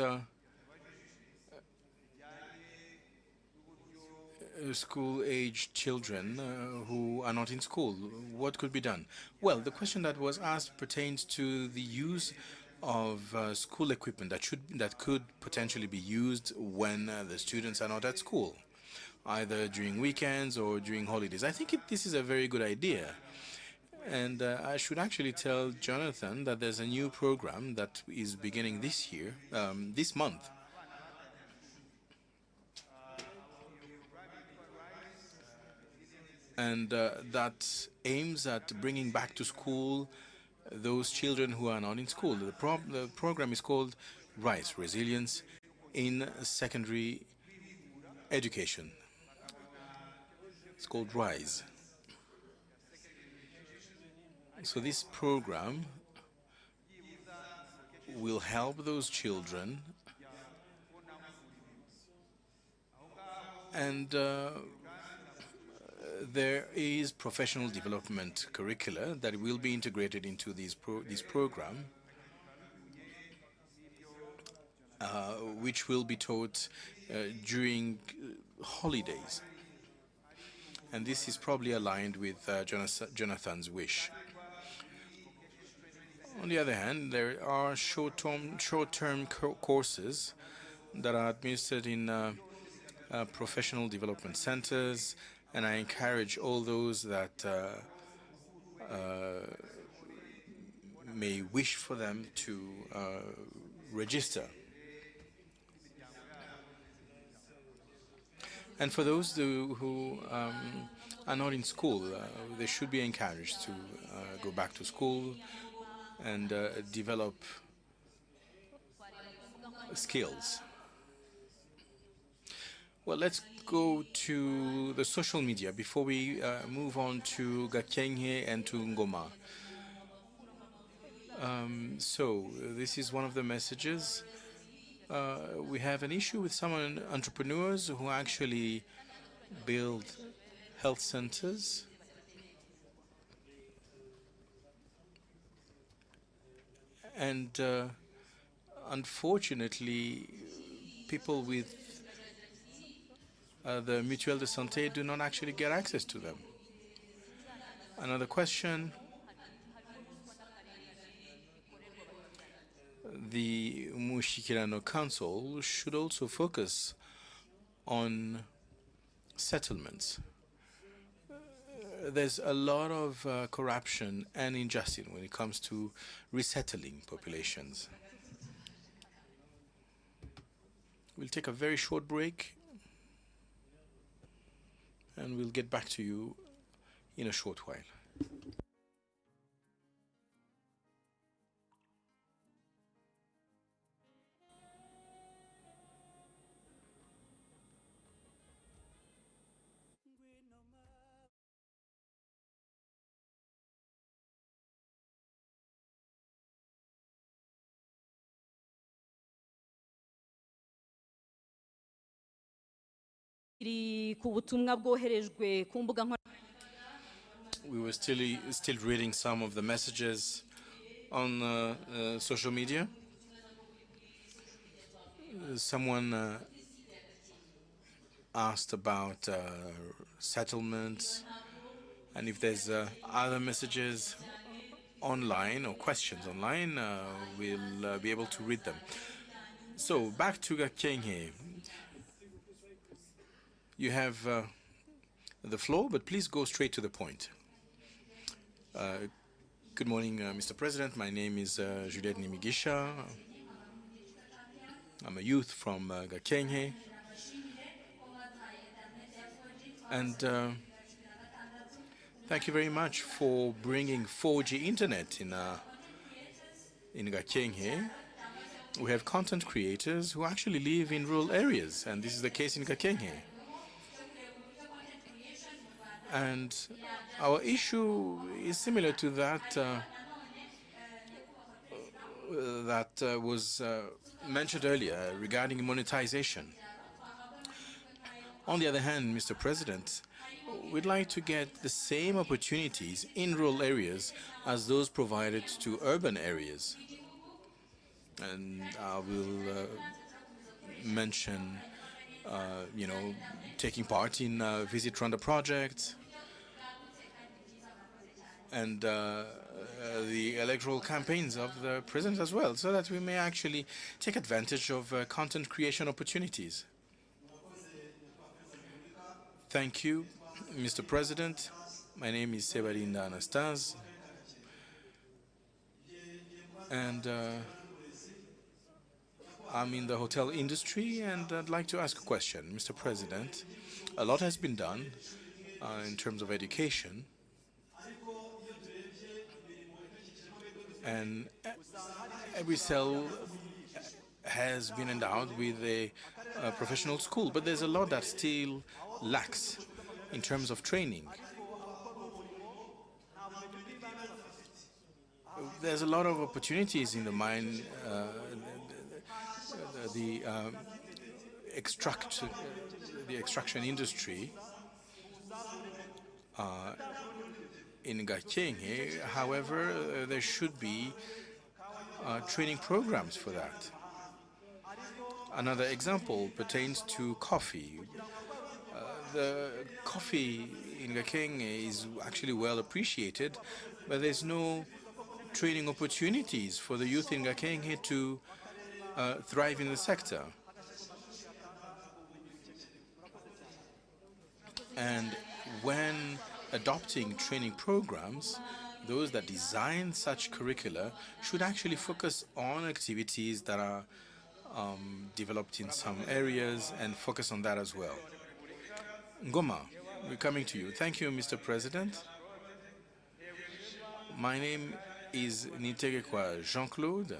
school-aged children who are not in school, what could be done? Well, the question that was asked pertains to the use of school equipment that could potentially be used when the students are not at school, either during weekends or during holidays. I think this is a very good idea. And I should actually tell Jonathan that there's a new program that is beginning this year, this month. And that aims at bringing back to school those children who are not in school. The program is called RISE, Resilience in Secondary Education. It's called RISE. So this program will help those children, and there is professional development curricula that will be integrated into this program, which will be taught during holidays. And this is probably aligned with Jonathan's wish. On the other hand, there are short-term courses that are administered in professional development centers, and I encourage all those that may wish for them to register. And for those who are not in school, they should be encouraged to go back to school and develop skills. Well, let's go to the social media before we move on to Gakenke and to Ngoma. So this is one of the messages. We have an issue with some entrepreneurs who actually build health centers. And unfortunately, people with the Mutuelle de Santé do not actually get access to them. Another question. The Umushyikirano Council should also focus on settlements. There's a lot of corruption and injustice when it comes to resettling populations. We'll take a very short break, and we'll get back to you in a short while. iri ku butumwa bwoherejwe ku mbuga We were still reading some of the messages on social media. Someone asked about settlements, and if there's other messages online or questions online, we'll be able to read them. So back to Gakenke. You have the floor, but please go straight to the point. Good morning, Mr. President. My name is Juliette Nimigisha. I'm a youth from Gakenke. And thank you very much for bringing 4G internet in Gakenke. We have content creators who actually live in rural areas, and this is the case in Gakenke. And our issue is similar to that that was mentioned earlier regarding monetization. On the other hand, Mr. President, we'd like to get the same opportunities in rural areas as those provided to urban areas. And I will mention, you know, taking part in Visit Rwanda projects, and the electoral campaigns of the president as well, so that we may actually take advantage of content creation opportunities. Thank you, Mr. President. My name is Sebarinda Anastase, and I'm in the hotel industry, and I'd like to ask a question. Mr. President, a lot has been done in terms of education, and every cell has been endowed with a professional school, but there's a lot that still lacks in terms of training. There's a lot of opportunities in the mine, the extraction industry in Gakenke. However, there should be training programs for that. Another example pertains to coffee. The coffee in Gakenke is actually well appreciated, but there's no training opportunities for the youth in Gakenke to thrive in the sector. And when adopting training programs, those that design such curricula should actually focus on activities that are developed in some areas and focus on that as well. Ngoma, we're coming to you. Thank you, Mr. President. My name is Nitegekwa Jean-Claude,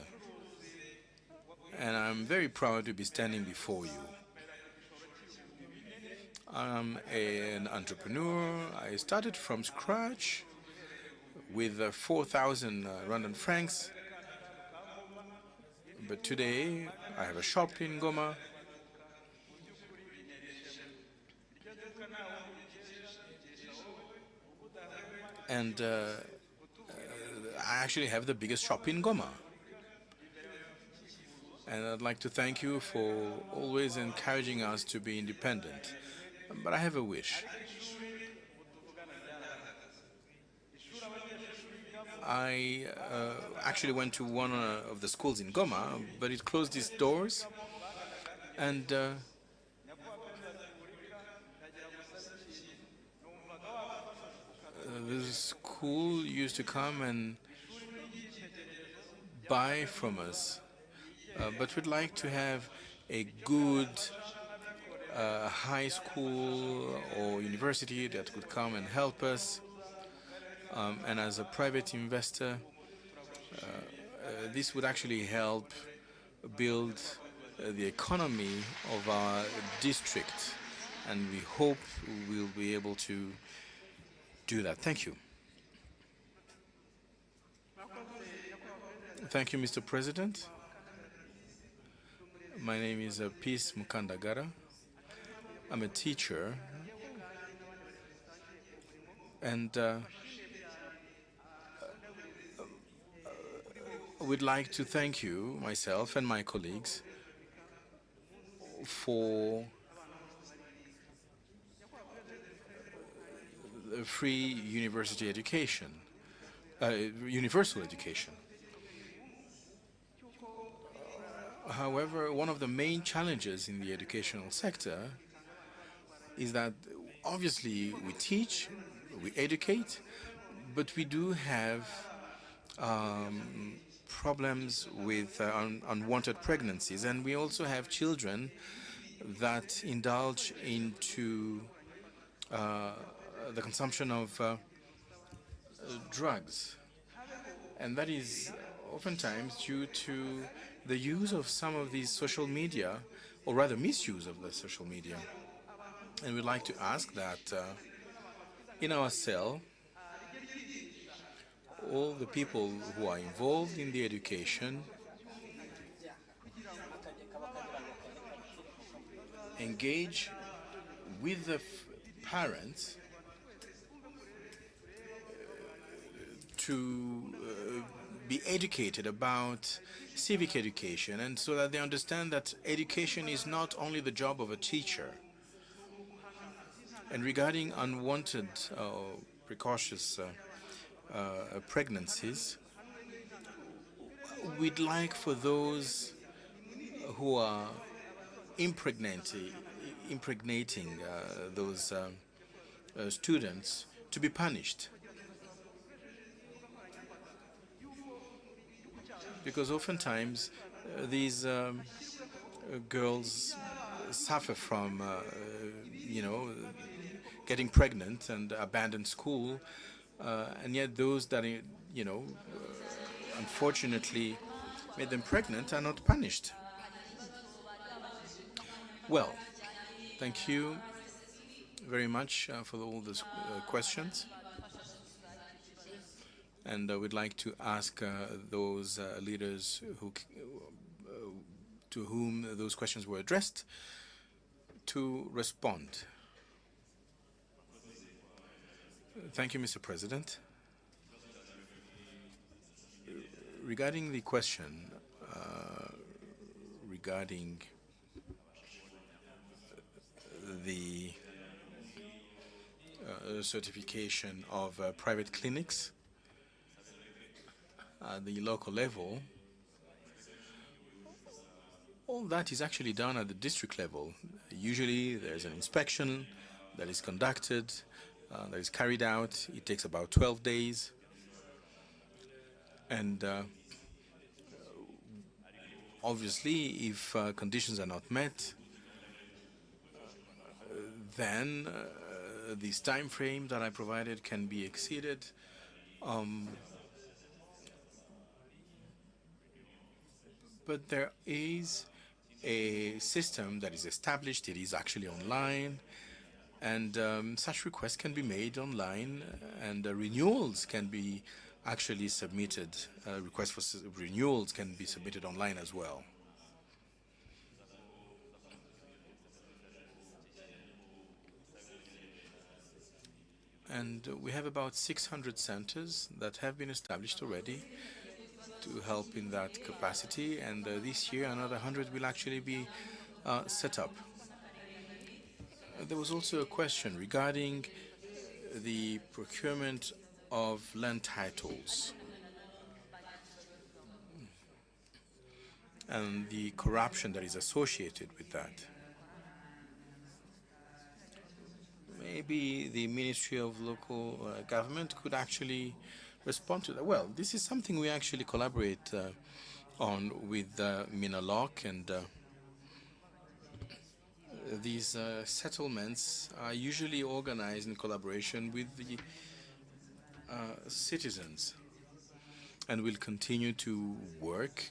and I'm very proud to be standing before you. I'm an entrepreneur. I started from scratch with 4,000 Rwandan francs. But today, I have a shop in Goma. And I actually have the biggest shop in Goma. And I'd like to thank you for always encouraging us to be independent. But I have a wish. I actually went to one of the schools in Goma, but it closed its doors. And school used to come and buy from us, but we'd like to have a good high school or university that could come and help us. And as a private investor, this would actually help build the economy of our district, and we hope we'll be able to do that. Thank you. Thank you, Mr. President. My name is Peace Mukandagara. I'm a teacher, and we'd like to thank you, myself and my colleagues, for free university education, universal education. However, one of the main challenges in the educational sector is that obviously we teach, we educate, but we do have problems with unwanted pregnancies, and we also have children that indulge into the consumption of drugs, and that is oftentimes due to the use of some of these social media, or rather misuse of the social media. And we'd like to ask that in our cell, all the people who are involved in the education engage with the parents to be educated about civic education, and so that they understand that education is not only the job of a teacher. And regarding unwanted precocious pregnancies, we'd like for those who are impregnating those students to be punished. Because oftentimes these girls suffer from, getting pregnant and abandon school, and yet those that, unfortunately made them pregnant are not punished. Well, thank you very much for all those questions. And we'd like to ask those leaders to whom those questions were addressed to respond. Thank you, Mr. President. Regarding the question regarding the certification of private clinics at the local level, all that is actually done at the district level. Usually there's an inspection that is conducted, that is carried out. It takes about 12 days. And obviously, if conditions are not met, then this time frame that I provided can be exceeded. But there is a system that is established. It is actually online, and such requests can be made online, and renewals can be actually submitted. Requests for renewals can be submitted online as well. And we have about 600 centers that have been established already to help in that capacity, and this year another 100 will actually be set up. There was also a question regarding the procurement of land titles and the corruption that is associated with that. maybe the Ministry of Local Government could actually respond to that. Well, this is something we actually collaborate on with Minaloc, and these settlements are usually organized in collaboration with the citizens, and will continue to work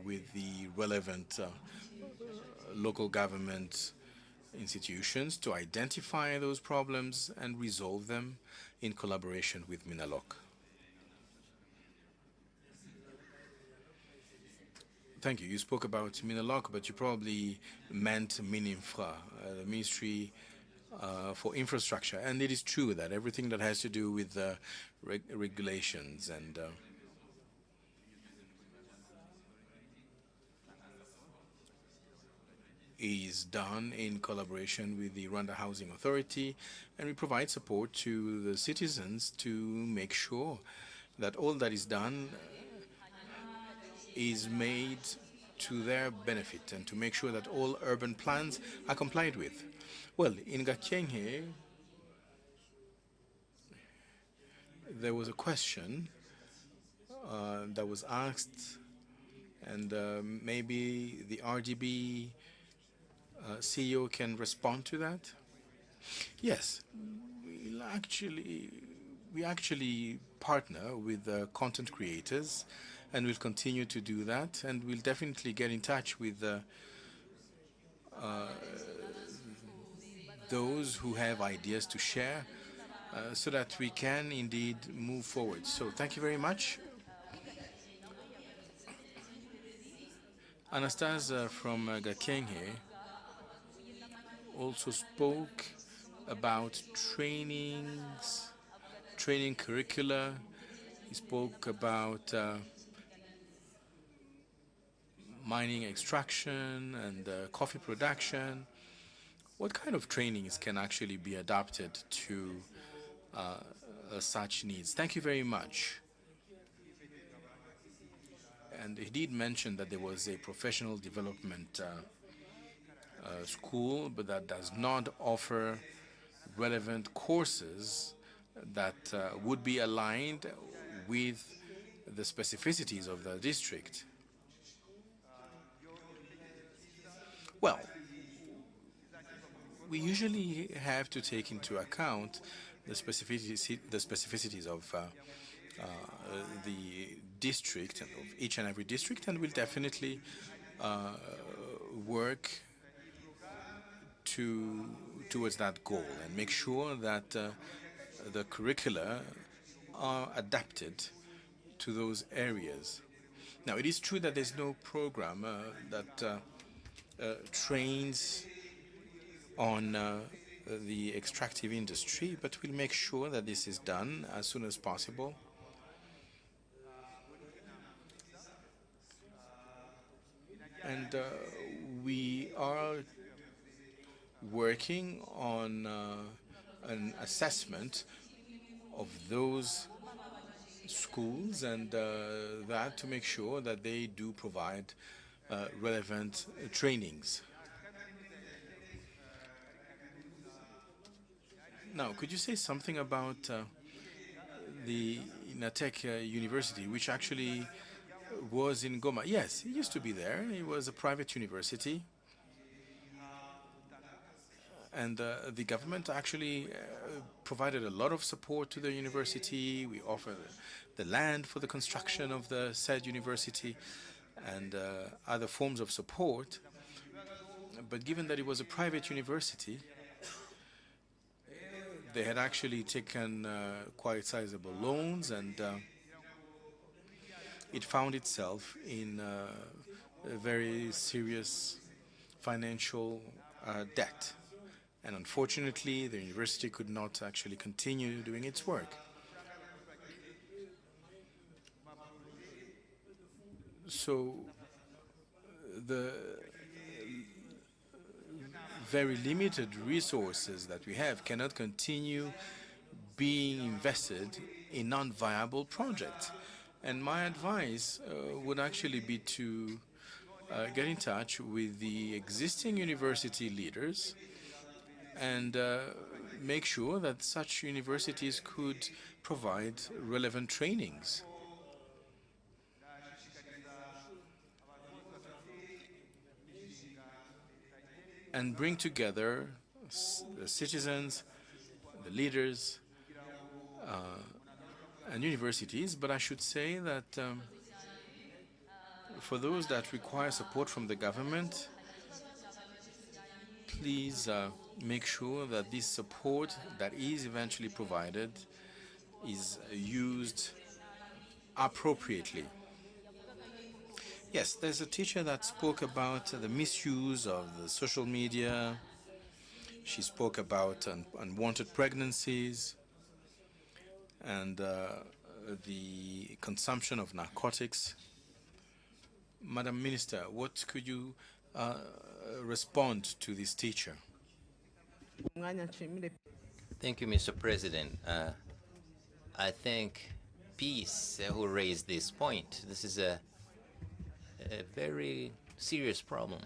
with the relevant local government institutions to identify those problems and resolve them in collaboration with Minaloc. Thank you. You spoke about Minaloc, but you probably meant Mininfra, the Ministry for Infrastructure. And it is true that everything that has to do with regulations and is done in collaboration with the Rwanda Housing Authority, and we provide support to the citizens to make sure that all that is done is made to their benefit, and to make sure that all urban plans are complied with. Well, in Gakenke, there was a question that was asked, and maybe the RDB CEO can respond to that. Yes, we actually partner with content creators, and we'll continue to do that, and we'll definitely get in touch with those who have ideas to share, so that we can indeed move forward. So thank you very much. Anastasia from Gakenke also spoke about trainings, training curricula. He spoke about mining extraction and coffee production. What kind of trainings can actually be adapted to such needs? Thank you very much. And he did mention that there was a professional development school, but that does not offer relevant courses that would be aligned with the specificities of the district. Well, we usually have to take into account the specificities of the district and of each and every district, and we'll definitely work towards that goal and make sure that the curricula are adapted to those areas. Now, it is true that there's no program that trains on the extractive industry, but we'll make sure that this is done as soon as possible. And we are working on an assessment of those schools, and that to make sure that they do provide relevant trainings. Now, could you say something about the Inatek University, which actually was in Goma? Yes, it used to be there. It was a private university. And the government actually provided a lot of support to the university. We offered the land for the construction of the said university and other forms of support. But given that it was a private university, they had actually taken quite sizable loans, and it found itself in a very serious financial debt. And unfortunately, the university could not actually continue doing its work. So the very limited resources that we have cannot continue being invested in non-viable projects. And my advice would actually be to get in touch with the existing university leaders and make sure that such universities could provide relevant trainings. And bring together the citizens, the leaders, and universities. But I should say that for those that require support from the government, please make sure that this support that is eventually provided is used appropriately. Yes, there's a teacher that spoke about the misuse of the social media. She spoke about unwanted pregnancies and the consumption of narcotics. Madam Minister, what could you respond to this teacher? Thank you, Mr. President. I thank Peace who raised this point. This is a very serious problem.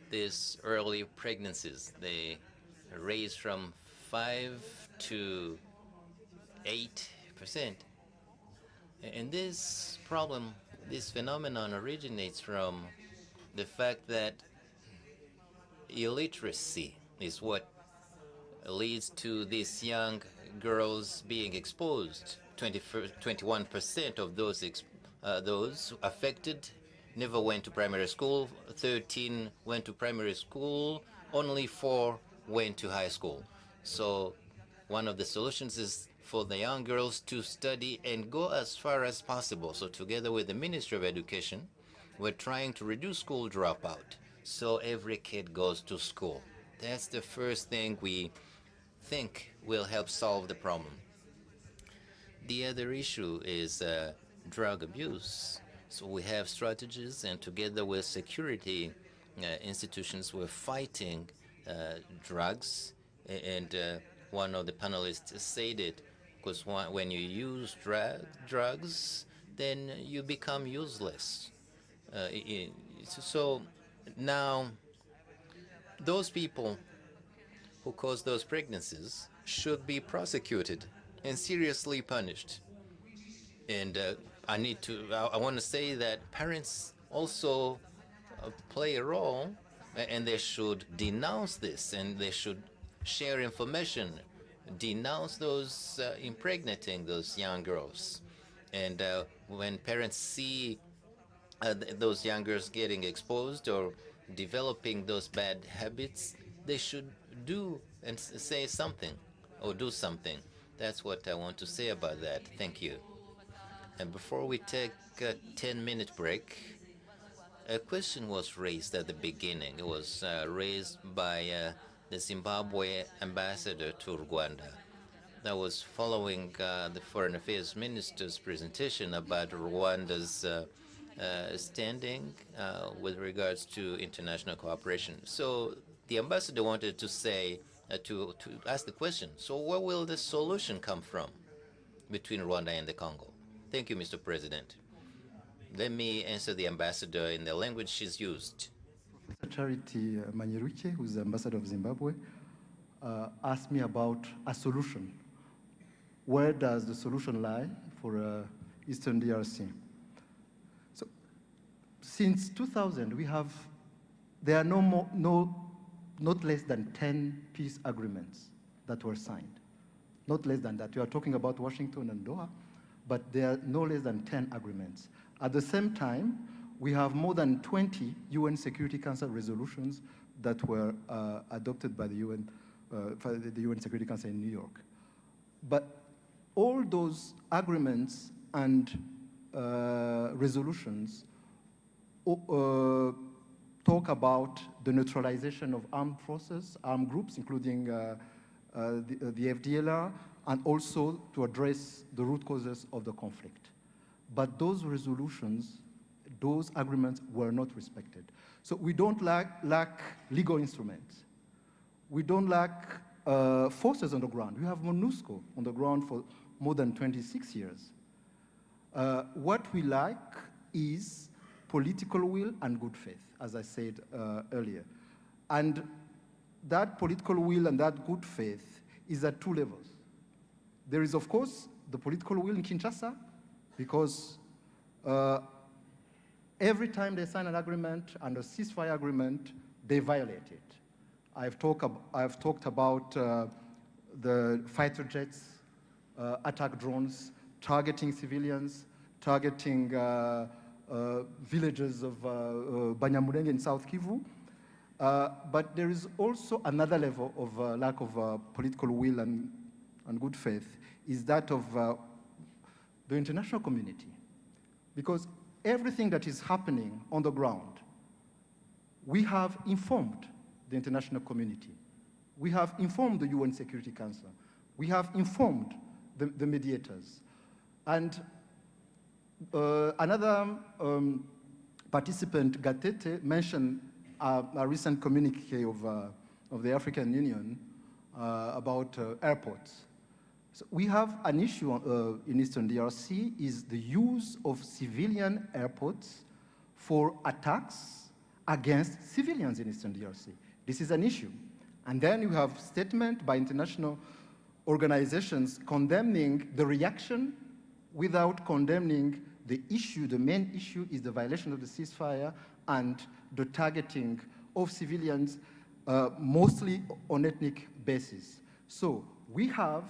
These early pregnancies, they raise from 5 to 8%. And this problem, this phenomenon originates from the fact that illiteracy is what leads to these young girls being exposed. 21% of those affected never went to primary school, 13 went to primary school, only 4 went to high school. So one of the solutions is for the young girls to study and go as far as possible. So together with the Ministry of Education, we're trying to reduce school dropout so every kid goes to school. That's the first thing we think will help solve the problem. The other issue is drug abuse. So we have strategies, and together with security institutions, we're fighting drugs. And one of the panelists said it, because when you use drugs, then you become useless. So now, those people who cause those pregnancies should be prosecuted and seriously punished. And I want to say that parents also play a role, and they should denounce this, and they should share information, denounce those impregnating those young girls. And when parents see those young girls getting exposed or developing those bad habits, they should do and say something or do something. That's what I want to say about that. Thank you. And before we take a 10-minute break, a question was raised at the beginning. It was raised by the Zimbabwe ambassador to Rwanda. That was following the Foreign Affairs Minister's presentation about Rwanda's standing with regards to international cooperation. So the ambassador wanted to say, to ask the question, so where will the solution come from between Rwanda and the Congo? Thank you, Mr. President. Let me answer the ambassador in the language she's used. Charity Manyeruche, who's the ambassador of Zimbabwe, asked me about a solution. Where does the solution lie for Eastern DRC? So, since 2000, there are not less than 10 peace agreements that were signed. Not less than that. We are talking about Washington and Doha, but there are no less than 10 agreements. At the same time, we have more than 20 UN Security Council resolutions that were adopted by the UN Security Council in New York. But all those agreements and resolutions talk about the neutralization of armed forces, armed groups, including the FDLR, and also to address the root causes of the conflict. But those resolutions, those agreements were not respected. So we don't lack legal instruments. We don't lack forces on the ground. We have MONUSCO on the ground for more than 26 years. What we lack is political will and good faith, as I said earlier. And that political will and that good faith is at two levels. There is, of course, the political will in Kinshasa, because every time they sign an agreement and a ceasefire agreement, they violate it. I've talked about the fighter jets, attack drones, targeting civilians, targeting villages of Banyamulenge in South Kivu. But there is also another level of lack of political will and good faith, is that of the international community. Because everything that is happening on the ground, we have informed the international community. We have informed the UN Security Council. We have informed the mediators. And another participant, Gatete, mentioned a recent communique of the African Union about airports. So we have an issue in Eastern DRC, is the use of civilian airports for attacks against civilians in Eastern DRC. This is an issue. And then you have statement by international organizations condemning the reaction without condemning the issue. The main issue is the violation of the ceasefire and the targeting of civilians, mostly on ethnic basis. So we have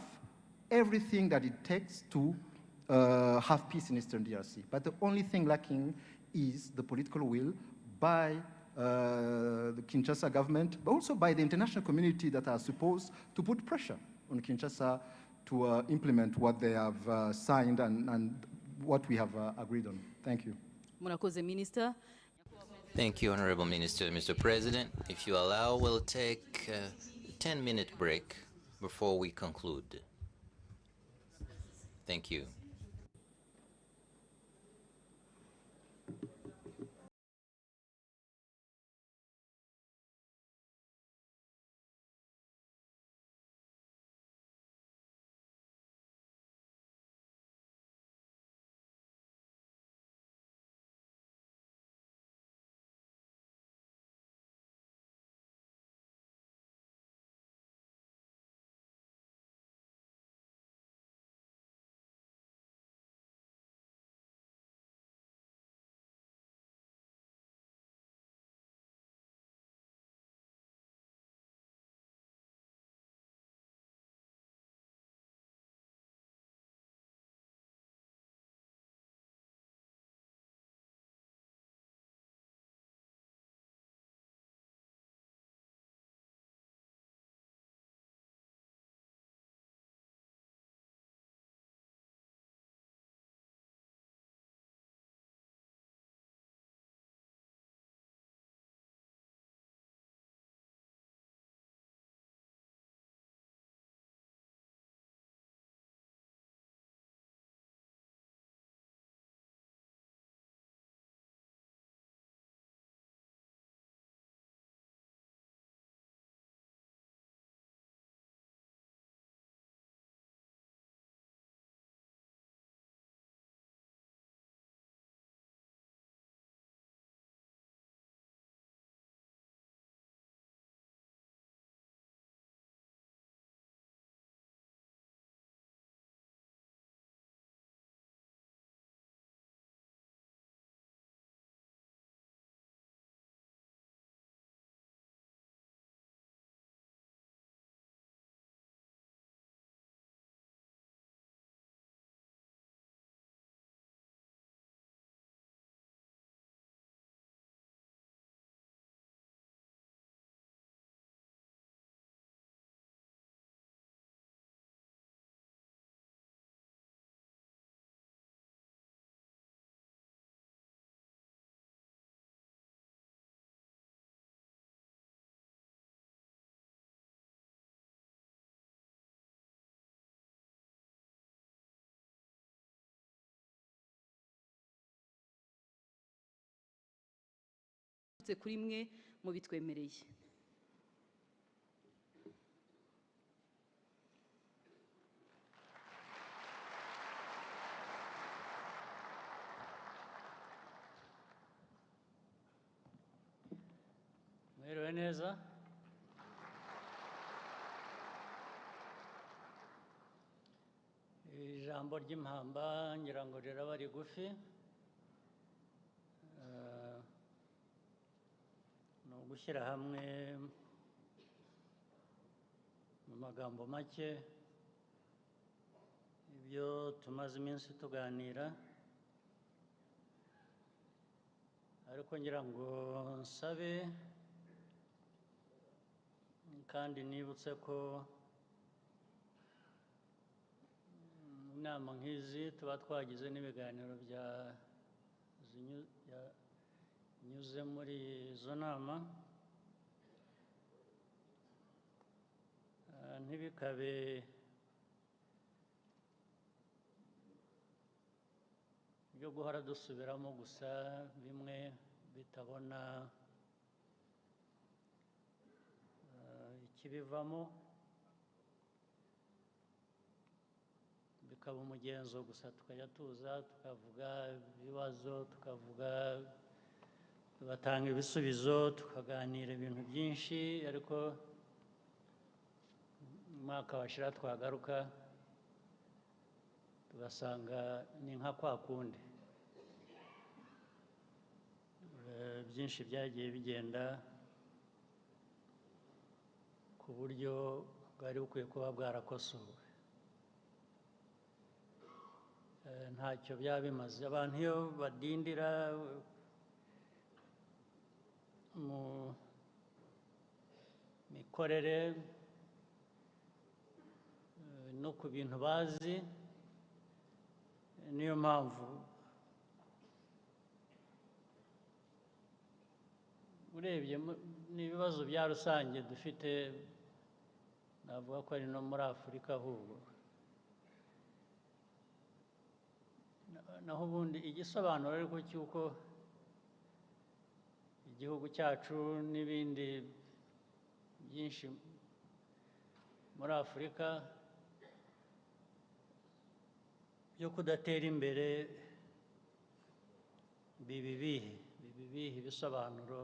everything that it takes to have peace in Eastern DRC. But the only thing lacking is the political will by the Kinshasa government, but also by the international community that are supposed to put pressure on Kinshasa to implement what they have signed and what we have agreed on. Thank you. Murakoze, Minister. Thank you, Honorable Minister. Mr. President, if you allow, we'll take a 10-minute break before we conclude. Thank you. kuri mwe mubitwemereye. Mwiriwe neza. Ijambo ry'impamba ngira ngo riraba rigufi. Ni ugushyira hamwe mu magambo make ibyo tumaze iminsi tuganira, ariko ngira ngo nsabe kandi nibutse ko inama nk'izi tuba twagize n'ibiganiro byanyuze muri izo nama, ntibikabe byo guhora dusubiramo gusa bimwe bitabona ikibivamo, bikaba umugenzo gusa tukajya tuza tukavuga ibibazo, tugatanga ibisubizo, tukaganira ibintu byinshi, ariko umwaka washira twagaruka tugasanga ni nka kwa kundi. Byinshi byagiye bigenda ku buryo bwari bukwiye kuba bwarakosowe. Ntacyo byaba bimaze abantu iyo badindira mu mikorere no ku bintu bazi. Niyo mpamvu urebye n'ibibazo bya rusange dufite, navuga ko ari no muri Afurika ahubwo. Naho ubundi igisobanuro ariko cy'uko igihugu cyacu n'ibindi byinshi muri Afurika byo kudatera imbere bibibihe ibisobanuro,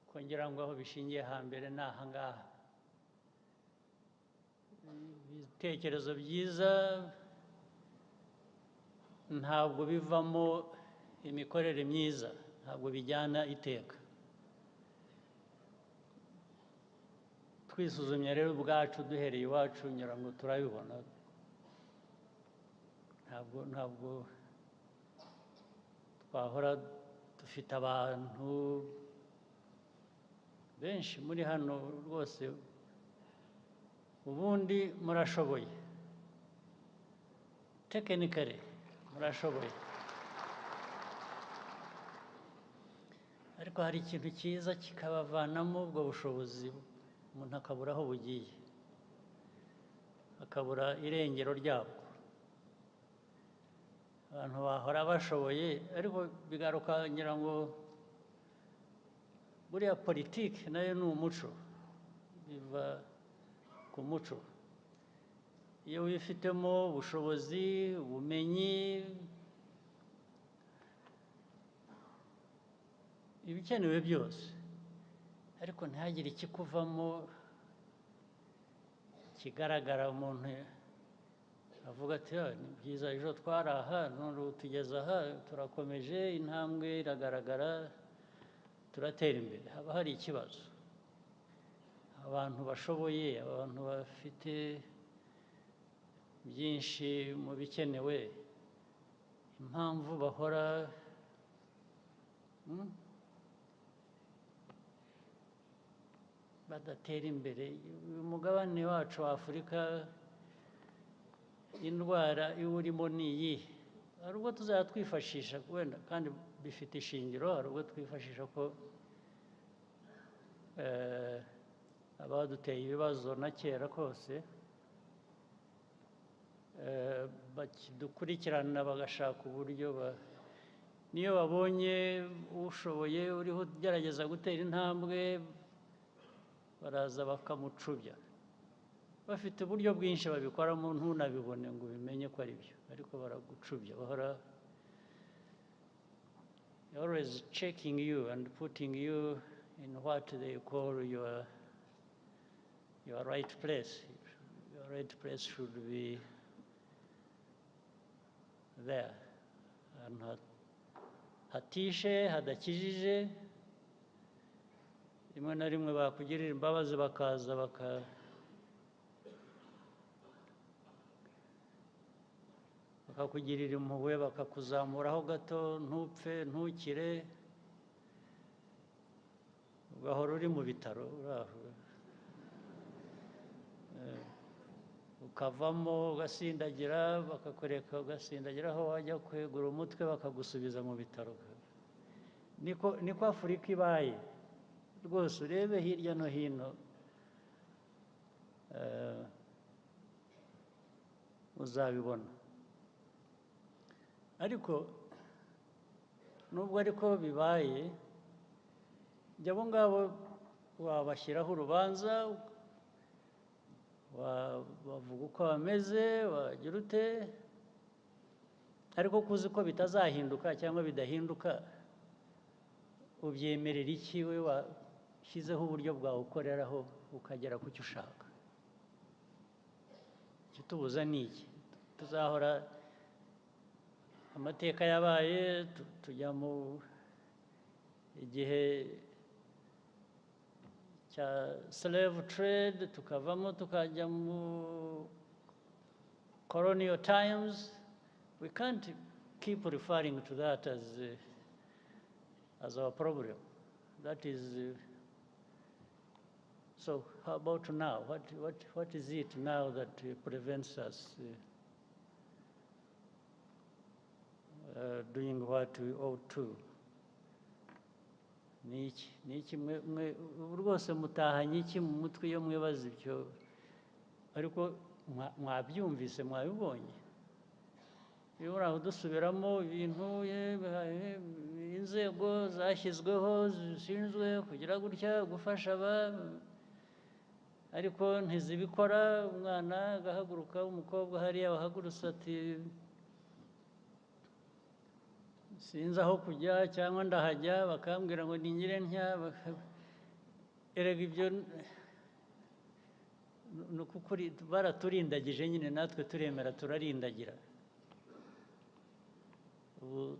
ko ngira ngo aho bishingiye hambere ni aha ngaha. Ibitekerezo byiza ntabwo bivamo imikorere myiza, ntabwo bijyana iteka. Twisuzumye rero ubwacu duhereye iwacu ngira ngo turabibona. Ntabwo twahora dufite abantu benshi muri hano rwose ubundi murashoboye, tekinikare murashoboye, ariko hari ikintu cyiza kikabavanamo ubwo bushobozi, umuntu akabura aho bugiye, akabura irengero ryabwo. Abantu bahora bashoboye ariko bigaruka ngira ngo buriya politiki nayo ni umuco, biva ku muco. Iyo wifitemo ubushobozi, ubumenyi, ibikenewe byose, ariko ntihagire ikikuvamo kigaragara, umuntu avuga ati ni byiza, ejo twari aha none tugeze aha, turakomeje, intambwe iragaragara, turatera imbere. Haba hari ikibazo. Abantu bashoboye, abantu bafite byinshi mu bikenewe, impamvu bahora badatera imbere. Umugabane wacu wa Afurika, indwara iwurimo ni iyihe? Hari ubwo tuzajya twifashisha wenda, kandi bifite ishingiro, hari ubwo twifashisha ko abaduteye ibibazo na kera kose bakidukurikirana bagashaka uburyo niyo babonye ushoboye uriho ugerageza gutera intambwe, baraza bakamucubya. Bafite uburyo bwinshi babikoramo ntunabibone ngo ubimenye ko ari byo, ariko baragucubya, bahora always checking you and putting you in what they call your right place. Your right place should be there. And hatishe, hadakijije, rimwe na rimwe bakugirira imbabazi bakaza bakakugirira impuhwe bakakuzamuraho gato ntupfe ntukire ugahora uri mu bitaro ukavamo ugasindagira bakakureka ugasindagira aho wajya kwegura umutwe bakagusubiza mu bitaro. Niko Afurika ibaye rwose, urebe hirya no hino uzabibona. Ariko nubwo ariko bibaye, abo ngabo wabashyiraho urubanza, wavuga uko bameze, wagira ute, ariko kuzi ko bitazahinduka cyangwa bidahinduka, ubyemerera iki we washyizeho uburyo bwawe ukoreraho ukagera ku cyo ushaka? Ikitubuza ni iki? Tuzahora amateka yabaye, tujya mu igihe cya slave trade, tukavamo tukajya mu colonial times. We can't keep referring to that as our problem. That is so how about now? What is it now that prevents us doing what we ought to? Ni iki mwe rwose mutahanye iki mu mutwe iyo mwibaza ibyo? Ariko mwabyumvise, mwabibonye. Iyo uraho dusubiramo ibintu inzego zashyizweho zishinzwe kugira gutya gufasha ariko ntizibikora. Umwana agahaguruka, umukobwa hariya wahagurutse ati sinzi aho kujya cyangwa ndahajya, bakambwira ngo ningire ntya. Erega ibyo ni ukuri baraturindagije nyine, natwe turemera turarindagira. Ubu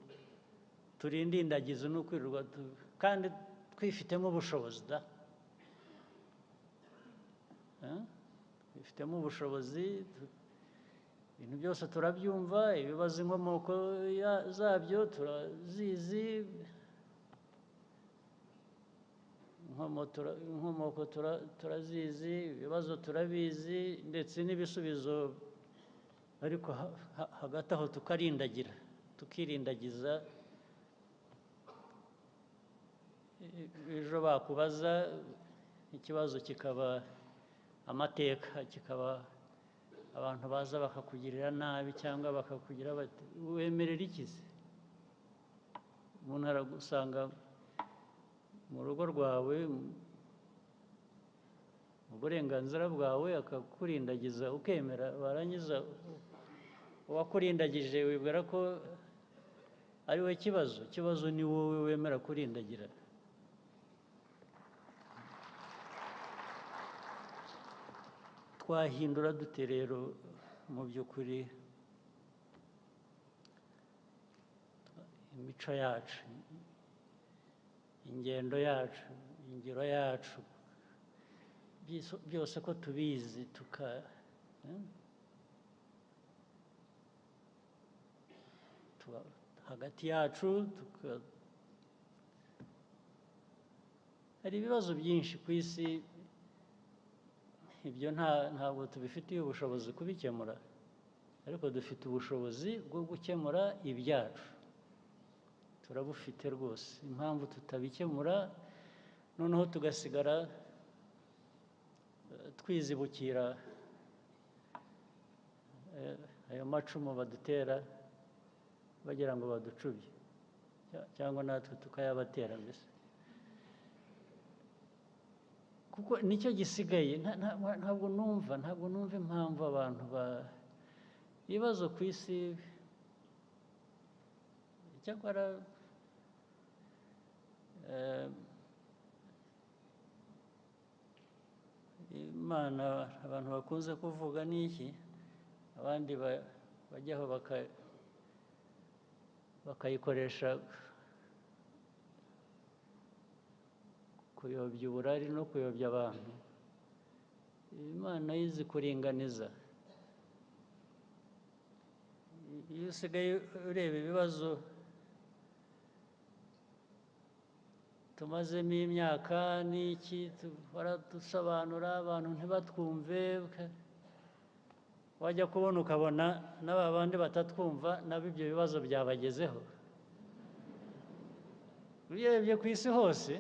turindindagiza ni ukwirirwa kandi twifitemo ubushobozi da. Twifitemo ubushobozi, ibintu byose turabyumva, ibibazo inkomoko zabyo turazizi, inkomoko turazizi, ibibazo turabizi, ndetse n'ibisubizo. Ariko hagati aho tukarindagira, tukirindagiza. Ejo bakubaza ikibazo kikaba amateka, kikaba abantu baza bakakugirira nabi cyangwa bakakugira bati wemerera ikizi. Umuntu aragusanga mu rugo rwawe, mu burenganzira bwawe, akakurindagiza ukemera, warangiza uwakurindagije wibwira ko ari we kibazo. Ikibazo ni wowe wemera kurindagira. Twahindura dute rero mu by'ukuri imico yacu, ingendo yacu, ingiro yacu, byose ko tubizi hagati yacu hari ibibazo byinshi ku isi. Ibyo ntabwo tubifitiye ubushobozi kubikemura, ariko dufite ubushobozi bwo gukemura ibyacu. Turabufite rwose. Impamvu tutabikemura noneho tugasigara twizibukira ayo macumu badutera bagira ngo baducubye, cyangwa natwe tukayabatera mbese. Kuko nicyo gisigaye. Ntabwo numva impamvu abantu ibibazo ku isi. Icyakora Imana abantu bakunze kuvuga n'iki abandi bajyaho bakayikoresha kuyobya uburari no kuyobya abantu. Imana yizi kuringaniza. Iyo usigaye ureba ibibazo tumazemo imyaka n'iki baradusobanura abantu ntibatwumve, wajya kubona ukabona n'aba bandi batatwumva nabo ibyo bibazo byabagezeho. Urebye ku isi hose,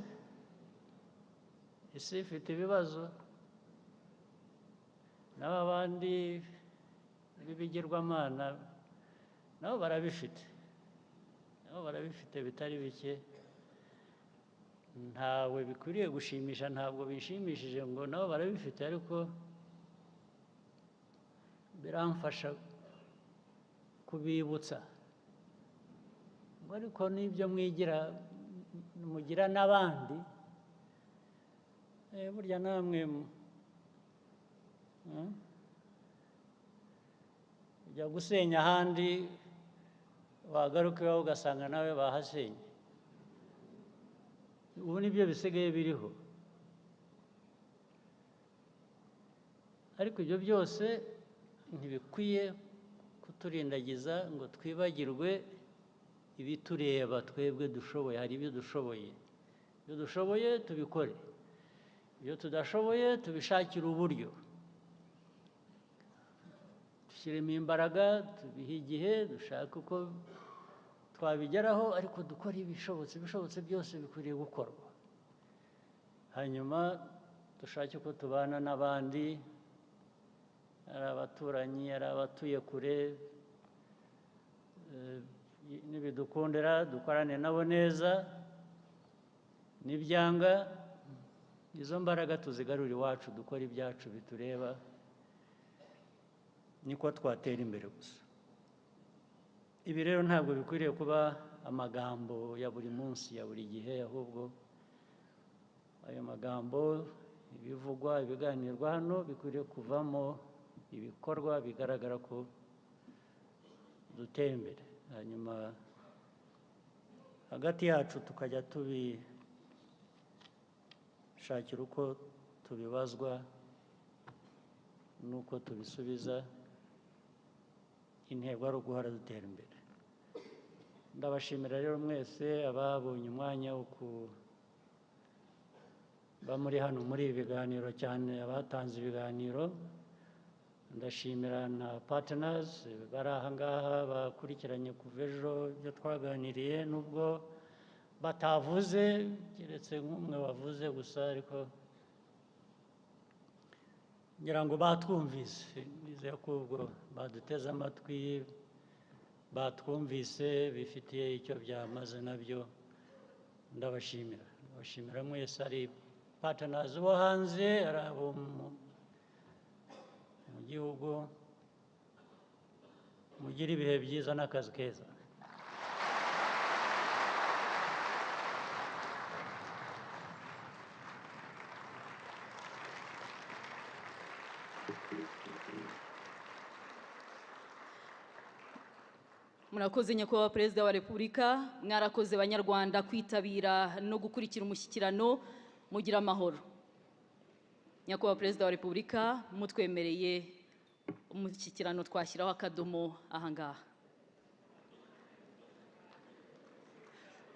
isi ifite ibibazo, n'aba bandi b'ibigirwamana nabo barabifite, bitari bike. Ntawe bikwiriye gushimisha, ntabwo bishimishije ngo nabo barabifite, ariko biramfasha kubibutsa ngo ariko n'ibyo mugira n'abandi, burya namwe ujya gusenya ahandi wagaruka iwawe ugasanga nawe bahasenye. Ubu nibyo bisigaye biriho, ariko ibyo byose ntibikwiye kuturindagiza ngo twibagirwe ibitureba twebwe dushoboye. Hari ibyo dushoboye, ibyo dushoboye tubikore, ibyo tudashoboye tubishakire uburyo, dushyiremo imbaraga, tubihe igihe, dushake uko twabigeraho, ariko dukora ibishobotse byose bikwiriye gukorwa. Hanyuma dushake uko tubana n'abandi, ari abaturanyi, ari abatuye kure, nibidukundira dukorane nabo neza, nibyanga izo mbaraga tuzigarura iwacu, dukora ibyacu bitureba, niko twatera imbere gusa. Ibi rero ntabwo bikwiriye kuba amagambo ya buri munsi, ya buri gihe, ahubwo ayo magambo, ibivugwa, ibiganirwa hano bikwiriye kuvamo ibikorwa bigaragara ko dutera imbere. Hanyuma hagati yacu tukajya tubishakira uko tubibazwa n'uko tubisubiza. Intego ari uguhora dutera imbere. Ndabashimira rero mwese ababonye umwanya wo kuba muri hano muri ibi biganiro, cyane abatanze ibiganiro. Ndashimira na partners bari aha ngaha bakurikiranye kuva ejo ibyo twaganiriye, nubwo batavuze keretse nk'umwe wavuze gusa, ariko ngira ngo batwumvise. Nizeye ko ubwo baduteze amatwi, batwumvise, bifitiye icyo byamaze nabyo. Ndabashimira mwese, ari partners bo hanze, ari abo mu gihugu. Mugire ibihe byiza n'akazi keza. Murakoze nyakubahwa Perezida wa Repubulika, mwarakoze Banyarwanda kwitabira no gukurikira umushyikirano. Mugira amahoro. Nyakubahwa Perezida wa Repubulika, mutwemereye umushyikirano twashyiraho akadomo aha ngaha.